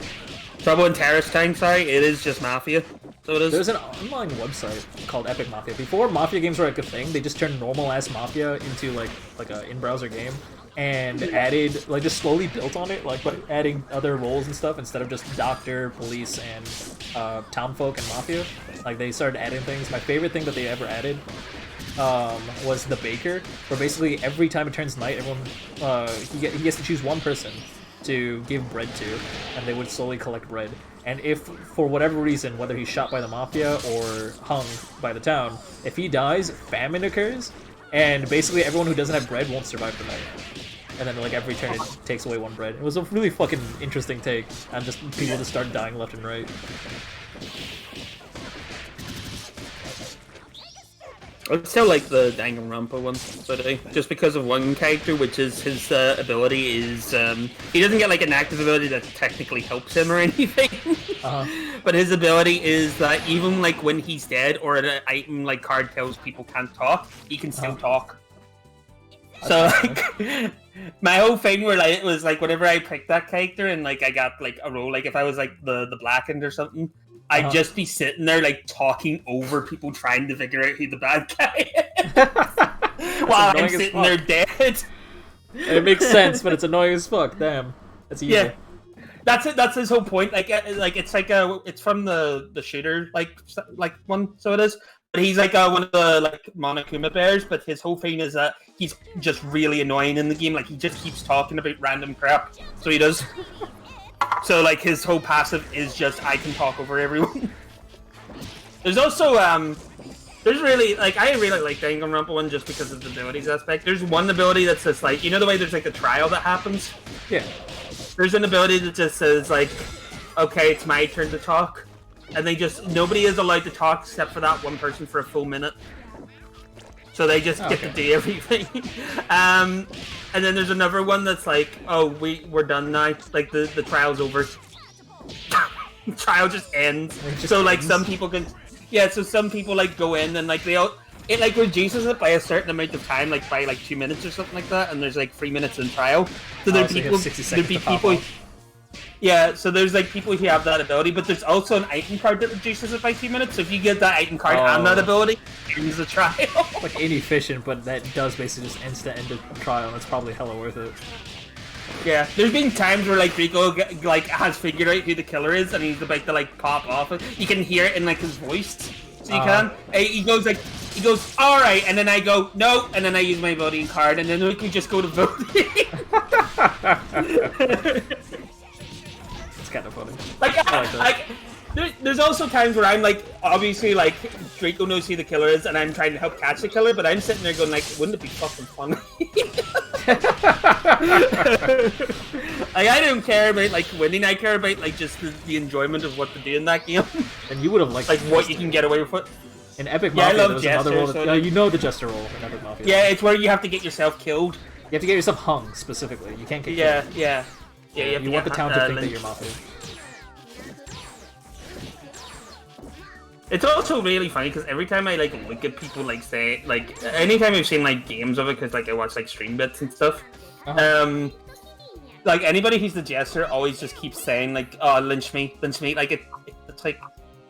Trouble in Terrorist Time, sorry, it is just Mafia. So it is.
There's an online website called Epic Mafia. Before Mafia games were like a thing, they just turned normal ass Mafia into like a in-browser game, and added, like, just slowly built on it, like, but adding other roles and stuff instead of just doctor, police, and townfolk and mafia. Like, they started adding things. My favorite thing that they ever added was the baker, where basically every time it turns night, everyone he gets to choose one person to give bread to, and they would slowly collect bread. And if, for whatever reason, whether he's shot by the mafia or hung by the town, if he dies, famine occurs, and basically everyone who doesn't have bread won't survive the night. And then, like, every turn it takes away one bread. It was a really fucking interesting take, and just people just start dying left and right.
I still like the Danganronpa one, just because of one character, which is his ability is, he doesn't get like an active ability that technically helps him or anything, but his ability is that even like when he's dead or an item like card tells people can't talk, he can still talk. So like, my whole thing where like, it was like whenever I picked that character and like I got like a role, like if I was like the Blackened or something, I'd just be sitting there, like, talking over people trying to figure out who the bad guy is. While I'm sitting there dead.
It makes sense, but it's annoying as fuck. Damn. That's easy.
Yeah. That's it. That's his whole point. Like it's like it's from the shooter like one, so it is. But he's like one of the like Monokuma bears. But his whole thing is that he's just really annoying in the game. Like he just keeps talking about random crap. So he does. So like his whole passive is just I can talk over everyone. There's also there's really like I really like Danganronpa one just because of the abilities aspect. There's one ability that's just like, you know the way there's like a trial that happens?
Yeah.
There's an ability that just says like, okay, it's my turn to talk. And they just, nobody is allowed to talk except for that one person for a full minute. So they just get to do everything. And then there's another one that's like, oh, we're done now. Like the trial's over. The trial just ends. So like some people can, so some people like go in and like it like reduces it by a certain amount of time, like by like 2 minutes or something like that. And there's like 3 minutes in trial. So there'd be people. Yeah, so there's like people who have that ability, but there's also an item card that reduces it by 2 minutes. So if you get that item card and that ability, it ends the trial.
Like inefficient, but that does basically just end the trial, and it's probably hella worth it.
Yeah, there's been times where like Rico like has figured out who the killer is, and he's about to like pop off. You can hear it in like his voice, so you can. He goes, all right, and then I go no, and then I use my voting card, and then we can just go to voting.
Kind of funny.
Like there's also times where I'm like, obviously like Draco knows who the killer is and I'm trying to help catch the killer, but I'm sitting there going like, wouldn't it be fucking funny Like, I don't care about like winning. I care about like just the enjoyment of what to do in that game.
And you would have liked
Like what you can get away with.
In Epic
Yeah, I
Mafia,
love
there was another
Jester,
role.
so
You know the Jester role in Epic Mafia.
Yeah, it's where you have to get yourself killed.
You have to get yourself hung specifically. You can't get
Yeah,
killed.
yeah, yeah.
You want the town to think that
lynched.
you're Mafia.
It's also really funny because every time I like look at people like say like anytime I've seen like games of it because like I watch like stream bits and stuff, like anybody who's the Jester always just keeps saying like, "Oh, lynch me," like it's like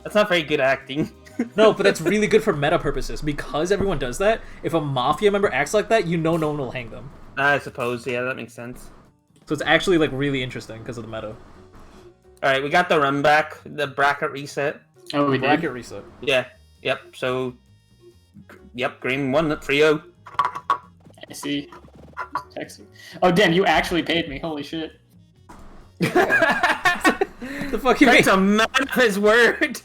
that's not very good acting.
No, but that's really good for meta purposes because everyone does that. If a Mafia member acts like that, you know no one will hang them.
I suppose, yeah, that makes sense.
So it's actually like really interesting because of the meta.
All right, we got the run back, the bracket reset.
Oh, we
Bracket
did.
reset.
Yeah, yep. So, yep, Green won at 3-0.
I see. Text me. Oh, damn! You actually paid me. Holy shit.
The fuck you mean?
That's a man of his word.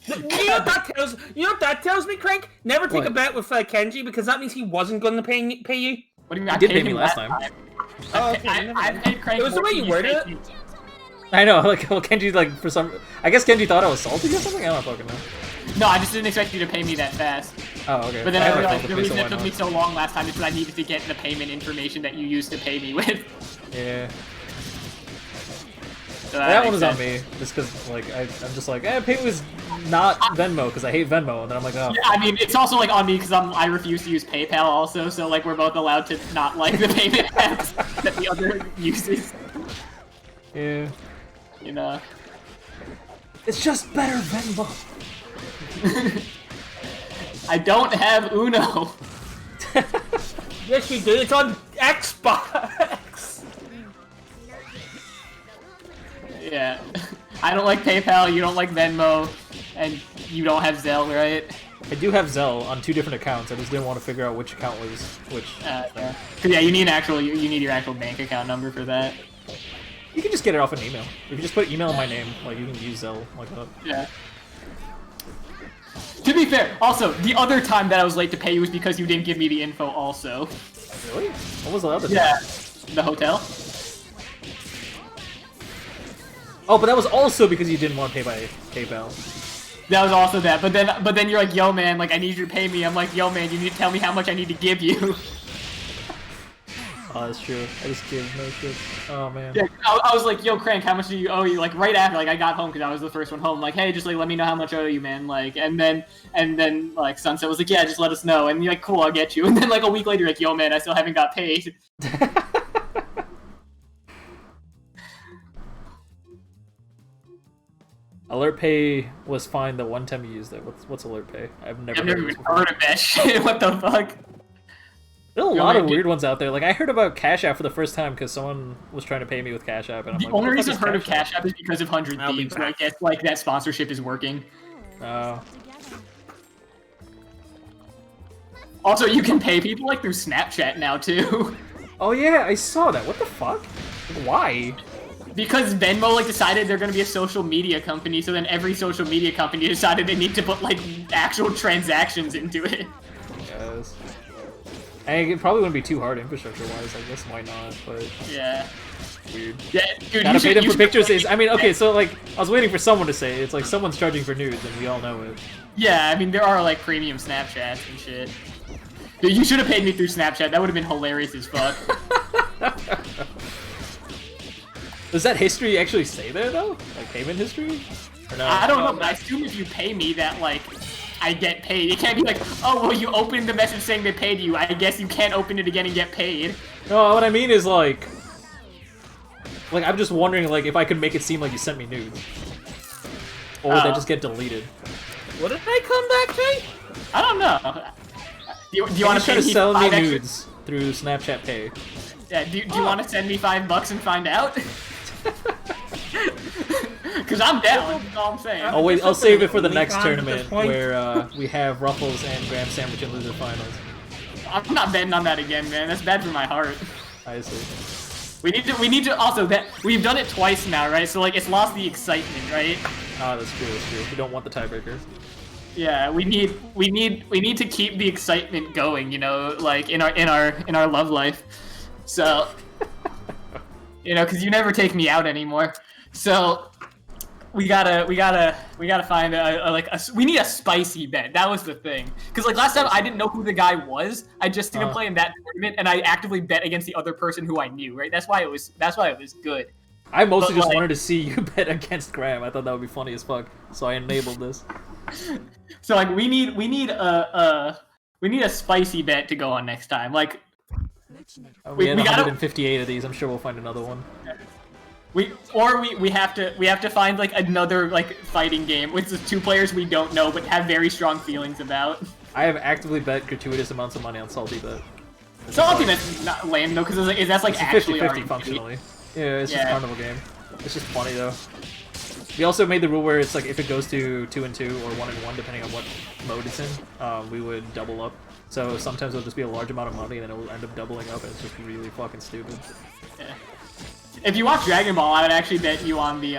You know what that tells? You know what that tells me, Crank? Never take
What?
a bet with Kenji because that means he wasn't going to pay you.
What do you mean?
You
I
did
paid
pay me
him
last time.
Oh, okay,
I paid Craig.
It was the way you worded it.
I know, like, well, Kenji, like, for some... I guess Kenji thought I was salty or something? I don't fucking know.
No, I just didn't expect you to pay me that fast.
Oh, okay.
But then I
never
realized
felt
the
pay,
reason
so
it
why
took
not?
me so long last time is because I needed to get the payment information that you used to pay me with.
Yeah.
So
That one
makes
was on
sense.
me, just because, like, I'm just like, pay was not Venmo, because I hate Venmo, and then I'm like, oh.
Yeah, I mean, it's also like on me because I refuse to use PayPal also, so like we're both allowed to not like the payment apps that the other uses.
Yeah.
You know.
It's just better Venmo.
I don't have Uno.
Yes, you do. It's on Xbox.
Yeah. I don't like PayPal, you don't like Venmo, and you don't have Zelle, right?
I do have Zelle on 2 different accounts, I just didn't want to figure out which account was which.
Yeah. 'Cause, yeah, you need you need your actual bank account number for that.
You can just get it off an email. If you just put email in my name, like, you can use Zelle like that.
Yeah. To be fair, also, the other time that I was late to pay you was because you didn't give me the info also.
Really? What was the other
Yeah.
time?
The hotel?
Oh, but that was also because you didn't want to pay by PayPal.
That was also that, but then you're like, yo man, like I need you to pay me. I'm like, yo man, you need to tell me how much I need to give you.
Oh, that's true. I just give no shit. Oh, man.
Yeah, I was like, yo Crank, how much do you owe you? Like right after, like I got home because I was the first one home. Like, hey, just like let me know how much I owe you, man. Like, and then like Sunset was like, yeah, just let us know. And you're like, cool, I'll get you. And then like a week later, you're like, yo man, I still haven't got paid.
Alert Pay was fine the one time you used it. What's Alert Pay? I've never
I've
heard
never
of this
even
before.
heard of that shit. What the fuck?
There are a
Yo,
lot
man,
of weird ones out there. Like, I heard about Cash App for the first time because someone was trying to pay me with Cash App, and I'm
The
like,
only
what the
reason
fuck
I've heard
is
of Cash App is because of 100
I'll be
Thieves.
back.
Like, it's like that sponsorship is working.
Oh.
Also, you can pay people like through Snapchat now too.
Oh, yeah, I saw that. What the fuck? Why?
Because Venmo like decided they're gonna be a social media company, so then every social media company decided they need to put like actual transactions into it.
Yes. And it probably wouldn't be too hard infrastructure-wise. I guess why not? But
Yeah.
weird.
Yeah, dude.
Gotta pay them for pictures. Is I mean, okay,
Yeah.
so like I was waiting for someone to say it. It's like someone's charging for nudes, and we all know it.
Yeah, I mean there are like premium Snapchats and shit. Dude, you should have paid me through Snapchat. That would have been hilarious as fuck.
Does that history actually say there though? Like payment history? Or no?
I don't know, but I assume if you pay me that like I get paid. It can't be like, oh well, you opened the message saying they paid you. I guess you can't open it again and get paid.
No, what I mean is like I'm just wondering like if I could make it seem like you sent me nudes, or would they
Oh.
just get deleted?
What did I come back to?
I don't know. Do you want
Try
to pay
to
me
sell me
5 extra-
nudes through Snapchat Pay?
Yeah, do you want to send me $5 and find out? Because I'm down. That's all I'm saying.
I'll wait. I'll save it for the next
Leak on at this
tournament
point.
where we have Ruffles and Graham Sandwich in loser finals.
I'm not betting on that again, man. That's bad for my heart.
I see.
We need to also that we've done it twice now, right? So like it's lost the excitement, right?
Ah, that's true. That's true. We don't want the tiebreaker.
Yeah, we need to keep the excitement going, you know, like in our love life. So, you know, because you never take me out anymore. So we gotta find we need a spicy bet. That was the thing. Because like last time I didn't know who the guy was. I just didn't play in that tournament, and I actively bet against the other person who I knew. Right? That's why it was good.
I mostly just wanted to see you bet against Graham. I thought that would be funny as fuck, so I enabled this.
So like we need a spicy bet to go on next time. Like
we had 158 of these. I'm sure we'll find another one.
We have to find like another like fighting game with just 2 players we don't know but have very strong feelings about.
I have actively bet gratuitous amounts of money on Salty Bet.
Salty Bet's not lame though, because that's like actually
50-50 functionally. Yeah, it's just a carnival game. It's just funny though. We also made the rule where it's like if it goes to 2 and 2 or 1 and 1, depending on what mode it's in, we would double up. So sometimes it'll just be a large amount of money and then it will end up doubling up, and it's just really fucking stupid.
Yeah. If you watch Dragon Ball, I would actually bet you on the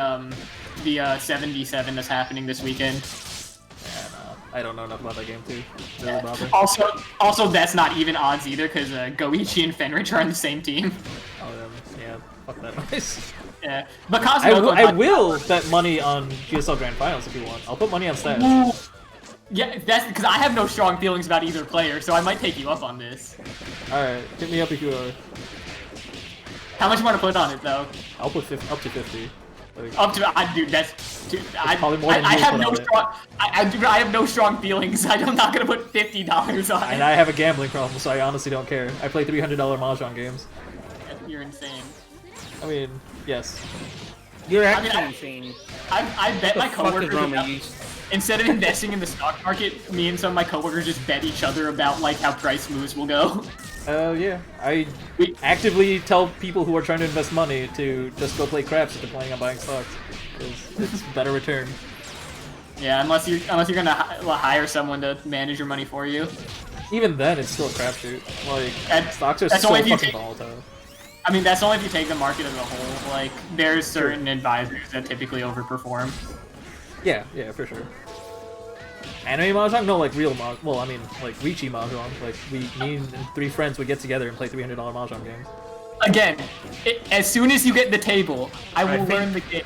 77 that's happening this weekend.
Yeah, no, I don't know enough about that game too.
Yeah. Also, that's not even odds either, because Goichi and Fenrich are on the same team.
Oh, yeah, fuck that noise.
Yeah, but I
will bet money on GSL Grand Finals if you want. I'll put money on stats.
Yeah, that's because I have no strong feelings about either player, so I might take you up on this.
Alright, hit me up if you are.
How much you want to put on it, though?
I'll put up to 50. Like,
up to, dude, that's... Dude, I have no strong feelings. I'm not going to put $50 on it.
And I have a gambling problem, so I honestly don't care. I play $300 Mahjong games.
You're insane.
I mean, yes.
You're actually insane.
I bet my coworkers instead of investing in the stock market, me and some of my coworkers just bet each other about like how price moves will go.
Yeah. I actively tell people who are trying to invest money to just go play craps if they're planning on buying stocks, because it's better return.
Yeah, unless you're gonna hire someone to manage your money for you.
Even then, it's still a crapshoot. Like stocks are so fucking volatile.
I mean, that's only if you take the market as a whole. Like, there's certain advisors that typically overperform.
Yeah, for sure. Anime Mahjong? No, like real Mahjong. Well, I mean, like Riichi Mahjong. Like, me and 3 friends would get together and play $300 Mahjong games.
Again, as soon as you get the table, I will learn the game.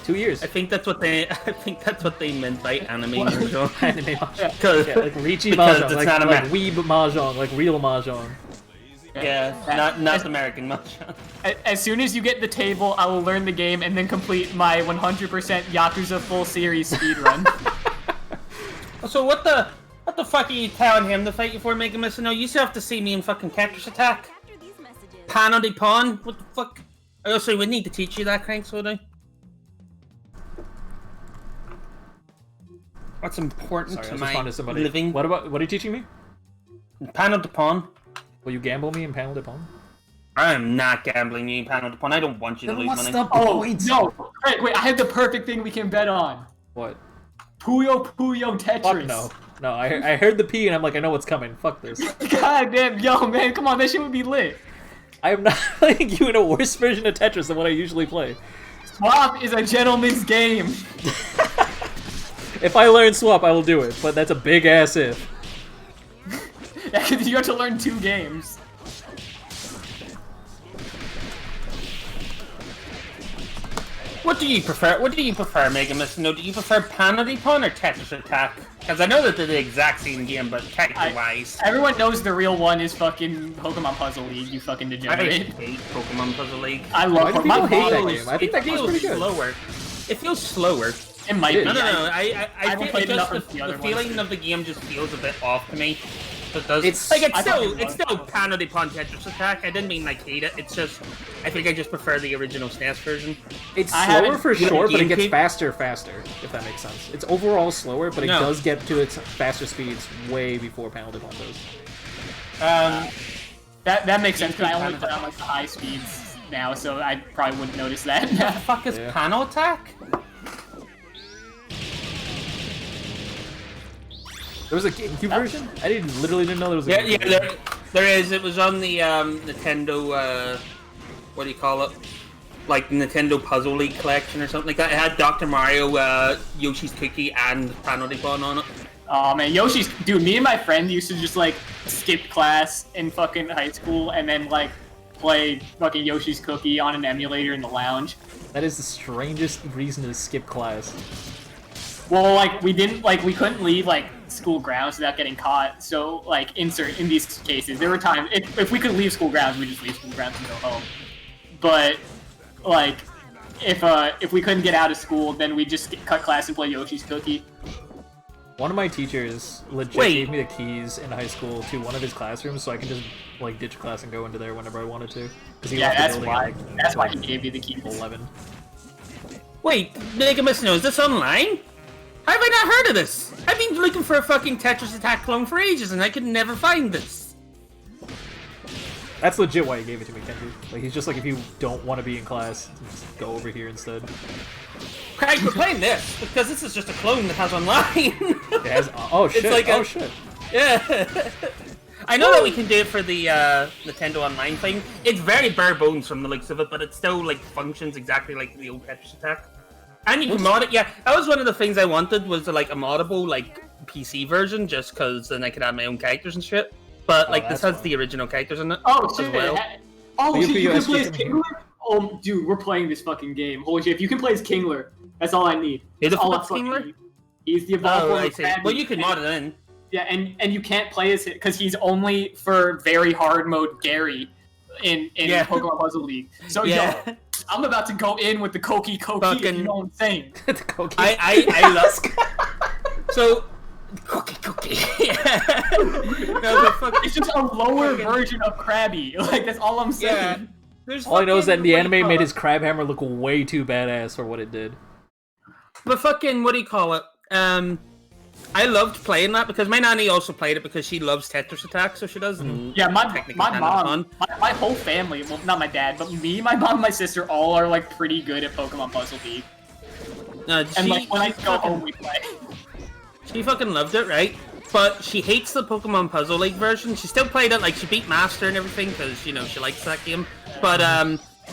2 years.
I think that's what they meant by anime Mahjong.
Anime Mahjong. Yeah, like Riichi Mahjong. Like weeb Mahjong, like real Mahjong.
Yeah, not American Mahjong.
As soon as you get the table, I will learn the game and then complete my 100% Yakuza full series speedrun.
So what the fuck are you telling him to fight you for, Mega Miss? No, you still have to see me in fucking Tetris Attack. Pano de Pawn? What the fuck? I also would need to teach you that, Cranks, would I? What's important to my living?
What are you teaching me?
Pano de Pawn.
Will you gamble me in Panel de Pawn?
I am not gambling you in Panel de Pawn. I don't want you to lose money.
No! Wait, I have the perfect thing we can bet on.
What?
Puyo Tetris.
Fuck no. I heard the P and I'm like, I know what's coming. Fuck this.
God damn, yo, man, come on, that shit would be lit.
I am not playing you in a worse version of Tetris than what I usually play.
Swap is a gentleman's game.
If I learn Swap, I will do it, but that's a big ass if.
Yeah, because you have to learn 2 games.
What do you prefer, Mega Miss? No, do you prefer Pano de Pawn or Tetris Attack? Because I know that they're the exact same game, but character-wise...
Everyone knows the real one is fucking Pokemon Puzzle League, you fucking degenerate.
I hate Pokemon Puzzle League.
I love Pokemon
Puzzle League. I think that game's pretty good.
Slower. It feels slower.
It might be.
No. I think the feeling of the game just feels a bit off to me. It does. It's still Pano de Pawn Tetris Attack. I didn't mean like hate it. It's just I think I just prefer the original SNES version.
It's slower for sure, but it gets faster. If that makes sense. It's overall slower, but it does get to its faster speeds way before Panel de Pawn does.
That makes sense because I only put on like the high speeds now, so I probably wouldn't notice that.
What the fuck is Panel Attack?
There was a GameCube version? I literally didn't know there was a GameCube
version. There is. It was on the Nintendo, what do you call it? Like Nintendo Puzzle League collection or something like that. It had Dr. Mario, Yoshi's Cookie, and Pano de Pawn on it.
Oh man, Yoshi's dude. Me and my friend used to just like skip class in fucking high school and then like play fucking Yoshi's Cookie on an emulator in the lounge.
That is the strangest reason to skip class.
Well, like we couldn't leave like school grounds without getting caught. So like in these cases, there were times if we could leave school grounds, we just leave school grounds and go home. But like if we couldn't get out of school, then we just cut class and play Yoshi's Cookie.
One of my teachers legit gave me the keys in high school to one of his classrooms, so I can just like ditch class and go into there whenever I wanted to.
Yeah, that's why he gave me the keys.
11.
Wait, Megamus, is this online? How have I not heard of this? I've been looking for a fucking Tetris Attack clone for ages, and I could never find this.
That's legit why he gave it to me, Kenji. Like, he's just like, if you don't want to be in class, just go over here instead.
Craig, we're playing this, because this is just a clone that has online.
It has, oh shit,
It's like
oh shit.
Yeah. I know that we can do it for the Nintendo Online thing. It's very bare bones from the looks of it, but it still like functions exactly like the old Tetris Attack. And you can mod it. Yeah, that was one of the things I wanted was like a moddable like PC version, just because then I could add my own characters and shit. But like this has the original characters in it.
Oh
as
shit!
well.
Oh shit! You can play as Kingler. Oh dude, we're playing this fucking game. Holy shit! If you can play as Kingler, that's all I need.
Is it
all
Kingler?
He's the evolved
Oh, I see. Well, you can mod it in.
Yeah, and you can't play as him because he's only for very hard mode Gary in Pokemon Puzzle League. So yo, I'm about to go in with the Koki,
fucking...
you know what I'm saying?
The Koki.
I love so Cookie. No,
it's just a lower version of Krabby. Like that's all I'm saying.
Yeah.
All I know is that the anime made his crab hammer look way too badass for what it did.
But fucking, what do you call it? I loved playing that because my nanny also played it because she loves Tetris Attack, so she does.
Yeah, my mom, my whole family, well, not my dad, but me, my mom, and my sister, all are like pretty good at Pokemon Puzzle League. And like when I go home, we play.
She fucking loved it, right? But she hates the Pokemon Puzzle League version. She still played it, like she beat Master and everything because you know she likes that game. But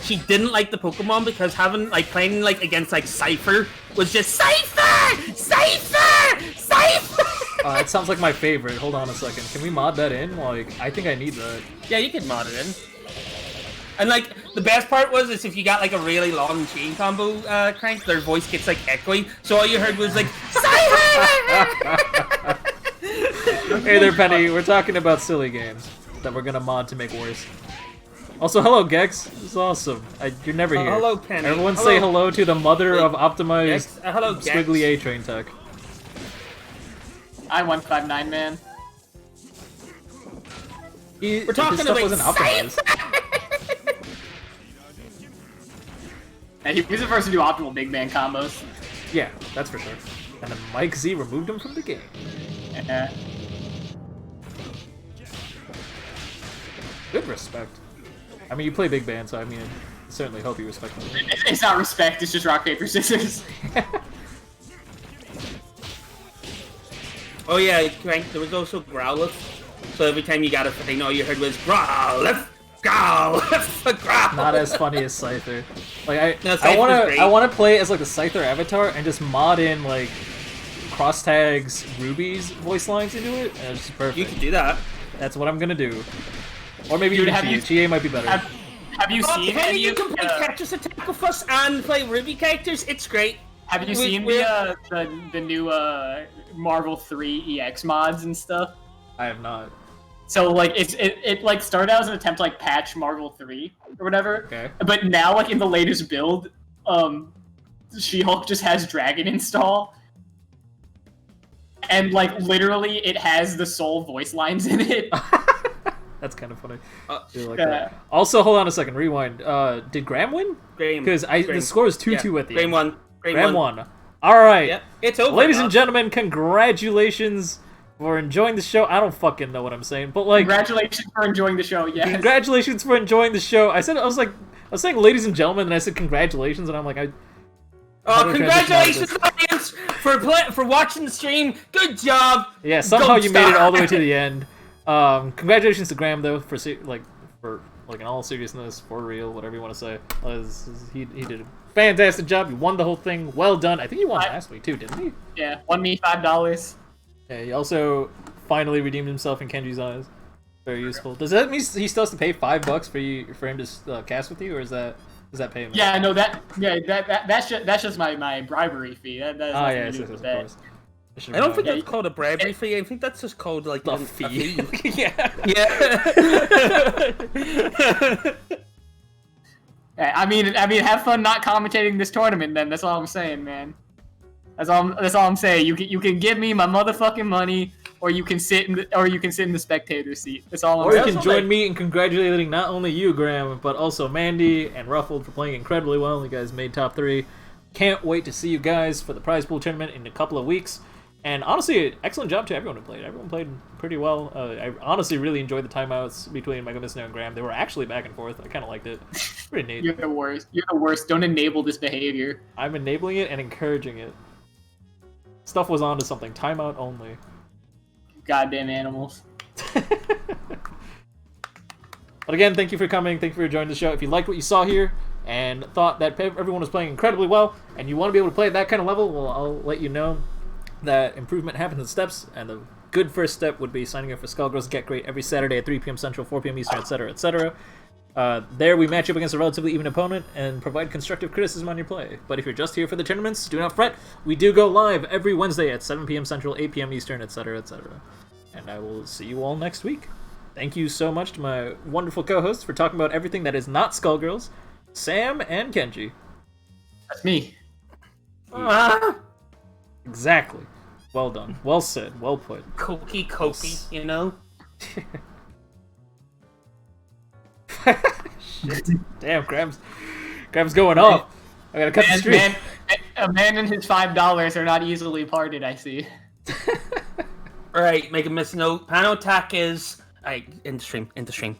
she didn't like the Pokemon because having like playing like against like Cypher was just Cypher.
That sounds like my favorite. Hold on a second. Can we mod that in? Like, I think I need that.
Yeah, you can mod it in. And like the best part was is if you got like a really long chain combo crank, their voice gets like echoey, so all you heard was like Cypher.
Hey there, Penny. We're talking about silly games that we're gonna mod to make worse. Also, hello, Gex. This is awesome. You're never here.
Hello, Penny.
Everyone say hello to the mother of optimized
hello, Gex.
squiggly A-Train tech.
I-159 man.
We're talking about
wasn't optimized.
And he was the first to do optimal big man combos.
Yeah, that's for sure. And then Mike Z removed him from the game.
Yeah.
Good respect. I mean, you play big band, so I mean, I certainly hope you respect them.
It's not respect, it's just rock, paper, scissors.
Oh yeah, Crank, there was also Growlithe. So every time you got a thing, all you heard was Growlithe, Growlithe, Growlithe.
Not as funny as Scyther. Like I wanna play as like the Scyther avatar and just mod in like cross tags Ruby's voice lines into it, and it's perfect.
You can do that.
That's what I'm gonna do. Or maybe
Dude,
even GA might be better.
Have you seen
Penny, you can play Tetris Attack with us and play Ruby characters. It's great.
Have you seen the new Marvel 3 EX mods and stuff?
I have not.
So like it like started out as an attempt to like patch Marvel 3 or whatever.
Okay.
But now like in the latest build, She-Hulk just has Dragon install. And like literally it has the Soul voice lines in it.
That's kind of funny. That. Also, hold on a second. Rewind. Did Graham win? Because the score is 2-2 at the end.
Graham won.
Graham won. All right.
Yeah, it's over.
Ladies and gentlemen, congratulations for enjoying the show. I don't fucking know what I'm saying, but like,
congratulations for enjoying the show. Yes.
Congratulations for enjoying the show. I was saying ladies and gentlemen, and I said congratulations, and I'm like,
congratulations, audience, for watching the stream. Good job.
Yeah, somehow you made it all the way to the end. Congratulations to Graham though for in all seriousness, for real, whatever you want to say. He did a fantastic job. He won the whole thing. Well done. I think he won last week too, didn't he?
Yeah, won me $5.
Yeah, he also finally redeemed himself in Kenji's eyes. Very useful. Does that mean he still has to pay $5 for him to cast with you, or is that payment?
Yeah, no, that's just my bribery fee. That has nothing to do with
of
that.
course.
I don't think that's called a bribery fee. I think that's just called like
The
a
fee.
fee.
Yeah.
Yeah, I mean, have fun not commentating this tournament. Then that's all I'm saying, man. That's all I'm saying. You can give me my motherfucking money, or you can sit in the spectator seat. That's all I'm
Or you
saying.
can join me in congratulating not only you, Graham, but also Mandy and Ruffled for playing incredibly well. You guys made top 3. Can't wait to see you guys for the prize pool tournament in a couple of weeks. And honestly, excellent job to everyone who played. Everyone played pretty well. I honestly really enjoyed the timeouts between Mega Missner and Graham. They were actually back and forth. I kind of liked it. Pretty neat.
You're the worst. You're the worst. Don't enable this behavior.
I'm enabling it and encouraging it. Stuff was on to something. Timeout only.
Goddamn animals.
But again, thank you for coming. Thank you for joining the show. If you liked what you saw here and thought that everyone was playing incredibly well, and you want to be able to play at that kind of level, well, I'll let you know that improvement happens in steps, and the good first step would be signing up for Skullgirls Get Great every Saturday at 3 p.m. Central, 4 p.m. Eastern, etc., etc. There we match up against a relatively even opponent and provide constructive criticism on your play. But if you're just here for the tournaments, do not fret. We do go live every Wednesday at 7 p.m. Central, 8 p.m. Eastern, etc., etc. And I will see you all next week. Thank you so much to my wonderful co-hosts for talking about everything that is not Skullgirls, Sam and Kenji.
That's me.
Exactly. Well done. Well said. Well put.
Cokey, you know?
Shit. Damn, Graham's going off. I gotta cut the stream.
A man and his $5 are not easily parted, I see.
Alright, make a miss note. Pano attack is... Alright, end the stream.